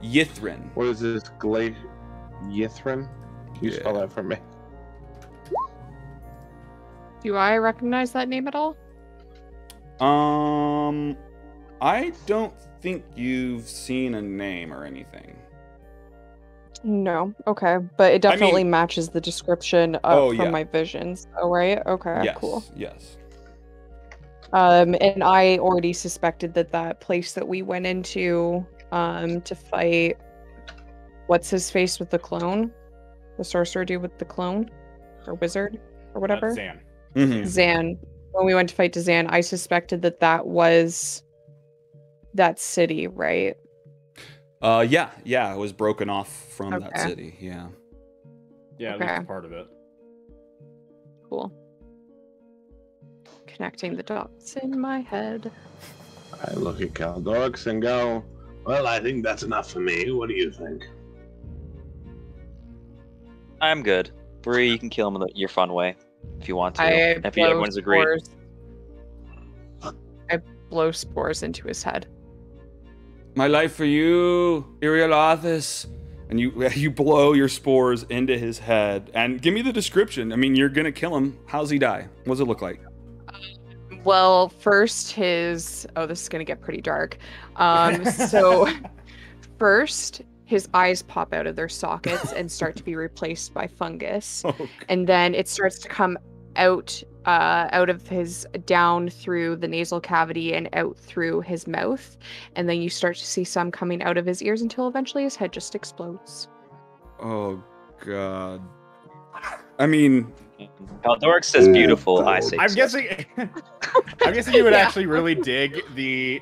Yithrin. What is this? Yithrin? You spell that for me. Do I recognize that name at all? I don't think you've seen a name or anything. No. Okay, but it definitely matches the description from my visions. Oh, right. Okay. Yes, cool. Yes. And I already suspected that place that we went into, to fight, what's his face with the clone, the sorcerer dude with the clone, or wizard, or whatever. Zan. Mm-hmm. Zan. When we went to fight Zan, I suspected that was that city, right? Yeah, it was broken off from that city, yeah. Yeah, that's part of it. Cool. Connecting the dots in my head. I look at Caldorix and go, well, I think that's enough for me. What do you think? I'm good. Bree, you can kill him in your fun way if you want to. If everyone's agreed. I blow spores into his head. My life for you, Eriolarthus. And you blow your spores into his head. And give me the description. I mean, you're gonna kill him. How's he die? What does it look like? Well, first this is gonna get pretty dark. So first his eyes pop out of their sockets and start to be replaced by fungus. Okay. And then it starts to come out of his, down through the nasal cavity and out through his mouth. And then you start to see some coming out of his ears until eventually his head just explodes. Oh, God. I mean... Caldorix says beautiful, I say I'm guessing you would actually really dig the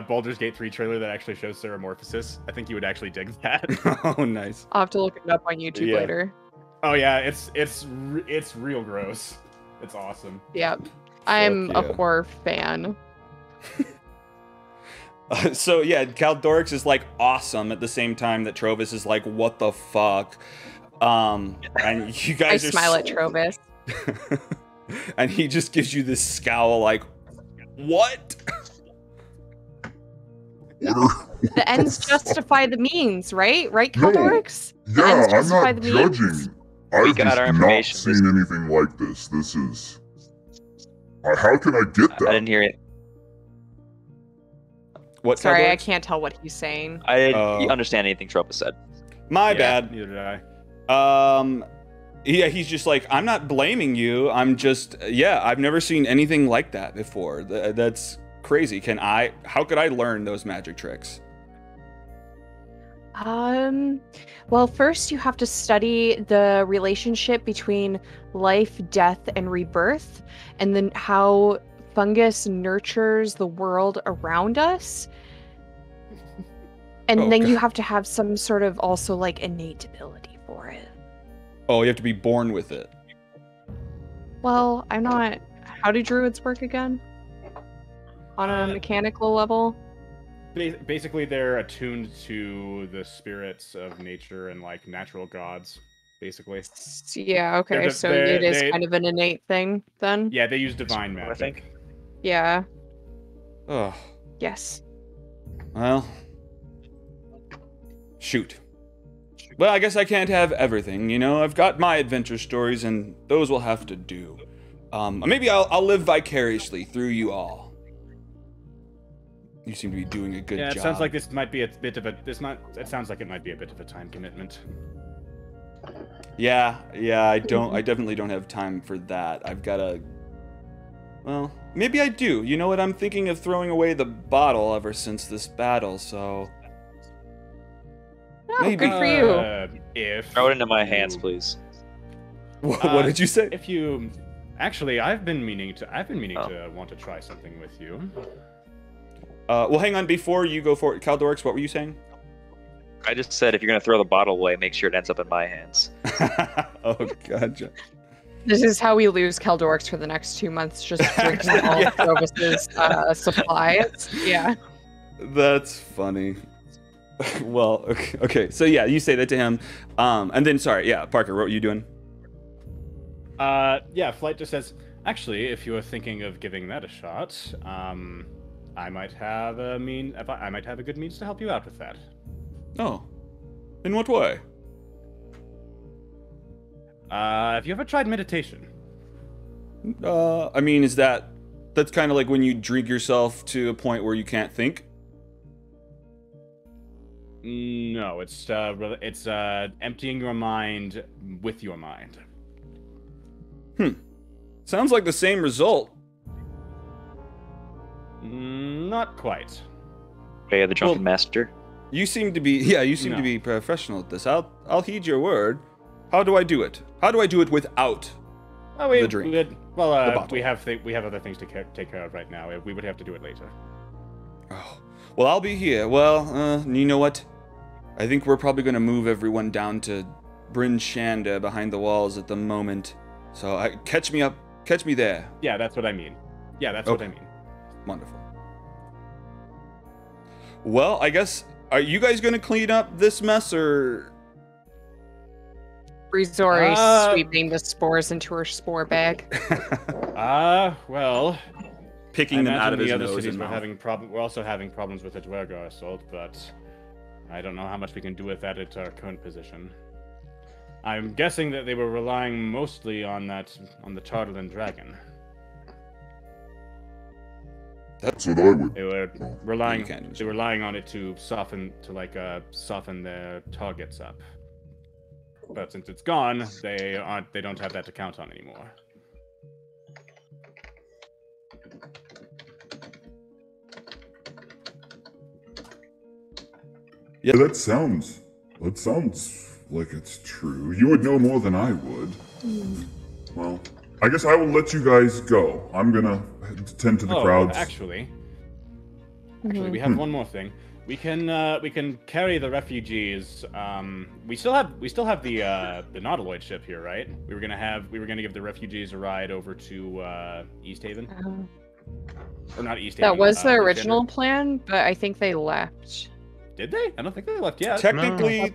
Baldur's Gate 3 trailer that actually shows Ceramorphosis. I think you would actually dig that. Oh, nice. I'll have to look it up on YouTube later. Oh yeah, it's real gross. It's awesome. Yep. I'm a horror fan. So yeah, Caldorix is like awesome at the same time that Trovis is like, what the fuck? And you guys I smile at Trovis. And he just gives you this scowl like, what? The ends justify the means, right? Right, Caldorix? No, yeah, I'm not judging. I've just not seen anything like this. This is... how can I get that? I didn't hear it. What? Sorry, I can't tell what he's saying. I didn't understand anything Tropa said. My bad. Neither did I. Yeah, he's just like, I'm not blaming you. I'm just, yeah, I've never seen anything like that before. That's crazy. How could I learn those magic tricks? Well, first you have to study the relationship between life, death, and rebirth, and then how fungus nurtures the world around us. And then you have to have some sort of also like innate ability for it. Oh, you have to be born with it. Well, I'm not... How do druids work again? On a mechanical level? Basically, they're attuned to the spirits of nature and like natural gods, basically. Yeah, okay, so it is kind of an innate thing, then? Yeah, they use divine magic. I think. Yeah. Oh. Yes. Well. Shoot. Well, I guess I can't have everything, you know? I've got my adventure stories, and those will have to do. Maybe I'll live vicariously through you all. You seem to be doing a good job. Yeah, it sounds like this might be a bit of a... It sounds like it might be a bit of a time commitment. Yeah, I definitely don't have time for that. I've got to... Well, maybe I do. You know what? I'm thinking of throwing away the bottle ever since this battle, so... Oh, maybe. Good for you. Throw it into my hands, please. What did you say? If you... Actually, I've been meaning to want to try something with you. Well, hang on. Before you go for it, Caldorix, what were you saying? I just said if you're going to throw the bottle away, make sure it ends up in my hands. Oh, gotcha. This is how we lose Caldorix for the next 2 months, just drinking all of Trovis's supply. Yeah. That's funny. Well, okay. So yeah, you say that to him. And then, sorry, yeah, Parker, what were you doing? Yeah, Flight just says, actually, if you're thinking of giving that a shot, I might have a good means to help you out with that. Oh. In what way? Have you ever tried meditation? I mean, that's kind of like when you drink yourself to a point where you can't think? No, it's emptying your mind with your mind. Sounds like the same result. Not quite. Okay, the drunken master. You seem to be, to be professional at this. I'll heed your word. How do I do it? How do I do it without the drink? We have other things to take care of right now. We would have to do it later. Oh, well, I'll be here. Well, you know what? I think we're probably going to move everyone down to Bryn Shanda behind the walls at the moment. So catch me there. Yeah, that's what I mean. Yeah, that's what I mean. Wonderful. Well, I guess, are you guys going to clean up this mess, or... Rizori sweeping the spores into her spore bag. Well... Picking them out of his nose and mouth. The other cities we're also having problems with the Dwergo assault, but I don't know how much we can do with that at our current position. I'm guessing that they were relying mostly on the Tartlan dragon. That's what I would. They were relying on it to soften their targets up. But since it's gone, they don't have that to count on anymore. Yeah, that sounds like it's true. You would know more than I would. Well, I guess I will let you guys go. I'm gonna tend to the crowds. Actually, we have one more thing. We can carry the refugees. We still have the Nautiloid ship here, right? We were gonna give the refugees a ride over to East Haven. Or not East Haven. That was the original plan, but I think they left. Did they? I don't think they left yet. Technically,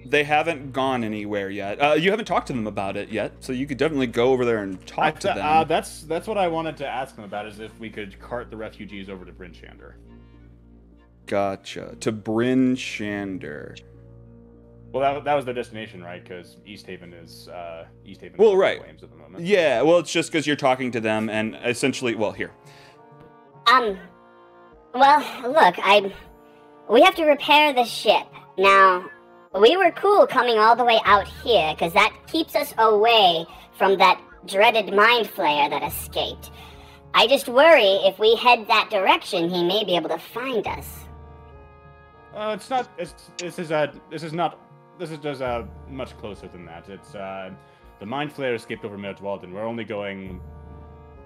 they haven't gone anywhere yet. You haven't talked to them about it yet, so you could definitely go over there and talk to them. That's what I wanted to ask them about, is if we could cart the refugees over to Bryn Shander. Gotcha. To Bryn Shander. Well, that was their destination, right? Because East Haven is well, right. Flames at the moment. Yeah, well, it's just because you're talking to them, and essentially, well, here. Well, look, we have to repair the ship. Now, we were cool coming all the way out here, because that keeps us away from that dreaded mind flayer that escaped. I just worry if we head that direction, he may be able to find us. It's not. This is just much closer than that. It's the mind flayer escaped over Mare Dwalden. We're only going.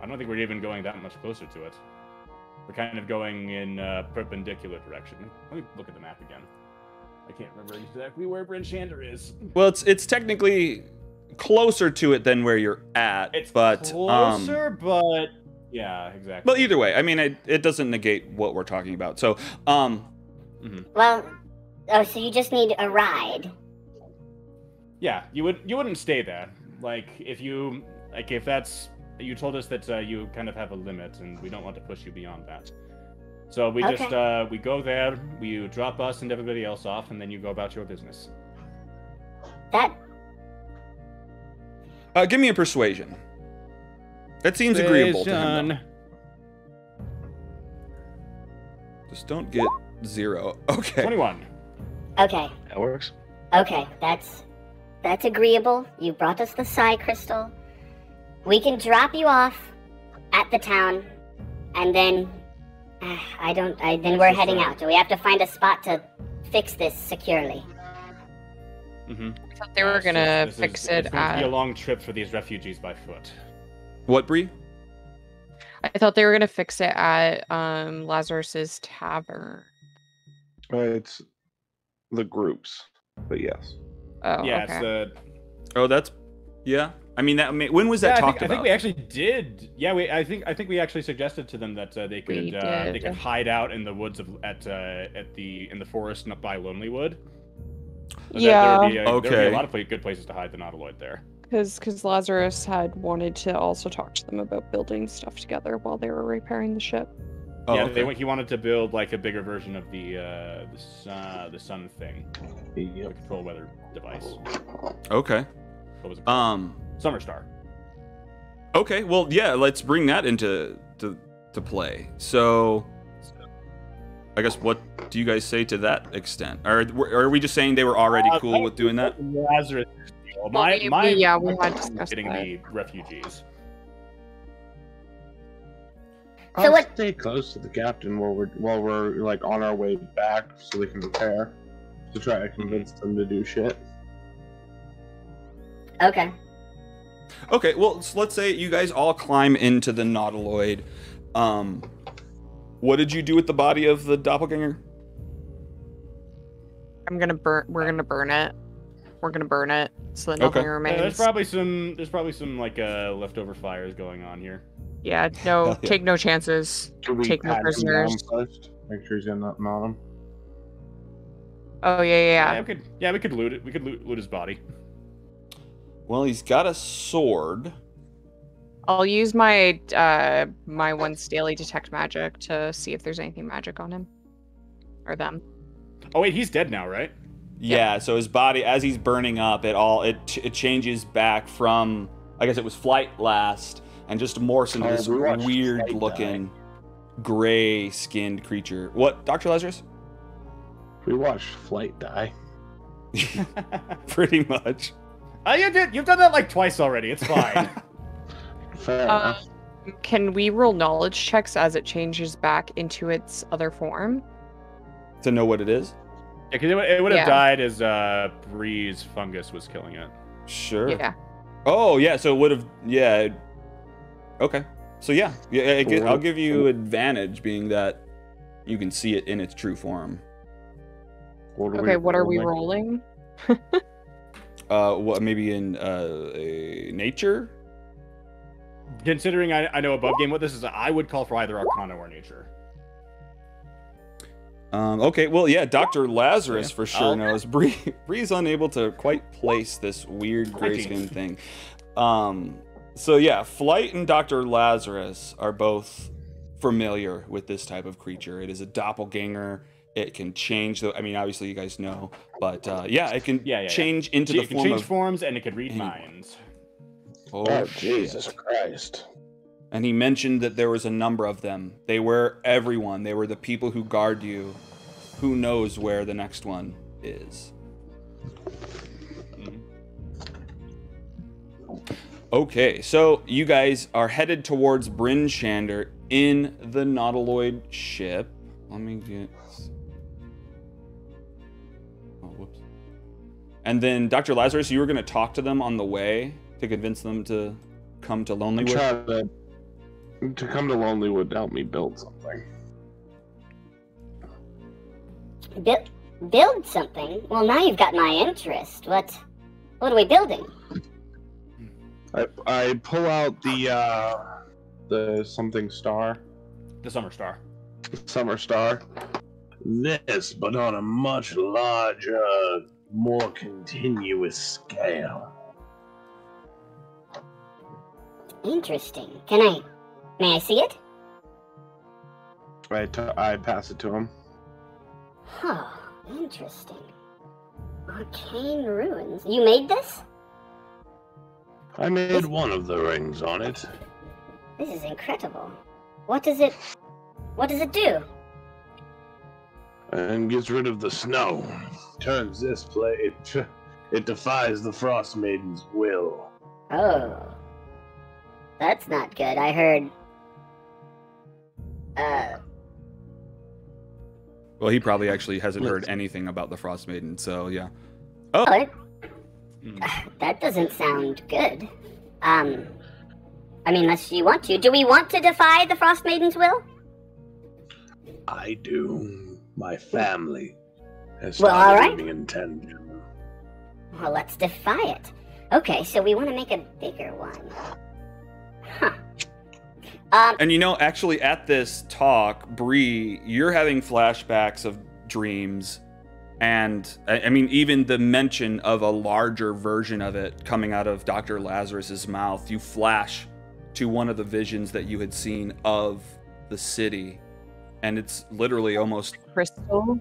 I don't think we're even going that much closer to it. We're kind of going in perpendicular direction. Let me look at the map again. I can't remember exactly where Bryn Shander is. Well, it's technically closer to it than where you're at. It's but closer, but yeah, exactly. But either way, I mean, it doesn't negate what we're talking about. So, Well, so you just need a ride. Yeah, you wouldn't stay there. If that's. You told us that you kind of have a limit, and we don't want to push you beyond that. So we just we go there, you drop us and everybody else off, and then you go about your business. Give me a persuasion. That seems agreeable to him, though. Just don't get 0. Okay. 21. Okay. That works. Okay, that's agreeable. You brought us the Psi Crystal. We can drop you off at the town, and then then we're heading out. We have to find a spot to fix this securely. I thought they were gonna fix it it's going to be a long trip for these refugees by foot. What, Bree? I thought they were gonna fix it at Lazarus's tavern. It's the groups, but yes. Oh, yeah, okay. it's Oh, that's yeah. I mean, when was that talked about? I think we actually did. Yeah, I think we actually suggested to them that they could hide out in the woods in the forest up by Lonely Wood. Yeah. There would be a lot of good places to hide the Nautiloid there. Because Lazarus had wanted to also talk to them about building stuff together while they were repairing the ship. Oh, yeah, okay. He wanted to build like a bigger version of the sun thing, the control weather device. Okay. What was it? Summer Star. Okay, well, yeah, let's bring that into to play. So, I guess what do you guys say to that extent? Or are we just saying they were already cool with doing that? Lazarus. We had discussed getting that. the refugees. I'll stay close to the captain while we're like on our way back, so they can prepare to try to convince them to do shit. Okay. Okay, well, so let's say you guys all climb into the Nautiloid. What did you do with the body of the doppelganger? We're gonna burn it. We're gonna burn it so that nothing remains. There's probably some like leftover fires going on here. Yeah, no, take no chances. Take no prisoners. Make sure he's not on him. Oh yeah. We could loot it. We could loot his body. Well, he's got a sword. I'll use my my once daily detect magic to see if there's anything magic on him or them. Oh wait, he's dead now, right? Yeah. So his body, as he's burning up, it changes back from, I guess it was flight last, and just morphs into this weird-looking, gray-skinned creature. What, Dr. Lazarus? We watched Flight die. Pretty much. You've done that like twice already. It's fine. Fair enough. Can we roll knowledge checks as it changes back into its other form? To know what it is? Yeah, because it would have died as Breeze fungus was killing it. Sure. Yeah. Oh, yeah, so it would have... Yeah. Okay. So, yeah. I'll give you advantage, being that you can see it in its true form. What are we rolling? What, maybe in nature? Considering I know above game what this is, I would call for either Arcana or nature. Okay, well, yeah, Dr. Lazarus for sure knows. Bree's unable to quite place this weird grayskin thing. So yeah, Flight and Dr. Lazarus are both familiar with this type of creature. It is a doppelganger. It can change. I mean, obviously you guys know, but yeah, it can change into the form of forms, and it can read minds. Oh, Jesus Christ. And he mentioned that there was a number of them. They were everyone. They were the people who guard you. Who knows where the next one is? Okay, so you guys are headed towards Bryn Shander in the Nautiloid ship. Let me get... Oh, whoops. And then, Dr. Lazarus, you were going to talk to them on the way to convince them to come to Lonelywood? To come to Lonelywood to help me build something. Build something? Well, now you've got my interest. What are we building? I pull out the something star. The Summer Star. Summer Star. This, but on a much larger, more continuous scale. Interesting. May I see it? I pass it to him. Huh, interesting. Arcane ruins. You made this? I made one of the rings on it. This is incredible. What does it do? And gets rid of the snow. Turns this place. It defies the Frost Maiden's will. Oh. That's not good. I heard... Well, he probably actually hasn't heard anything about the Frost Maiden, so yeah. Oh! That doesn't sound good. I mean, unless you want to. Do we want to defy the Frost Maiden's will? I do. My family has started giving intention. Well, let's defy it. Okay, so we want to make a bigger one. Huh. And you know, actually at this talk, Bree, you're having flashbacks of dreams. And I mean, even the mention of a larger version of it coming out of Dr. Lazarus's mouth, you flash to one of the visions that you had seen of the city. And it's literally almost... Crystal?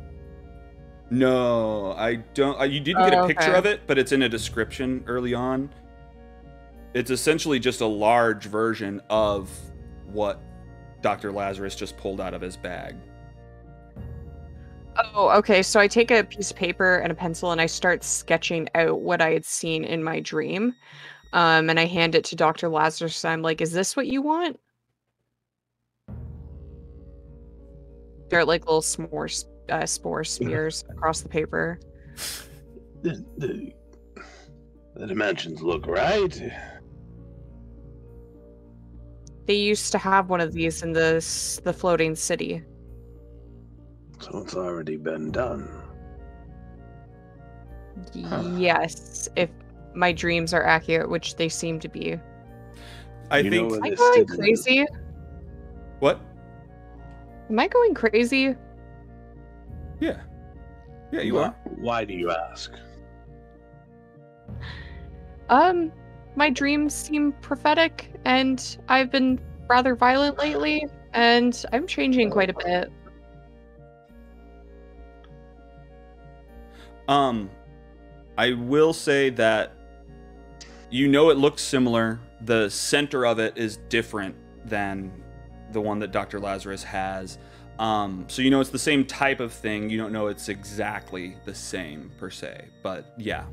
No, I don't. You didn't get a picture of it, but it's in a description early on. It's essentially just a large version of what Dr. Lazarus just pulled out of his bag. Oh, okay. So I take a piece of paper and a pencil and I start sketching out what I had seen in my dream. And I hand it to Dr. Lazarus. I'm like, is this what you want? There are like little spore smears across the paper. The dimensions look right. They used to have one of these in the floating city. So it's already been done. Yes, if my dreams are accurate, which they seem to be. I think... Am I going crazy? What? Am I going crazy? Yeah. Yeah, you are. Why do you ask? My dreams seem prophetic, and I've been rather violent lately, and I'm changing quite a bit. I will say that you know it looks similar. The center of it is different than the one that Dr. Lazarus has. So you know it's the same type of thing. You don't know it's exactly the same per se, but yeah.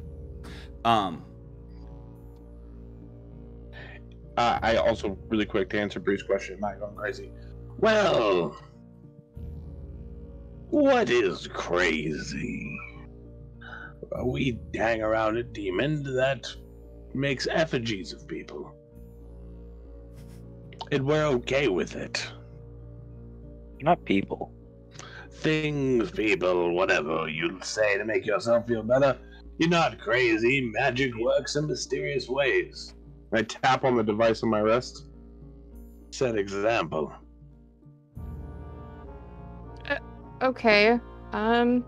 I also, really quick, to answer Bree's question, am I going crazy? Well, what is crazy? We hang around a demon that makes effigies of people. And we're okay with it. Not people. things, people, whatever you'll say to make yourself feel better. You're not crazy. Magic works in mysterious ways. I tap on the device on my wrist. Set example. Okay. I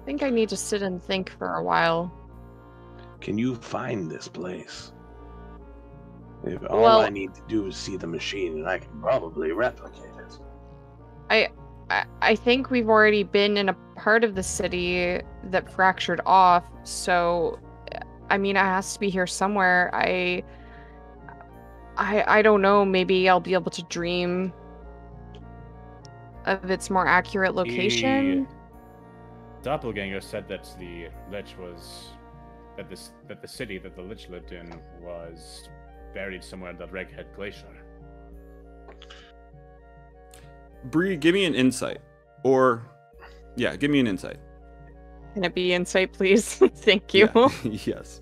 think I need to sit and think for a while. Can you find this place? If all I need to do is see the machine, and I can probably replicate it. I think we've already been in a part of the city that fractured off, so I mean, it has to be here somewhere. I don't know, maybe I'll be able to dream of its more accurate location. The doppelganger said that the lich was that the city that the lich lived in was buried somewhere in the Reghead Glacier. Bree, give me an insight. Or, yeah, give me an insight. Can it be insight, please? Thank you. Yeah. Yes.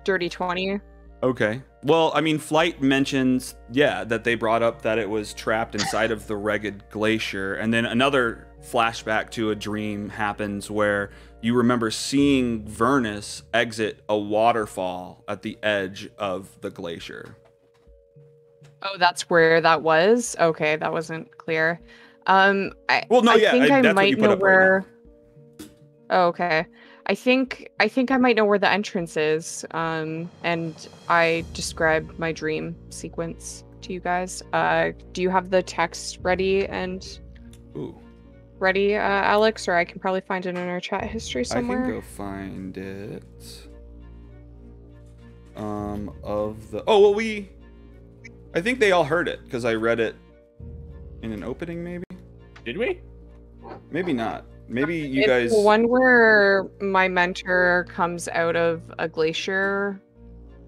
Dirty 20. Okay. Well, I mean, Flight mentions, that they brought up that it was trapped inside of the Reghead Glacier. And then another flashback to a dream happens where you remember seeing Vernus exit a waterfall at the edge of the glacier. Oh, that's where that was? Okay, that wasn't clear. I think I might know where... Oh, okay. I think I might know where the entrance is. And I described my dream sequence to you guys. Do you have the text ready ready, Alex? Or I can probably find it in our chat history somewhere. I can go find it. I think they all heard it because I read it in an opening. Maybe. Did we? Maybe not. Maybe you it's guys. The one where my mentor comes out of a glacier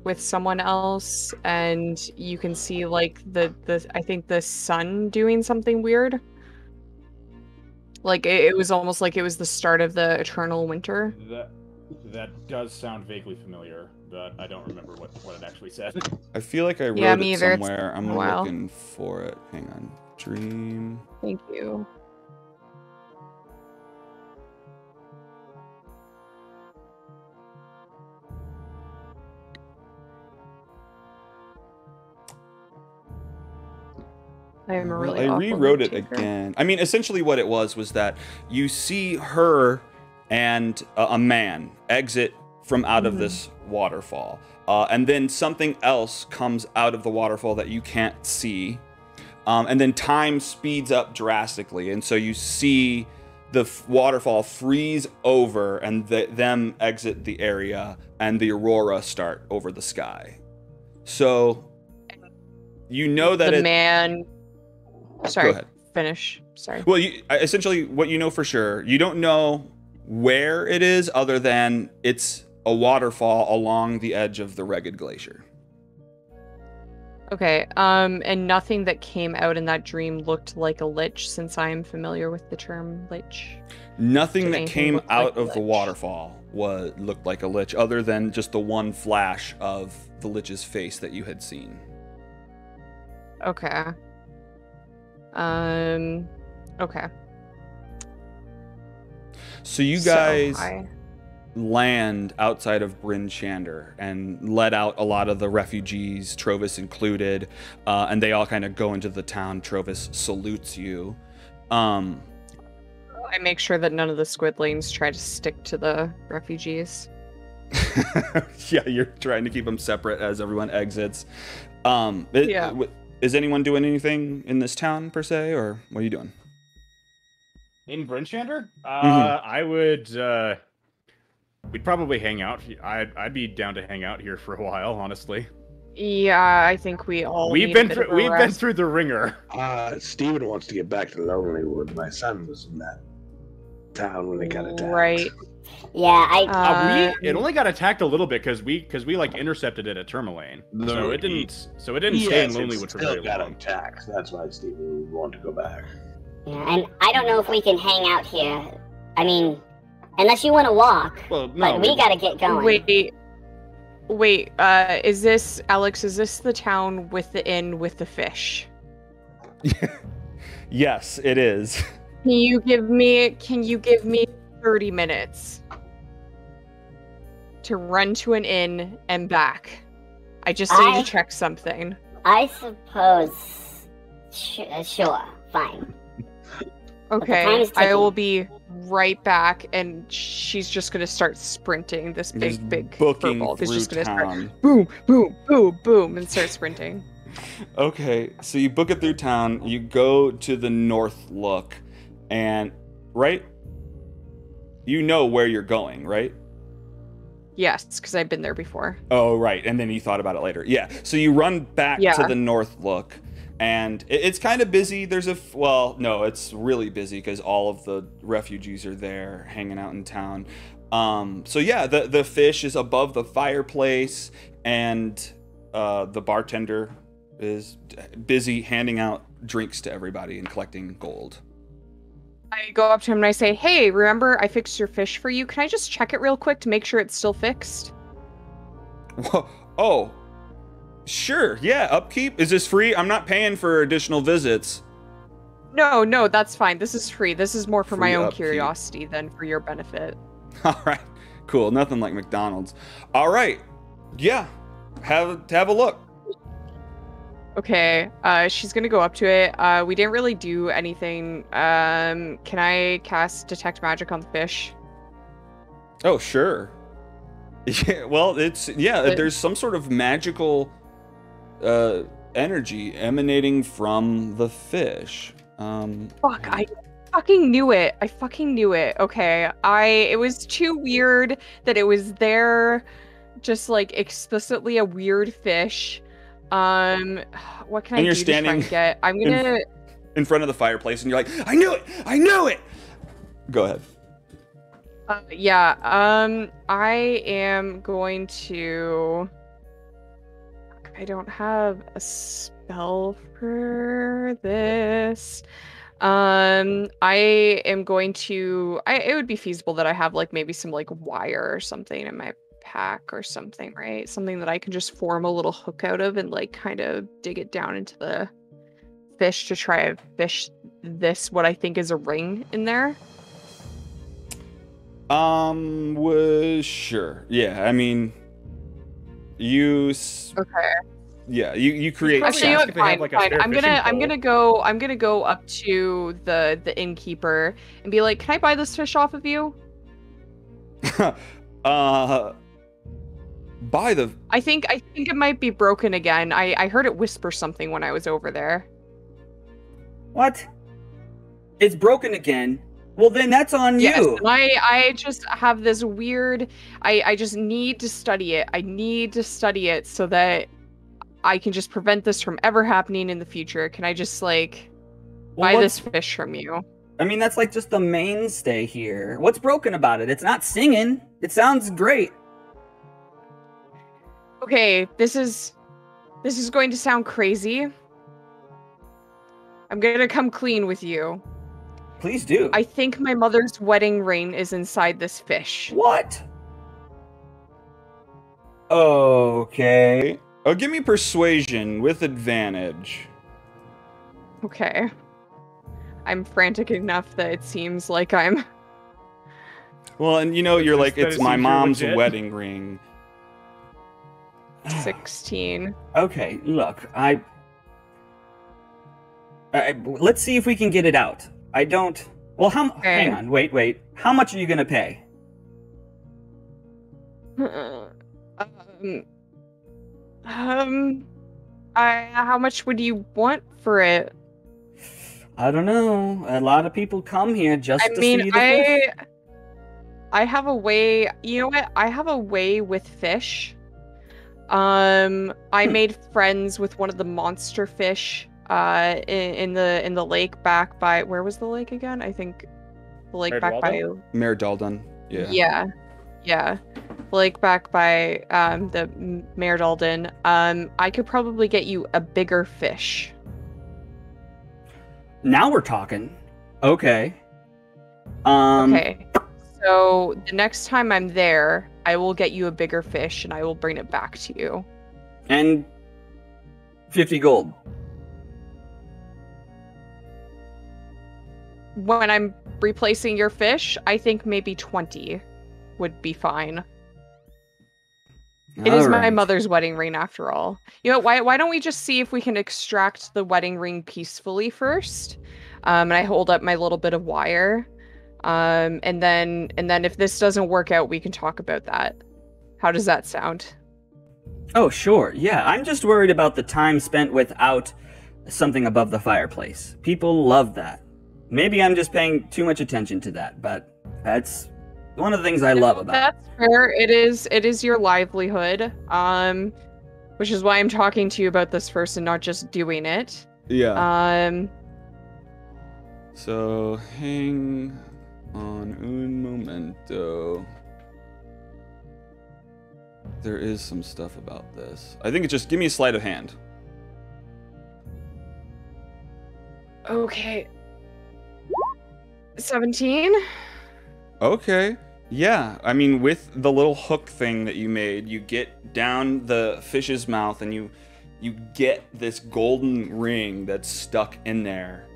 with someone else, and you can see like the I think the sun doing something weird. Like it was almost like it was the start of the eternal winter. That does sound vaguely familiar, but I don't remember what it actually said. I feel like I wrote it somewhere. I'm looking for it. Hang on. Dream. Thank you. I rewrote it again. I mean, essentially what it was that you see her and a man exit from out of this waterfall. And then something else comes out of the waterfall that you can't see. And then time speeds up drastically. And so you see the waterfall freeze over and them exit the area and the aurora start over the sky. So you know that the man... Sorry, go ahead. Finish. Sorry. Well, essentially what you know for sure, you don't know where it is other than it's a waterfall along the edge of the Reghead Glacier. Okay, and nothing that came out in that dream looked like a lich, since I am familiar with the term lich. Nothing that came out of the waterfall looked like a lich, other than just the one flash of the lich's face that you had seen. Okay. Okay. So you guys land outside of Bryn Shander and let out a lot of the refugees, Trovis included, and they all kind of go into the town. Trovis salutes you. I make sure that none of the squidlings try to stick to the refugees. Yeah, you're trying to keep them separate as everyone exits. Is anyone doing anything in this town, per se, or what are you doing? In Bryn Shander? I would... we'd probably hang out. I'd be down to hang out here for a while, honestly. Yeah, I think we all we've been through the ringer. Steven wants to get back to Lonelywood. My son was in that town when they got attacked. Right. Yeah, it only got attacked a little bit because we like intercepted it at Tourmaline. So it didn't stay in Lonelywood for very long. Attacked. That's why Steven would want to go back. Yeah, and I don't know if we can hang out here. I mean, unless you want to walk. Well, no, but we gotta get going. Wait, is this, Alex, is this the town with the inn with the fish? Yes, it is. Can you give me 30 minutes to run to an inn and back? I just need to check something. I suppose. Sure, fine. Okay, I will be right back, and she's just gonna start sprinting. This big furball is just gonna start boom, boom, boom, boom, and start sprinting. Okay, so you book it through town. You go to the North Look, and you know where you're going, right? Yes, because I've been there before. Oh, right, and then you thought about it later. Yeah, so you run back to the North Look. And it's kind of busy. There's no, it's really busy because all of the refugees are there hanging out in town. So yeah, the fish is above the fireplace, and the bartender is busy handing out drinks to everybody and collecting gold. I go up to him and I say, "Hey, remember I fixed your fish for you? Can I just check it real quick to make sure it's still fixed?" Oh. Sure, yeah, upkeep. Is this free? I'm not paying for additional visits. No, that's fine. This is free. This is more for my own upkeep. Curiosity than for your benefit. All right, cool. Nothing like McDonald's. All right, yeah, have a look. Okay, she's gonna go up to it. We didn't really do anything. Can I cast Detect Magic on the fish? Oh, sure. Yeah, well, there's some sort of magical energy emanating from the fish. Fuck, I fucking knew it. Okay, it was too weird that it was there, just like explicitly a weird fish. What can I do to try and get? I'm gonna in front of the fireplace, and you're like, I knew it. Go ahead. Yeah. I am going to. I don't have a spell for this. I am going to. It would be feasible that I have like maybe some like wire or something in my pack or something, right? Something that I can just form a little hook out of and like kind of dig it down into the fish to try and fish this, what I think is a ring in there. Sure. Yeah, I mean, okay. Yeah, you create. Actually, fine. I'm gonna go up to the innkeeper and be like, "Can I buy this fish off of you?" Buy the. I think it might be broken again. I heard it whisper something when I was over there. What? It's broken again. Well, then that's on yes, you. I just have this weird. I just need to study it. I need to study it so that I can just prevent this from ever happening in the future. Can I just like buy this fish from you? I mean, that's like just the mainstay here. What's broken about it? It's not singing. It sounds great. Okay, this is going to sound crazy. I'm gonna come clean with you. Please do. I think my mother's wedding ring is inside this fish. What? Okay. Oh, give me persuasion with advantage. Okay. I'm frantic enough that it seems like I'm... Well, and you're like, it's my mom's wedding ring. 16. Okay, look, let's see if we can get it out. I don't... Well, hang on, wait. How much are you gonna pay? How much would you want for it? I don't know. A lot of people come here just to see the fish. I have a way... You know what? I have a way with fish. I made friends with one of the monster fish in the lake back by... Where was the lake again? I think the lake back by... Mare Dalden. Yeah. Yeah. The lake back by the Mare Dalden. I could probably get you a bigger fish. Now we're talking. Okay. Okay. So the next time I'm there, I will get you a bigger fish and I will bring it back to you. And 50 gold. when I'm replacing your fish, I think maybe 20 would be fine. It is my mother's wedding ring, after all. You know, why don't we just see if we can extract the wedding ring peacefully first? And I hold up my little bit of wire. And then if this doesn't work out, we can talk about that. How does that sound? Oh, sure. Yeah, I'm just worried about the time spent without something above the fireplace. People love that. Maybe I'm just paying too much attention to that, but that's one of the things I love about it. That's fair. It is your livelihood. Which is why I'm talking to you about this first and not just doing it. Yeah. So hang on un momento. There is some stuff about this. I think it's just give me a sleight of hand. Okay. 17. Okay. Yeah. I mean, with the little hook thing that you made, you get down the fish's mouth and you get this golden ring that's stuck in there,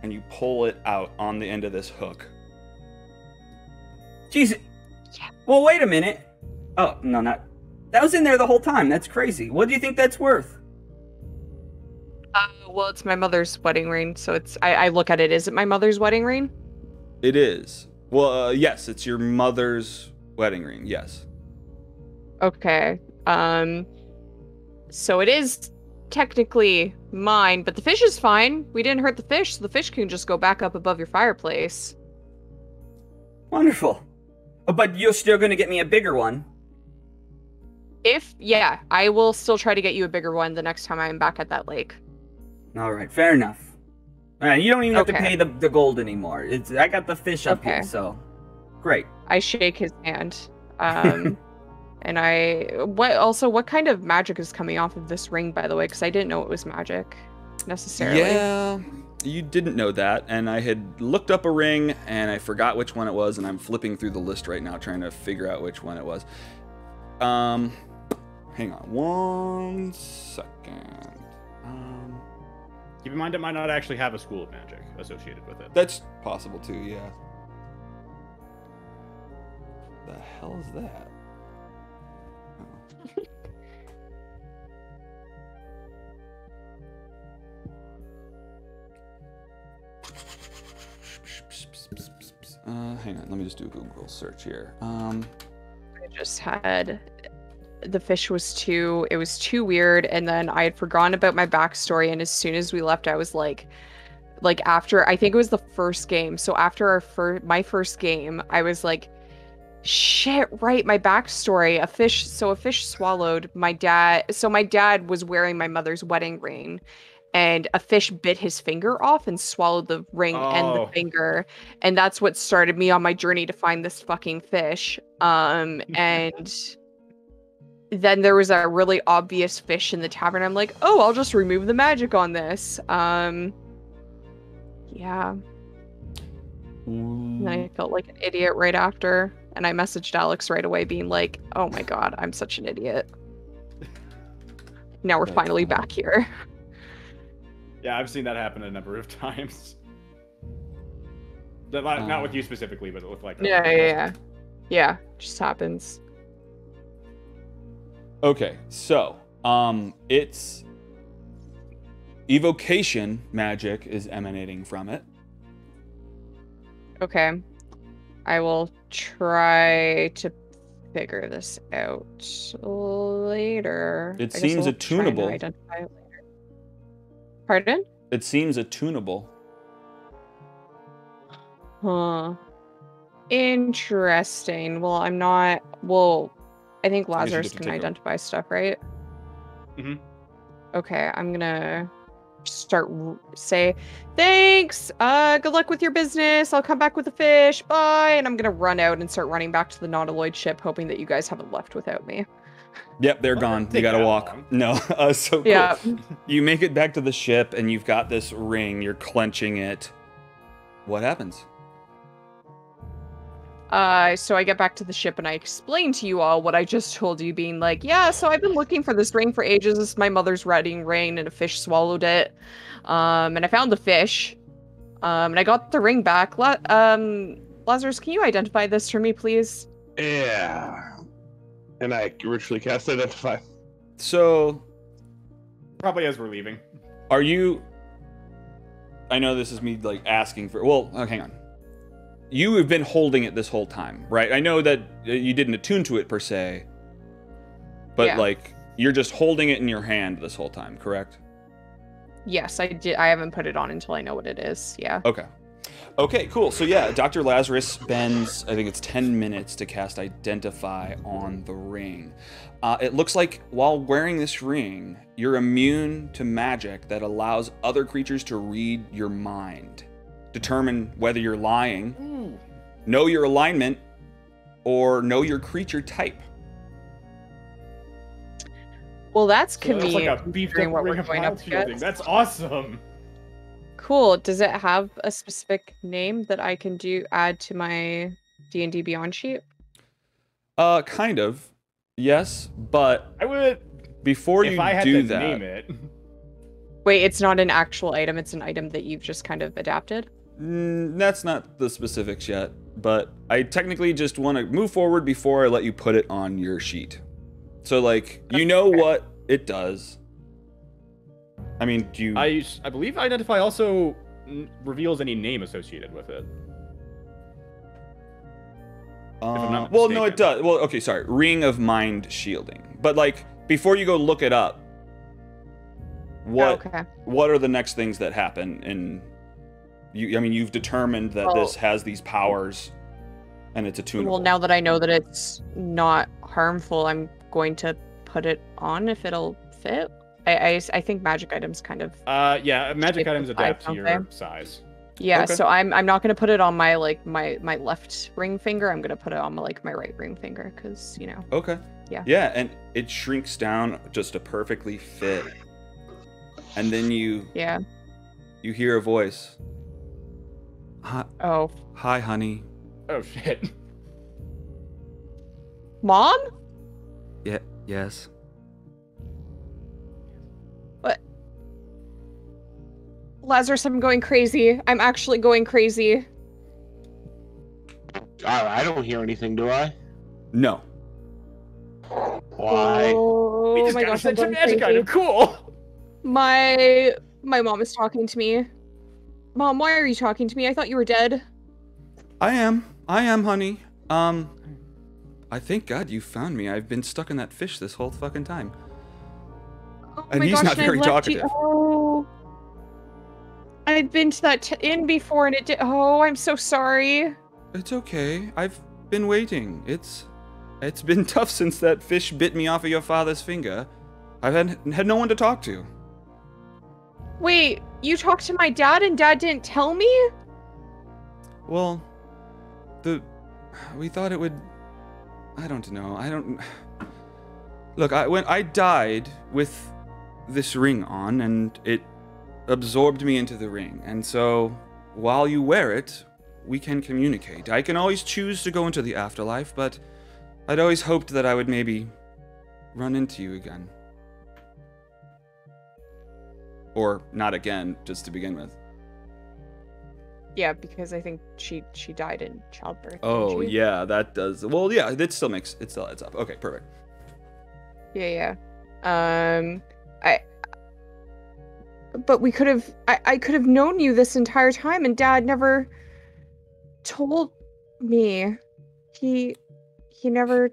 and you pull it out on the end of this hook. Jeez. Yeah. Well, wait a minute. Oh, no, not... That was in there the whole time. That's crazy. What do you think that's worth? Well, it's my mother's wedding ring, so it's... I look at it. Is it my mother's wedding ring? It is. Well, yes, it's your mother's wedding ring. Yes. Okay. So it is technically mine, but the fish is fine. We didn't hurt the fish, so the fish can just go back up above your fireplace. Wonderful. But you're still going to get me a bigger one. Yeah, I will still try to get you a bigger one the next time I'm back at that lake. All right, fair enough. All right, you don't even have to pay the gold anymore. I got the fish up here, so great. I shake his hand. And what kind of magic is coming off of this ring, by the way? Because I didn't know it was magic necessarily. Yeah, you didn't know that, and I had looked up a ring and I forgot which one it was, and I'm flipping through the list right now trying to figure out which one it was. Hang on 1 second. Keep in mind it might not actually have a school of magic associated with it. That's possible too, yeah. The hell is that? Hang on, let me just do a Google search here. I just had... The fish was too weird, and then I had forgotten about my backstory, and as soon as we left, I was like after, I think it was the first game, so after my first game, I was like, shit, right, my backstory, a fish swallowed my dad, so my dad was wearing my mother's wedding ring, and a fish bit his finger off and swallowed the ring and the finger, and that's what started me on my journey to find this fucking fish, and then there was a really obvious fish in the tavern. I'm like, oh, I'll just remove the magic on this. Yeah. And I felt like an idiot right after. And I messaged Alex right away being like, oh my god, I'm such an idiot. Now we're finally back here. Yeah, I've seen that happen a number of times. Not with you specifically, but with like... Yeah, just happens. Okay, so, it's evocation magic is emanating from it. Okay. I will try to figure this out later. It seems attunable. Identify it later. Pardon? It seems attunable. Huh. Interesting. Well, I think Lazarus can identify stuff, right? Mm-hmm. Okay, I'm gonna say, thanks, good luck with your business, I'll come back with the fish, bye, and I'm gonna run out and start running back to the Nautiloid ship, hoping that you guys haven't left without me. Yep, they're gone. You gotta walk. Long. No, so cool. Yeah. You make it back to the ship, and you've got this ring, you're clenching it. What happens? So I get back to the ship and I explain to you all what I just told you, being like, yeah, so I've been looking for this ring for ages. This is my mother's wedding ring, and a fish swallowed it. And I found the fish. And I got the ring back. Lazarus, can you identify this for me, please? Yeah. And I ritually cast Identify. So... Probably as we're leaving. Are you... I know this is me, like, asking for... Well, hang on. You have been holding it this whole time, right? I know that you didn't attune to it, per se. But, like, you're just holding it in your hand this whole time, correct? Yes, I did. I haven't put it on until I know what it is, yeah. Okay. Okay, cool. So yeah, Dr. Lazarus spends, I think it's 10 minutes to cast Identify on the ring. It looks like while wearing this ring, you're immune to magic that allows other creatures to read your mind, determine whether you're lying, know your alignment, or know your creature type. Well, that's so convenient. That's like a beefed up ring of wild shielding. That's awesome. Cool. Does it have a specific name that I can add to my D&D Beyond sheet? Kind of. Yes, but I would before you if I had do to that. Name it. Wait, it's not an actual item, it's an item that you've just kind of adapted? That's not the specifics yet, but I technically just want to move forward before I let you put it on your sheet. So like, you know what it does. I mean, do you... I believe Identify also reveals any name associated with it. Well, no, it does. Well, okay, sorry. Ring of Mind Shielding. But, like, before you go look it up, what are the next things that happen? And I mean, you've determined that this has these powers, and it's attunable. Well, now that I know that it's not harmful, I'm going to put it on if it'll fit. I think magic items kind of... yeah, magic items adapt to your size. Yeah, so I'm not gonna put it on my my left ring finger. I'm gonna put it on my right ring finger because you know. Okay. Yeah. Yeah, and it shrinks down just to perfectly fit, and then you hear a voice. Hi. Oh. Hi, honey. Oh shit. Mom? Yeah. Yes. Lazarus, I'm going crazy. I'm actually going crazy. I don't hear anything, do I? No. Why? Oh, we just got such a magic item. Cool. My mom is talking to me. Mom, why are you talking to me? I thought you were dead. I am, honey. I thank God you found me. I've been stuck in that fish this whole fucking time. Oh and my he's gosh, not very talkative. Oh. I've been to that inn before and it did. Oh, I'm so sorry. It's okay. I've been waiting. It's been tough since that fish bit me off of your father's finger. I've had no one to talk to. Wait, you talked to my dad and dad didn't tell me? Well, we thought it would... I don't know. Look, when I died with this ring on and it absorbed me into the ring, and so while you wear it, we can communicate. I can always choose to go into the afterlife, but I'd always hoped that I would maybe run into you again. Or not again, just to begin with. Yeah, because I think she died in childbirth. Oh, yeah, that does. Well, yeah, it still adds up. Okay, perfect. Yeah. But we could have... I could have known you this entire time, and Dad never told me. You never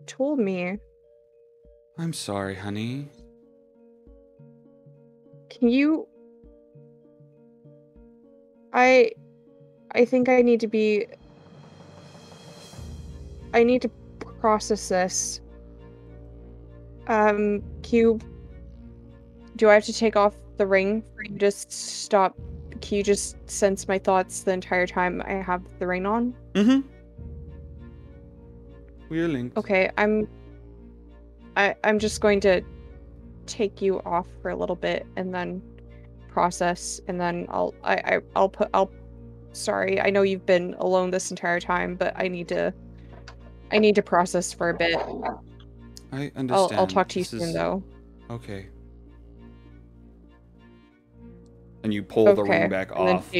told me. I'm sorry, honey. Can you... I think I need to process this. Q, do I have to take off the ring for you to stop? Can you just sense my thoughts the entire time I have the ring on? Mm-hmm. We're linked. Okay, I'm just going to take you off for a little bit and then process, and then I'll sorry, I know you've been alone this entire time, but I need to process for a bit. I understand. I'll talk to you soon though. Okay. and you pull the ring back off.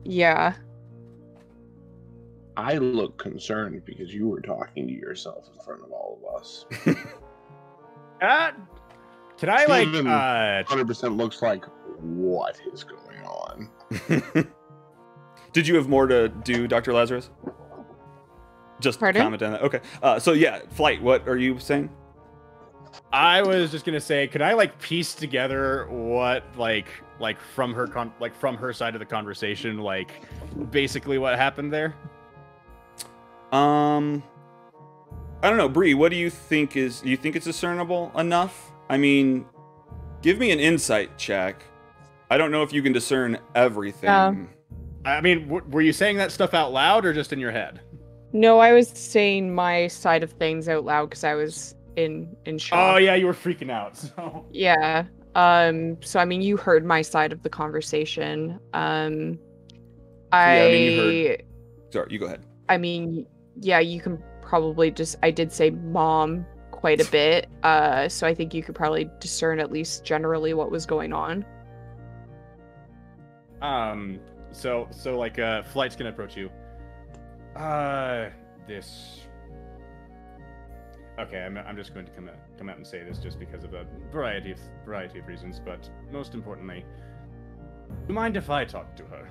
Yeah. I look concerned because you were talking to yourself in front of all of us. Can I like 100% looks like what is going on? Did you have more to do, Dr. Lazarus? Just comment on that. Okay. So yeah, Flight, what are you saying? I was just gonna say, could I like piece together what like from her from her side of the conversation, like basically what happened there? I don't know, Bree. What do you think is? You think it's discernible enough? I mean, give me an insight check. I don't know if you can discern everything. I mean, were you saying that stuff out loud or just in your head? No, I was saying my side of things out loud because I was in shock. Oh yeah, you were freaking out. So yeah. So I mean, you heard my side of the conversation. You heard. Sorry, you go ahead. I mean, yeah, you can probably I did say mom quite a bit. So I think you could probably discern at least generally what was going on. So like Flight's gonna approach you. This. Okay, I'm just going to come out and say this just because of a variety of reasons, but most importantly, do you mind if I talk to her?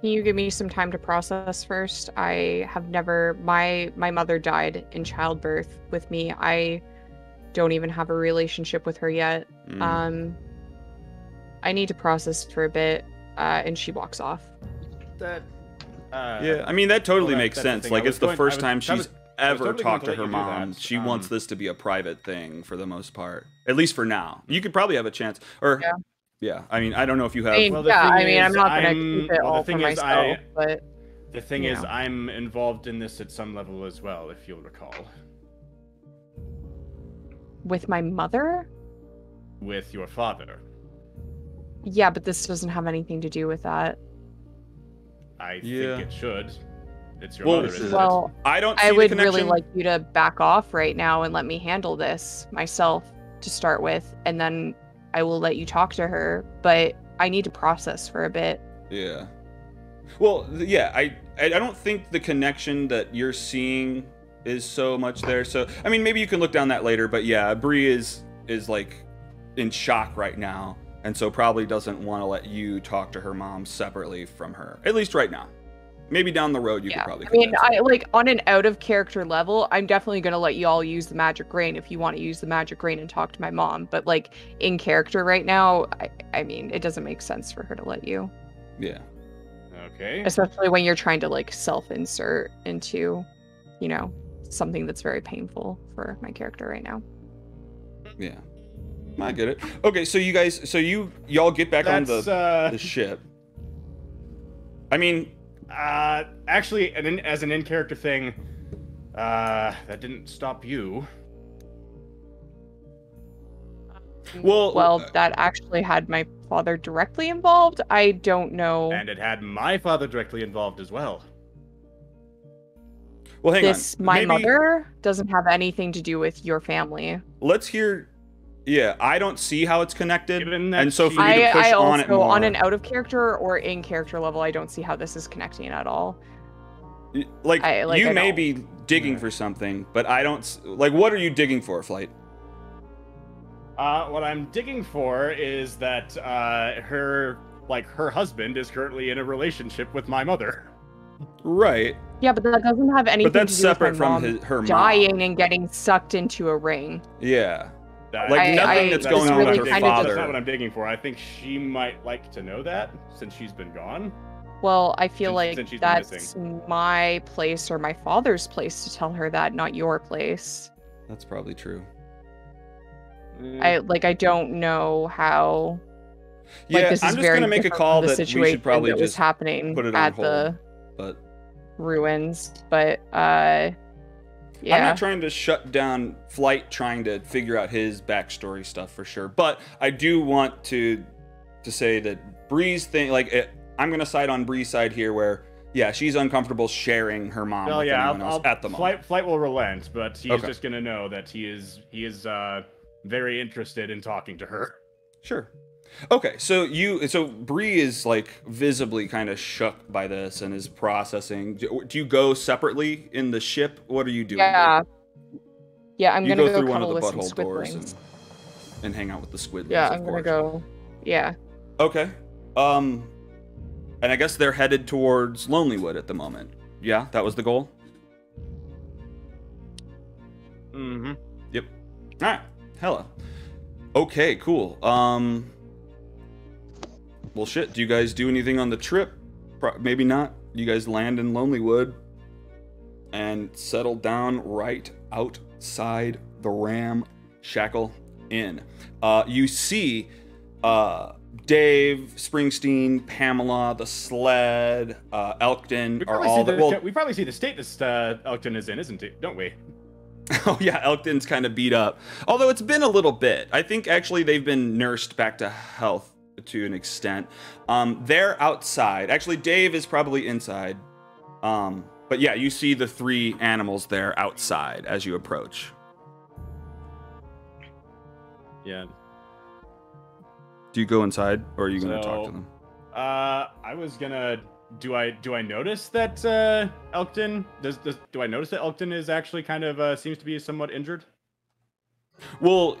Can you give me some time to process first? I have never. My mother died in childbirth with me. I don't even have a relationship with her yet. I need to process for a bit, and she walks off. Yeah, I mean, that totally makes sense. Like, it's the first time she's ever talked to her mom. She wants this to be a private thing for the most part, at least for now. You could probably have a chance, or yeah. I mean, I don't know if you have. I'm not gonna keep it all for myself. But the thing is, I'm involved in this at some level as well, if you'll recall. With my mother? With your father. Yeah, but this doesn't have anything to do with that. I think it should. It's your mother, isn't it? I would really like you to back off right now and let me handle this myself to start with, and then I will let you talk to her, but I need to process for a bit. Yeah. Well, yeah, I don't think the connection that you're seeing is so much there. So, I mean, maybe you can look down that later, but yeah, Bree is like in shock right now. And so probably doesn't want to let you talk to her mom separately from her, at least right now. Maybe down the road you could probably. I mean, on an out of character level, I'm definitely gonna let you all use the magic grain if you want to use the magic grain and talk to my mom. But like in character right now, I mean, it doesn't make sense for her to let you. Yeah. Okay. Especially when you're trying to like self-insert into, something that's very painful for my character right now. Yeah. I get it. Okay, so you guys, y'all get back on the ship. I mean, actually, as an in-character thing, that didn't stop you. Well, that actually had my father directly involved. I don't know. And it had my father directly involved as well. Well, hang on. My mother doesn't have anything to do with your family. Let's hear. Yeah, I don't see how it's connected, and so for you to push on it more. On an out of character or in character level, I don't see how this is connecting at all. Like you may be digging for something, but I don't. Like, what are you digging for, Flight? What I'm digging for is that her husband is currently in a relationship with my mother. Right. Yeah, but that doesn't have anything to do separate with my mom her dying and getting sucked into a ring. Yeah. Nothing that's going on with her father. That's not what I'm digging for. I think she might like to know that since she's been gone. Well, I feel like that's my place or my father's place to tell her that, not your place. That's probably true. I don't know how. Yeah, I'm just gonna make a call that we should probably just happening put it at on hold, but ruins. But yeah. I'm not trying to shut down Flight trying to figure out his backstory stuff for sure, but I do want to say that Bree's thing, I'm gonna side on Bree's side here, where she's uncomfortable sharing her mom with anyone else at the moment. Flight will relent, but he's just gonna know that he is very interested in talking to her. Sure. Okay, so Bree is like visibly kind of shook by this and is processing. Do you go separately in the ship? What are you doing? Yeah. Yeah, I'm gonna go through one of cuddle the with some butthole doors squidlings. and hang out with the squidlings. Yeah, I'm gonna go. Yeah. Okay. And I guess they're headed towards Lonelywood at the moment. Yeah, that was the goal. Mm-hmm. Yep. All right. Hella. Okay. Cool. Well, shit. Do you guys do anything on the trip? Maybe not. You guys land in Lonelywood and settle down right outside the Ramshackle Inn. You see Dave, Springsteen, Pamela, the sled, Elkton are all we probably see the state that Elkton is in, isn't it? Don't we? Oh yeah, Elkton's kind of beat up. Although it's been a little bit. I think actually they've been nursed back to health to an extent. They're outside. Actually, Dave is probably inside. But yeah, you see the 3 animals there outside as you approach. Yeah. Do you go inside, or are you going to talk to them? I was gonna. Do I notice that Elkton do I notice that Elkton is actually kind of seems to be somewhat injured? Well,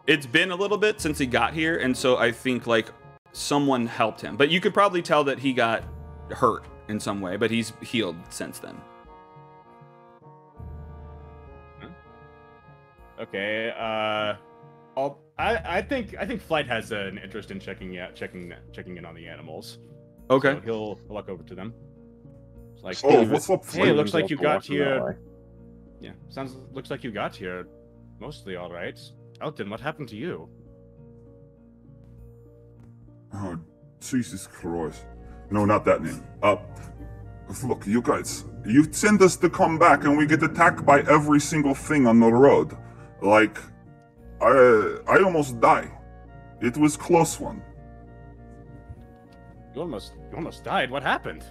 it's been a little bit since he got here, and so I think like someone helped him. But you could probably tell that he got hurt in some way, but he's healed since then. Okay. I think Flight has an interest in checking in on the animals. Okay. So he'll walk over to them. It's like, what's up, hey, looks like you got here. Yeah, looks like you got here mostly all right. Elkton, what happened to you? Oh, Jesus Christ. No, not that name. Look, you guys, you send us to come back and we get attacked by every single thing on the road. Like, I almost died. It was close one. You almost died. What happened?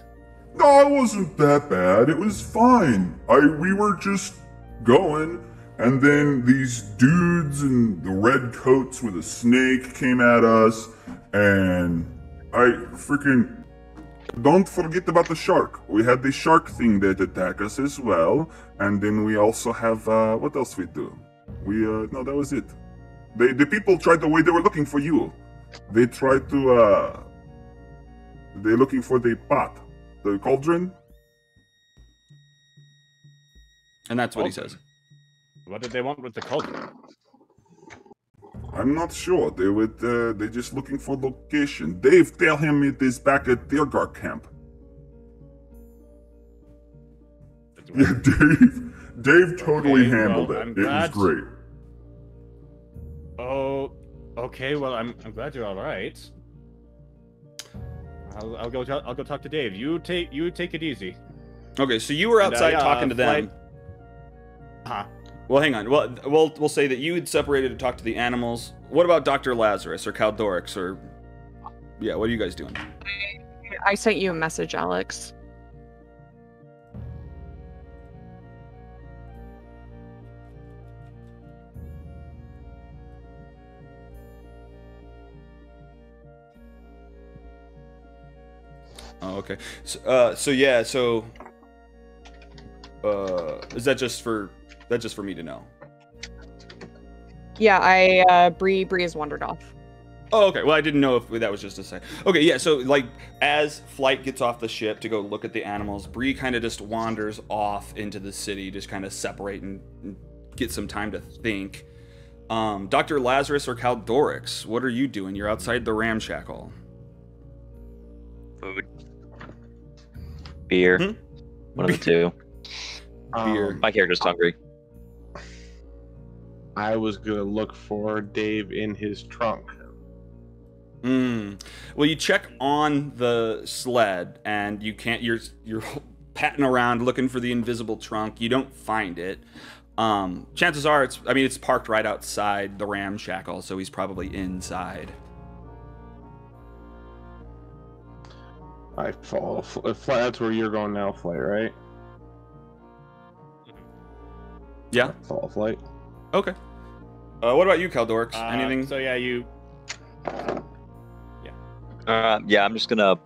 No, it wasn't that bad. It was fine. We were just going, and then these dudes in the red coats with a snake came at us, and don't forget about the shark. We had the shark thing that attacked us as well, and then we also have, what else we do? No, that was it. The people tried to wait, they were looking for you. They tried to, they're looking for the pot, the cauldron. And that's what he says. What did they want with the cauldron? I'm not sure. They're just looking for location. Dave, tell him it is back at Deergar camp. Yeah, Dave totally handled it. It was great. Oh, okay. Well, I'm glad you're all right. I'll go talk to Dave. You take it easy. Okay, so you were outside talking to them. Huh. Well, hang on. Well, we'll say that you had separated to talk to the animals. What about Dr. Lazarus or Caldorix or... Yeah, what are you guys doing? I sent you a message, Alex. Oh, okay. Is that just for me to know? Yeah, Bree has wandered off. Oh, okay. Well, I didn't know if that was just a say. Okay, yeah. So, like, as Flight gets off the ship to go look at the animals, Bree kind of just wanders off into the city, just kind of separate and get some time to think. Dr. Lazarus or Caldorix, what are you doing? You're outside the Ramshackle. Food. Beer. One of the two. Beer. My character's hungry. I was gonna look for Dave in his trunk. Well, you check on the sled, and you can't. You're patting around looking for the invisible trunk. You don't find it. Chances are it's parked right outside the Ramshackle, so he's probably inside. I follow. That's where you're going now, Flight, right? Yeah. Follow Flight. Okay. What about you, Caldorix? Anything? So yeah, you. Yeah, I'm just gonna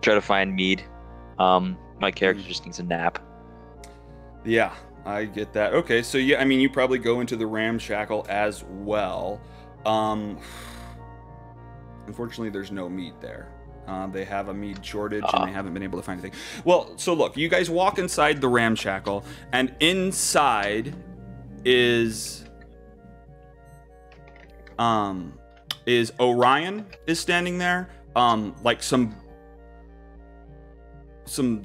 try to find Mead. My character just needs a nap. Yeah, I get that. Okay, so yeah, I mean, you probably go into the ramshackle as well. Unfortunately, there's no meat there. They have a mead shortage, and they haven't been able to find anything. Well, so look, you guys walk inside the ramshackle, and inside is Orion is standing there, like some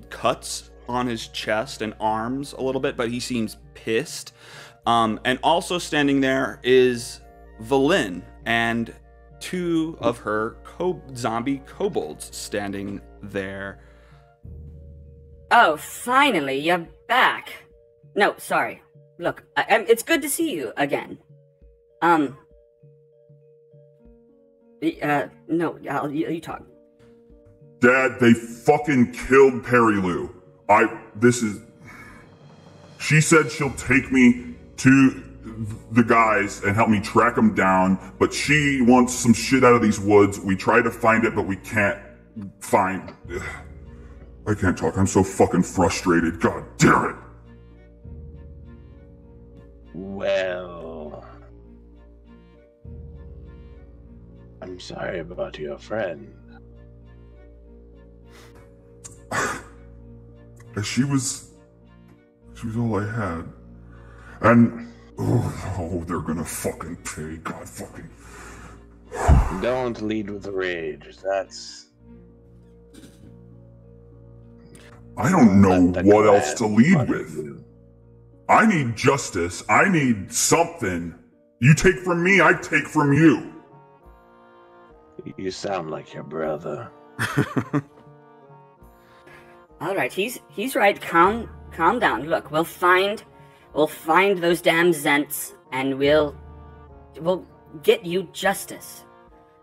cuts on his chest and arms a little bit, but he seems pissed. And also standing there is Valin and 2 of her zombie kobolds standing there. Oh, finally, you're back. No, sorry. Look, it's good to see you again. No, you talk. Dad, they fucking killed Perry Lou. She said she'll take me to the guys and help me track them down, but she wants some shit out of these woods. We try to find it, but we can't find... I can't talk. I'm so fucking frustrated. God damn it. Well... I'm sorry about your friend. She was all I had. And... Oh, they're gonna fucking pay. God fucking... Don't lead with rage. That's... I don't know what else to lead with. I need justice. I need something. You take from me, I take from you. You sound like your brother. All right, he's right. Calm down. Look, we'll find those damn Zents, and we'll get you justice.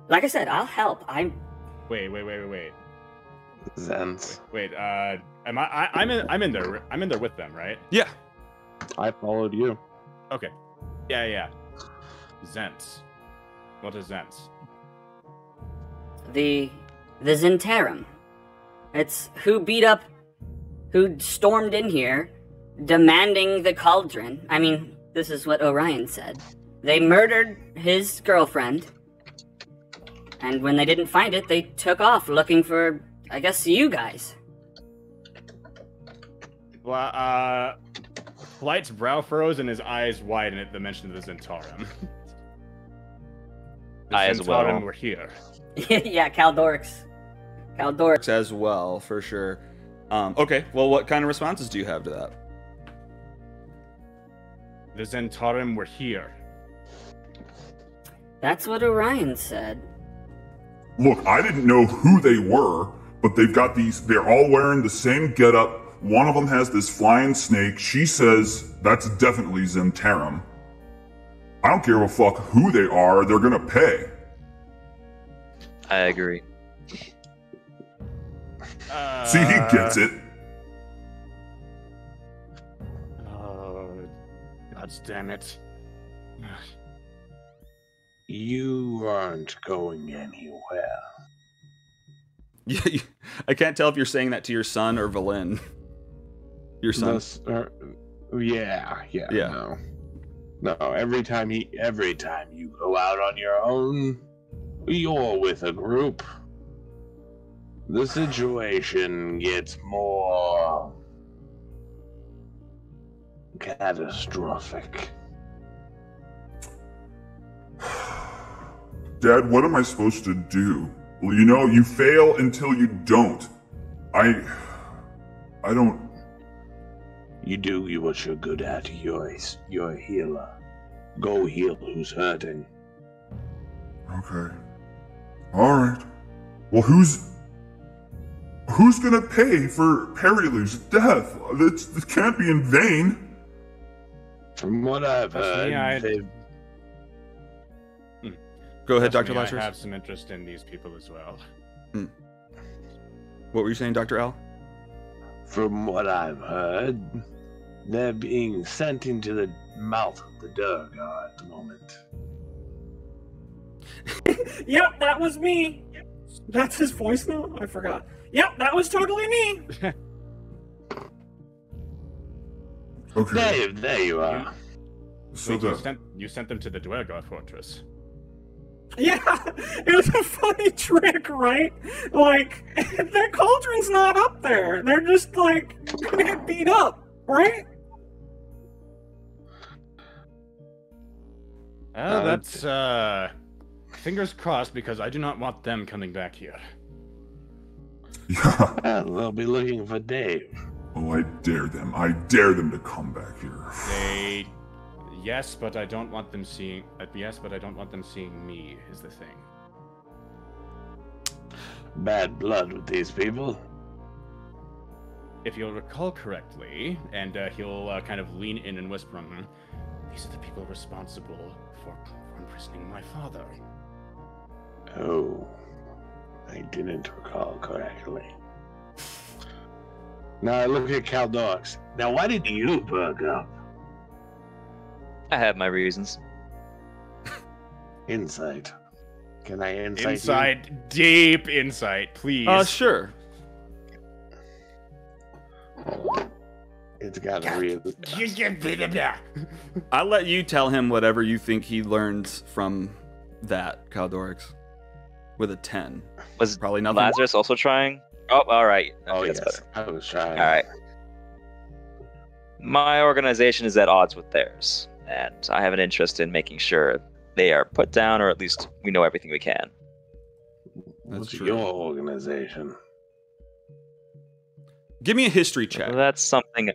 Like I said, I'll help. Wait. Zents. Wait. I'm in there with them, right? Yeah. I followed you. Okay. Yeah. Zents. What is Zents? The Zentarum. It's who stormed in here, demanding the cauldron. I mean, this is what Orion said. They murdered his girlfriend, and when they didn't find it, they took off looking for, I guess, you guys. Well, Light's brow furrows and his eyes widen at the mention of the Zentarum. The I as well. Zentarum were here. Yeah, Caldorix as well, for sure. Okay, well, what kind of responses do you have to that? The Zentarum were here. That's what Orion said. Look, I didn't know who they were, but they're all wearing the same getup. One of them has this flying snake. She says that's definitely Zentarum. I don't give a fuck who they are, they're gonna pay. I agree. See, he gets it. Oh, God damn it. You aren't going anywhere. Yeah, I can't tell if you're saying that to your son or Valin. Your son. Yeah. No. Every time you go out on your own, you're with a group. The situation gets more catastrophic. Dad, what am I supposed to do? Well, you fail until you don't. I don't... You do what you're good at. You're a healer. Go heal who's hurting. Okay. Alright. Well, who's gonna pay for Perilou's death? This can't be in vain. From what I've heard, Go ahead, Dr. Lazarus. I have some interest in these people as well. What were you saying, Dr. L? From what I've heard, They're being sent into the mouth of the Durgar at the moment. Yep, that was me. That's his voice now? I forgot. Yep, that was totally me. Okay. There you are. So you sent them to the Dwergar fortress. Yeah, it was a funny trick, right? Like, their cauldron's not up there. They're just, like, gonna get beat up, right? That's, fingers crossed, because I do not want them coming back here. Yeah. They'll be looking for Dave. Oh, I dare them. I dare them to come back here. Yes, but I don't want them seeing. Yes, but I don't want them seeing me. Is the thing. Bad blood with these people. If you'll recall correctly, and he'll kind of lean in and whisper, these are the people responsible for imprisoning my father. Oh, I didn't recall correctly. Now I look at Caldorix. Now, why did you perk up? I have my reasons. Insight. Can I insight Insight, deep insight, please. Sure. It's got a real... I'll let you tell him whatever you think he learns from that, Caldorix. With a 10. Was probably nothing. Lazarus also trying? Oh, all right. Okay, Oh, that's yes. better. I was trying. All right. My organization is at odds with theirs, and I have an interest in making sure they are put down, or at least we know everything we can. What's your organization? Give me a history check. That's something.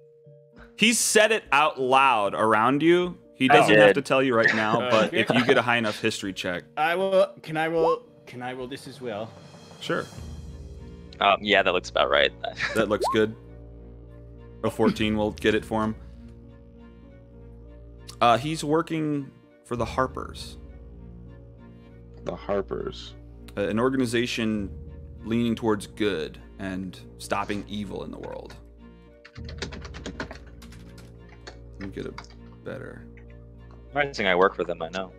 He's said it out loud around you. He doesn't have to tell you right now, but if you get a high enough history check. I will. Can I roll this as well? Sure. Yeah, that looks about right. That looks good. A 14 will get it for him. He's working for the Harpers. The Harpers. An organization leaning towards good and stopping evil in the world. Let me get it better. I'm saying I work for them, I know.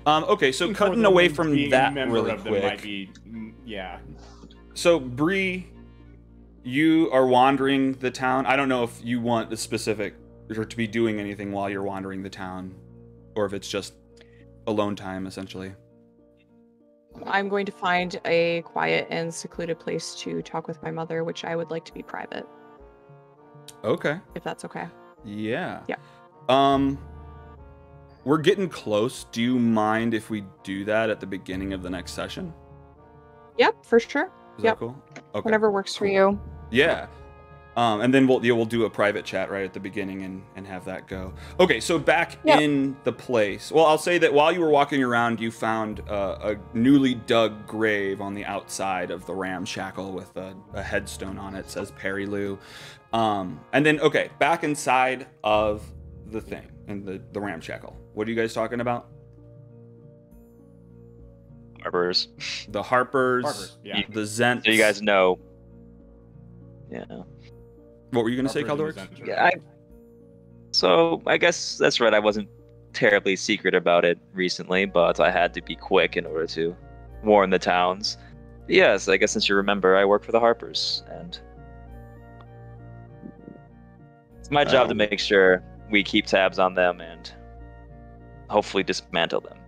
Okay, so cutting away from that really quick. Might be, yeah. So Bree, you are wandering the town. I don't know if you want a specific or to be doing anything while you're wandering the town, or if it's just alone time essentially. I'm going to find a quiet and secluded place to talk with my mother, which I would like to be private. Okay. If that's okay. Yeah. Yeah. We're getting close. Do you mind if we do that at the beginning of the next session? Yep, for sure. Is that cool? Okay. Whatever works for you. Yeah. And then we'll do a private chat right at the beginning and have that go. Okay, so back in the place. Well, I'll say that while you were walking around, you found a newly dug grave on the outside of the ramshackle with a headstone on it. It says Perry Lou. And then, okay, back inside of the thing, in the ramshackle. What are you guys talking about? Harpers. The Harpers, yeah. The Zents. So you guys know. Yeah. What were you going to say, Caldorix? Yeah, so I guess that's right. I wasn't terribly secret about it recently, but I had to be quick in order to warn the towns. Yes, I guess since you remember, I work for the Harpers, and it's my job to make sure we keep tabs on them and hopefully dismantle them.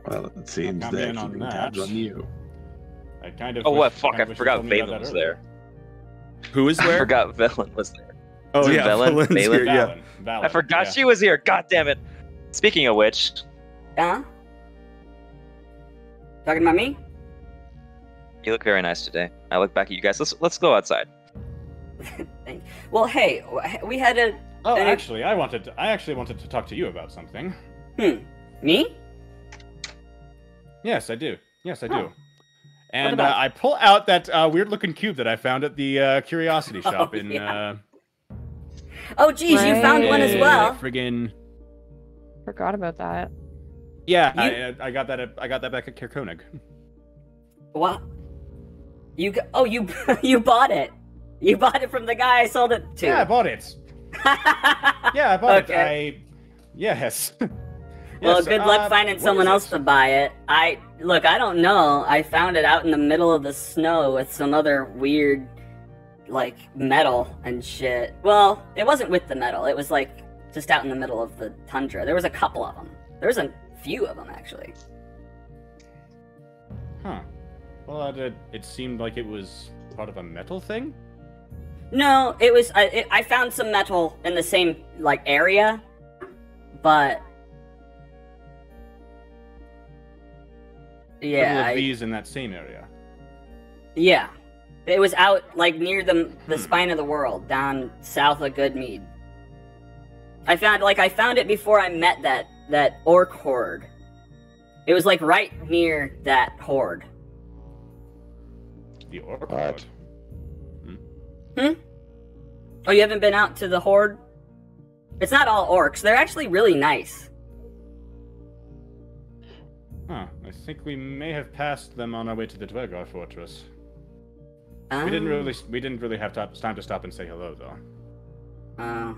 Well, it seems they're keeping tabs on you. I kind of. Oh, what? Fuck! I forgot Valen was there. Who is there? I forgot Valen was there. Oh, yeah, Valen? here, yeah. Valen, I forgot she was here. God damn it! Speaking of which, talking about me? You look very nice today. I look back at you guys. Let's go outside. Well, hey, we had a. Oh, actually, I actually wanted to talk to you about something. Me? Yes, I do. Yes, I do. And I pull out that weird-looking cube that I found at the Curiosity Shop in. Yeah. Oh, geez, you found one as well. Friggin'. Forgot about that. Yeah, I got that. I got that back at Kirkonig. What? You bought it. You bought it from the guy I sold it to. Yeah, I bought it. Yeah, I bought it. Yes. Well, good luck finding someone else to buy it. I don't know. I found it out in the middle of the snow with some other weird, like, metal and shit. Well, it wasn't with the metal. It was, like, just out in the middle of the tundra. There was a couple of them. There was a few of them, actually. Huh. Well, it seemed like it was part of a metal thing? No, it was... I found some metal in the same, like, area, but... Yeah, these in that same area. Yeah. It was out, like, near the spine of the world, down south of Goodmead. I found it before I met that orc horde. It was, like, right near that horde. The orc horde? Oh, you haven't been out to the horde? It's not all orcs. They're actually really nice. Huh. I think we may have passed them on our way to the Dwergar fortress. We didn't really have time to stop and say hello, though.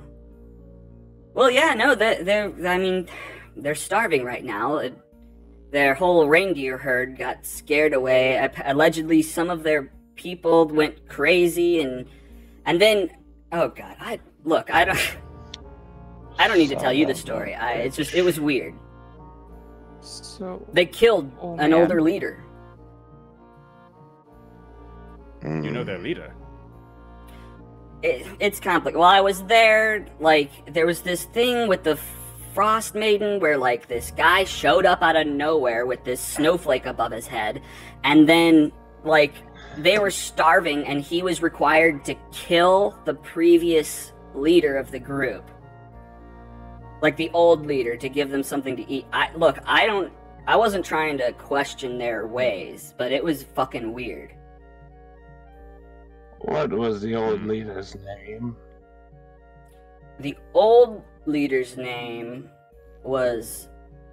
Well, yeah, no, they're starving right now. Their whole reindeer herd got scared away. Allegedly, some of their people went crazy, and then, oh god, I don't need to tell you the story. It was weird. So they killed an older leader. You know their leader? It's complicated. While I was there, like, there was this thing with the Frost Maiden where, like, this guy showed up out of nowhere with this snowflake above his head, and then, like, they were starving, and he was required to kill the previous leader of the group. Like, the old leader, to give them something to eat. I wasn't trying to question their ways, but it was fucking weird. What was the old leader's name? The old leader's name was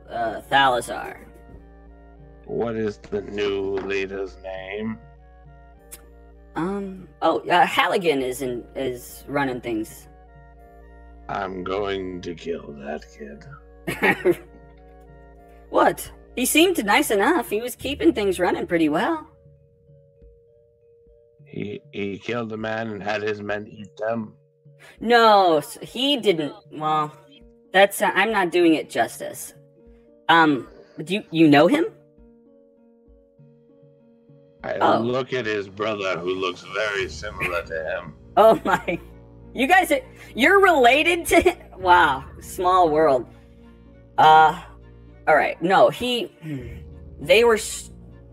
Thalazar. What is the new leader's name? Halligan is running things. I'm going to kill that kid. What? He seemed nice enough. He was keeping things running pretty well. He killed a man and had his men eat them. No, he didn't. Well, I'm not doing it justice. Do you know him? I look at his brother, who looks very similar to him. Oh my! You guys you're related to him? Wow, small world. All right. No, they were.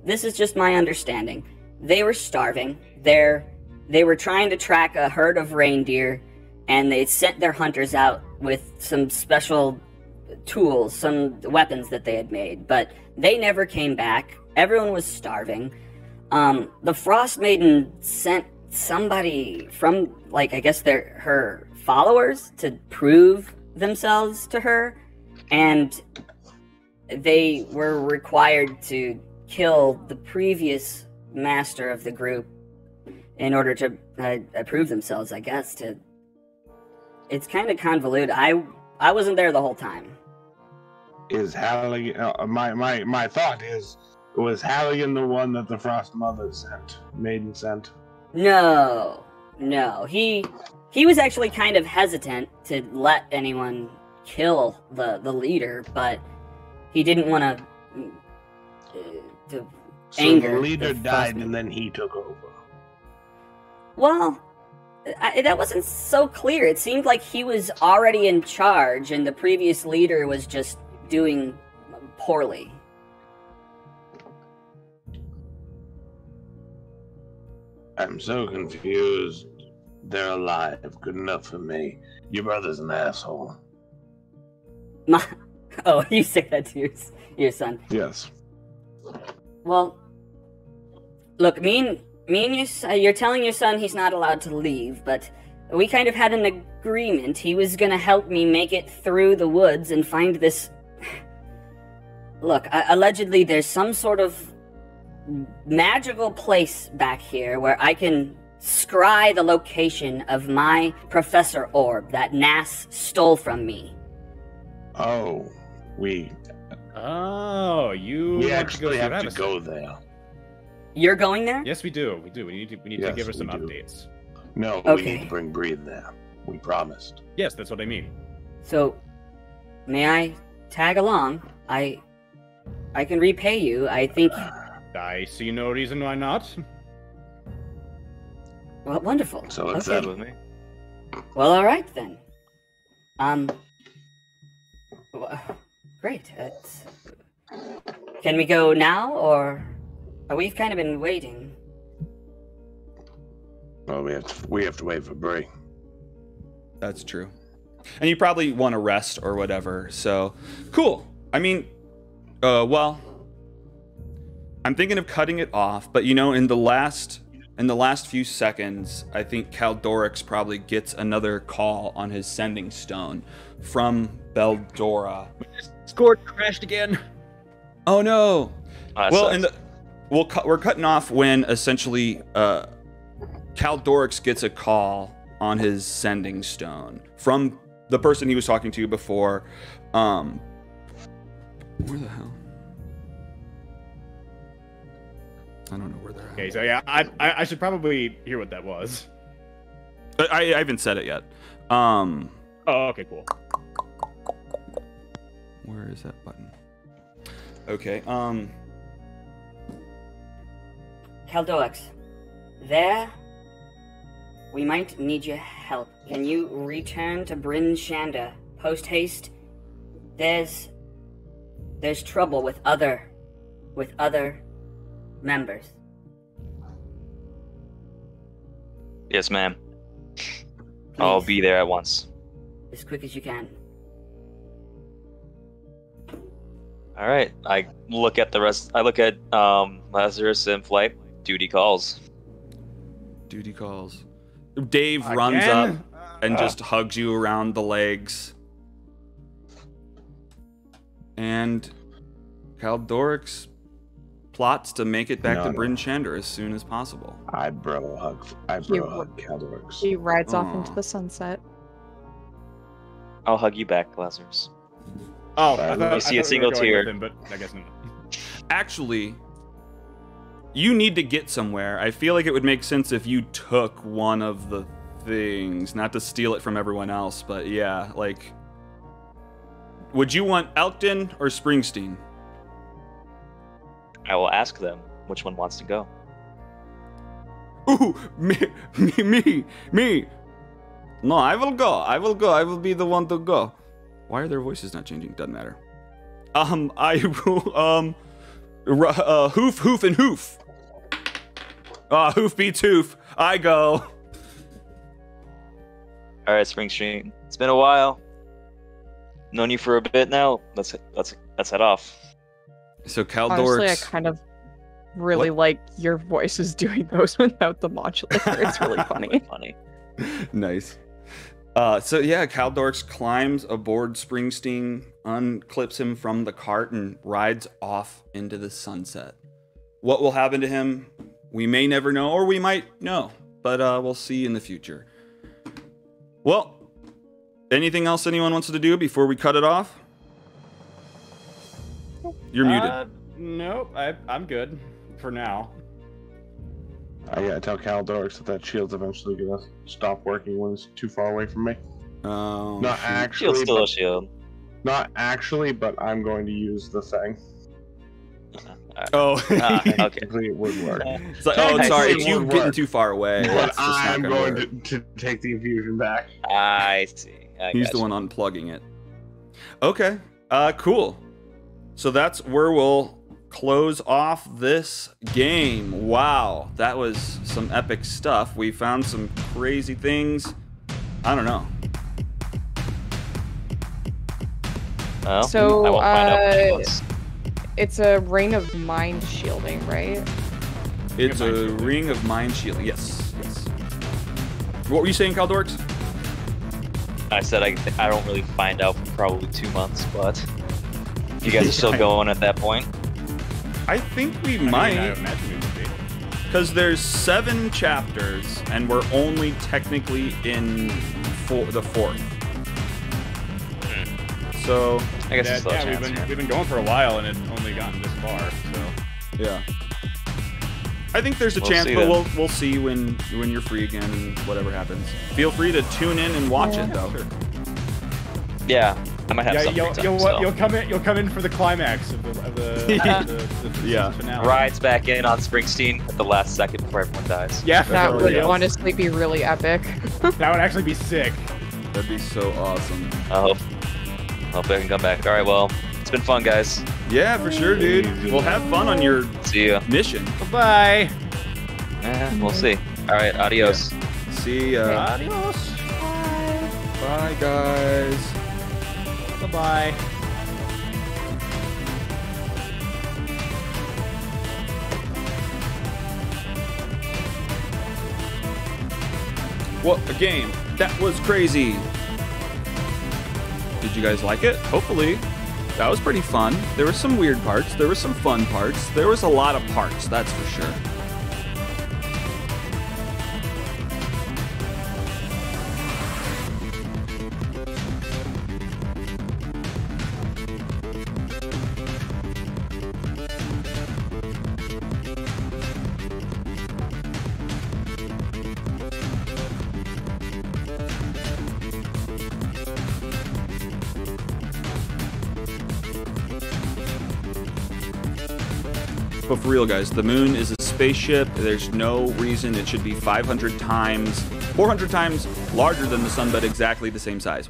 This is just my understanding. They were starving. They were trying to track a herd of reindeer, and they sent their hunters out with some special tools, some weapons that they had made, but they never came back. Everyone was starving. The Frost Maiden sent somebody from, like, I guess her followers to prove themselves to her, and they were required to kill the previous master of the group in order to prove themselves, I guess. It's kind of convoluted. I wasn't there the whole time. Is Halligan... my thought is, was Halligan the one that the Frost Maiden sent? No. He was actually kind of hesitant to let anyone kill the leader, but he didn't want to anger. So the leader died and then he took over. Well, that wasn't so clear. It seemed like he was already in charge and the previous leader was just doing poorly. I'm so confused. They're alive. Good enough for me. Your brother's an asshole. Oh, you say that to your son? Yes. Well, look, me and you're telling your son he's not allowed to leave, but we kind of had an agreement. He was gonna help me make it through the woods and find this... Look, allegedly there's some sort of magical place back here where I can scry the location of my Professor Orb that Nass stole from me. Oh, we actually have to go there. You're going there? Yes, we do. We do. We need to give her some updates. No, okay. We need to bring Breathe there. We promised. Yes, that's what I mean. So, may I tag along? I can repay you. I think. I see no reason why not. Well, wonderful. So it's that with me. Well, all right then. Great. Can we go now, or we've kind of been waiting? Well, we have to wait for Bree. That's true. And you probably want to rest or whatever. So, cool. I mean, well, I'm thinking of cutting it off, but you know, in the last few seconds, I think Kaldorix probably gets another call on his sending stone from Beldora. Discord crashed again. Oh no. Well, Sucks. we're cutting off when essentially Kaldorix gets a call on his sending stone from the person he was talking to before. Where the hell? I don't know where they're at. Okay, so yeah, I should probably hear what that was. I haven't said it yet. Oh, okay, cool. Where is that button? Okay, Kaldorix, there, we might need your help. Can you return to Bryn Shanda post haste? There's trouble with other members. Yes, ma'am. I'll be there at once. As quick as you can. All right. I look at the rest. I look at Lazarus in flight. Duty calls. Duty calls. Dave runs up and just hugs you around the legs. And Kaldorix plots to make it back to Bryn Shanda as soon as possible. I bro hug Kaldorix. He rides off into the sunset. I'll hug you back, Lazarus. Oh, I see a single tear. Him, but I guess not. Actually, you need to get somewhere. I feel like it would make sense if you took one of the things, not to steal it from everyone else, but yeah, like, would you want Elkton or Springsteen? I will ask them which one wants to go. Ooh, me. No, I will go. I will be the one to go. Why are their voices not changing? Doesn't matter. I will, hoof and hoof. Hoof beats hoof. I go. All right, Springsteen. It's been a while. Known you for a bit now. Let's head off. So Kaldorix. Honestly, I kind of really like your voices doing those without the modulator. It's really funny. Funny. Nice. So yeah, Kaldorix climbs aboard Springsteen, unclips him from the cart, and rides off into the sunset. What will happen to him, we may never know, or we might know, but we'll see in the future. Well, anything else anyone wants to do before we cut it off? You're muted. Nope, I'm good for now. I gotta tell Kaldorix that shield's eventually gonna stop working when it's too far away from me. Oh, not actually. Shield's still a shield. Not actually, but I'm going to use the thing. Oh, okay. It would work. It's like, oh, sorry, it's you getting too far away. But I'm going to take the infusion back. I see. He's the one unplugging it. Okay, cool. So that's where we'll close off this game. Wow, that was some epic stuff. We found some crazy things. I don't know. Well, so, I won't find out it's a ring of mind shielding, right? It's a ring of mind shielding. Yes. What were you saying, Kaldorix? I said I don't really find out for probably 2 months, but you guys are still going at that point. I think we I might. imagine we would be. Because there's 7 chapters, and we're only technically in the 4th. So I guess it's still a chance, we've been going for a while, and it's only gotten this far. So yeah, I think there's a chance, but we'll see when you're free again and whatever happens. Feel free to tune in and watch it though. Sure. Yeah, I might have some you'll come in for the climax of the finale. Rides back in on Springsteen at the last second before everyone dies. Yeah, that would honestly be really epic. That would actually be sick. That'd be so awesome. I hope I can come back. All right, well, it's been fun, guys. Yeah, for sure, dude. We'll have fun on your mission. Bye. We'll see. All right, adios. Yeah. See ya. Adios. Bye, guys. Bye-bye. What a game. That was crazy. Did you guys like it? Hopefully. That was pretty fun. There were some weird parts. There were some fun parts. There was a lot of parts, that's for sure. But for real, guys, the moon is a spaceship. There's no reason it should be 400 times larger than the sun, but exactly the same size.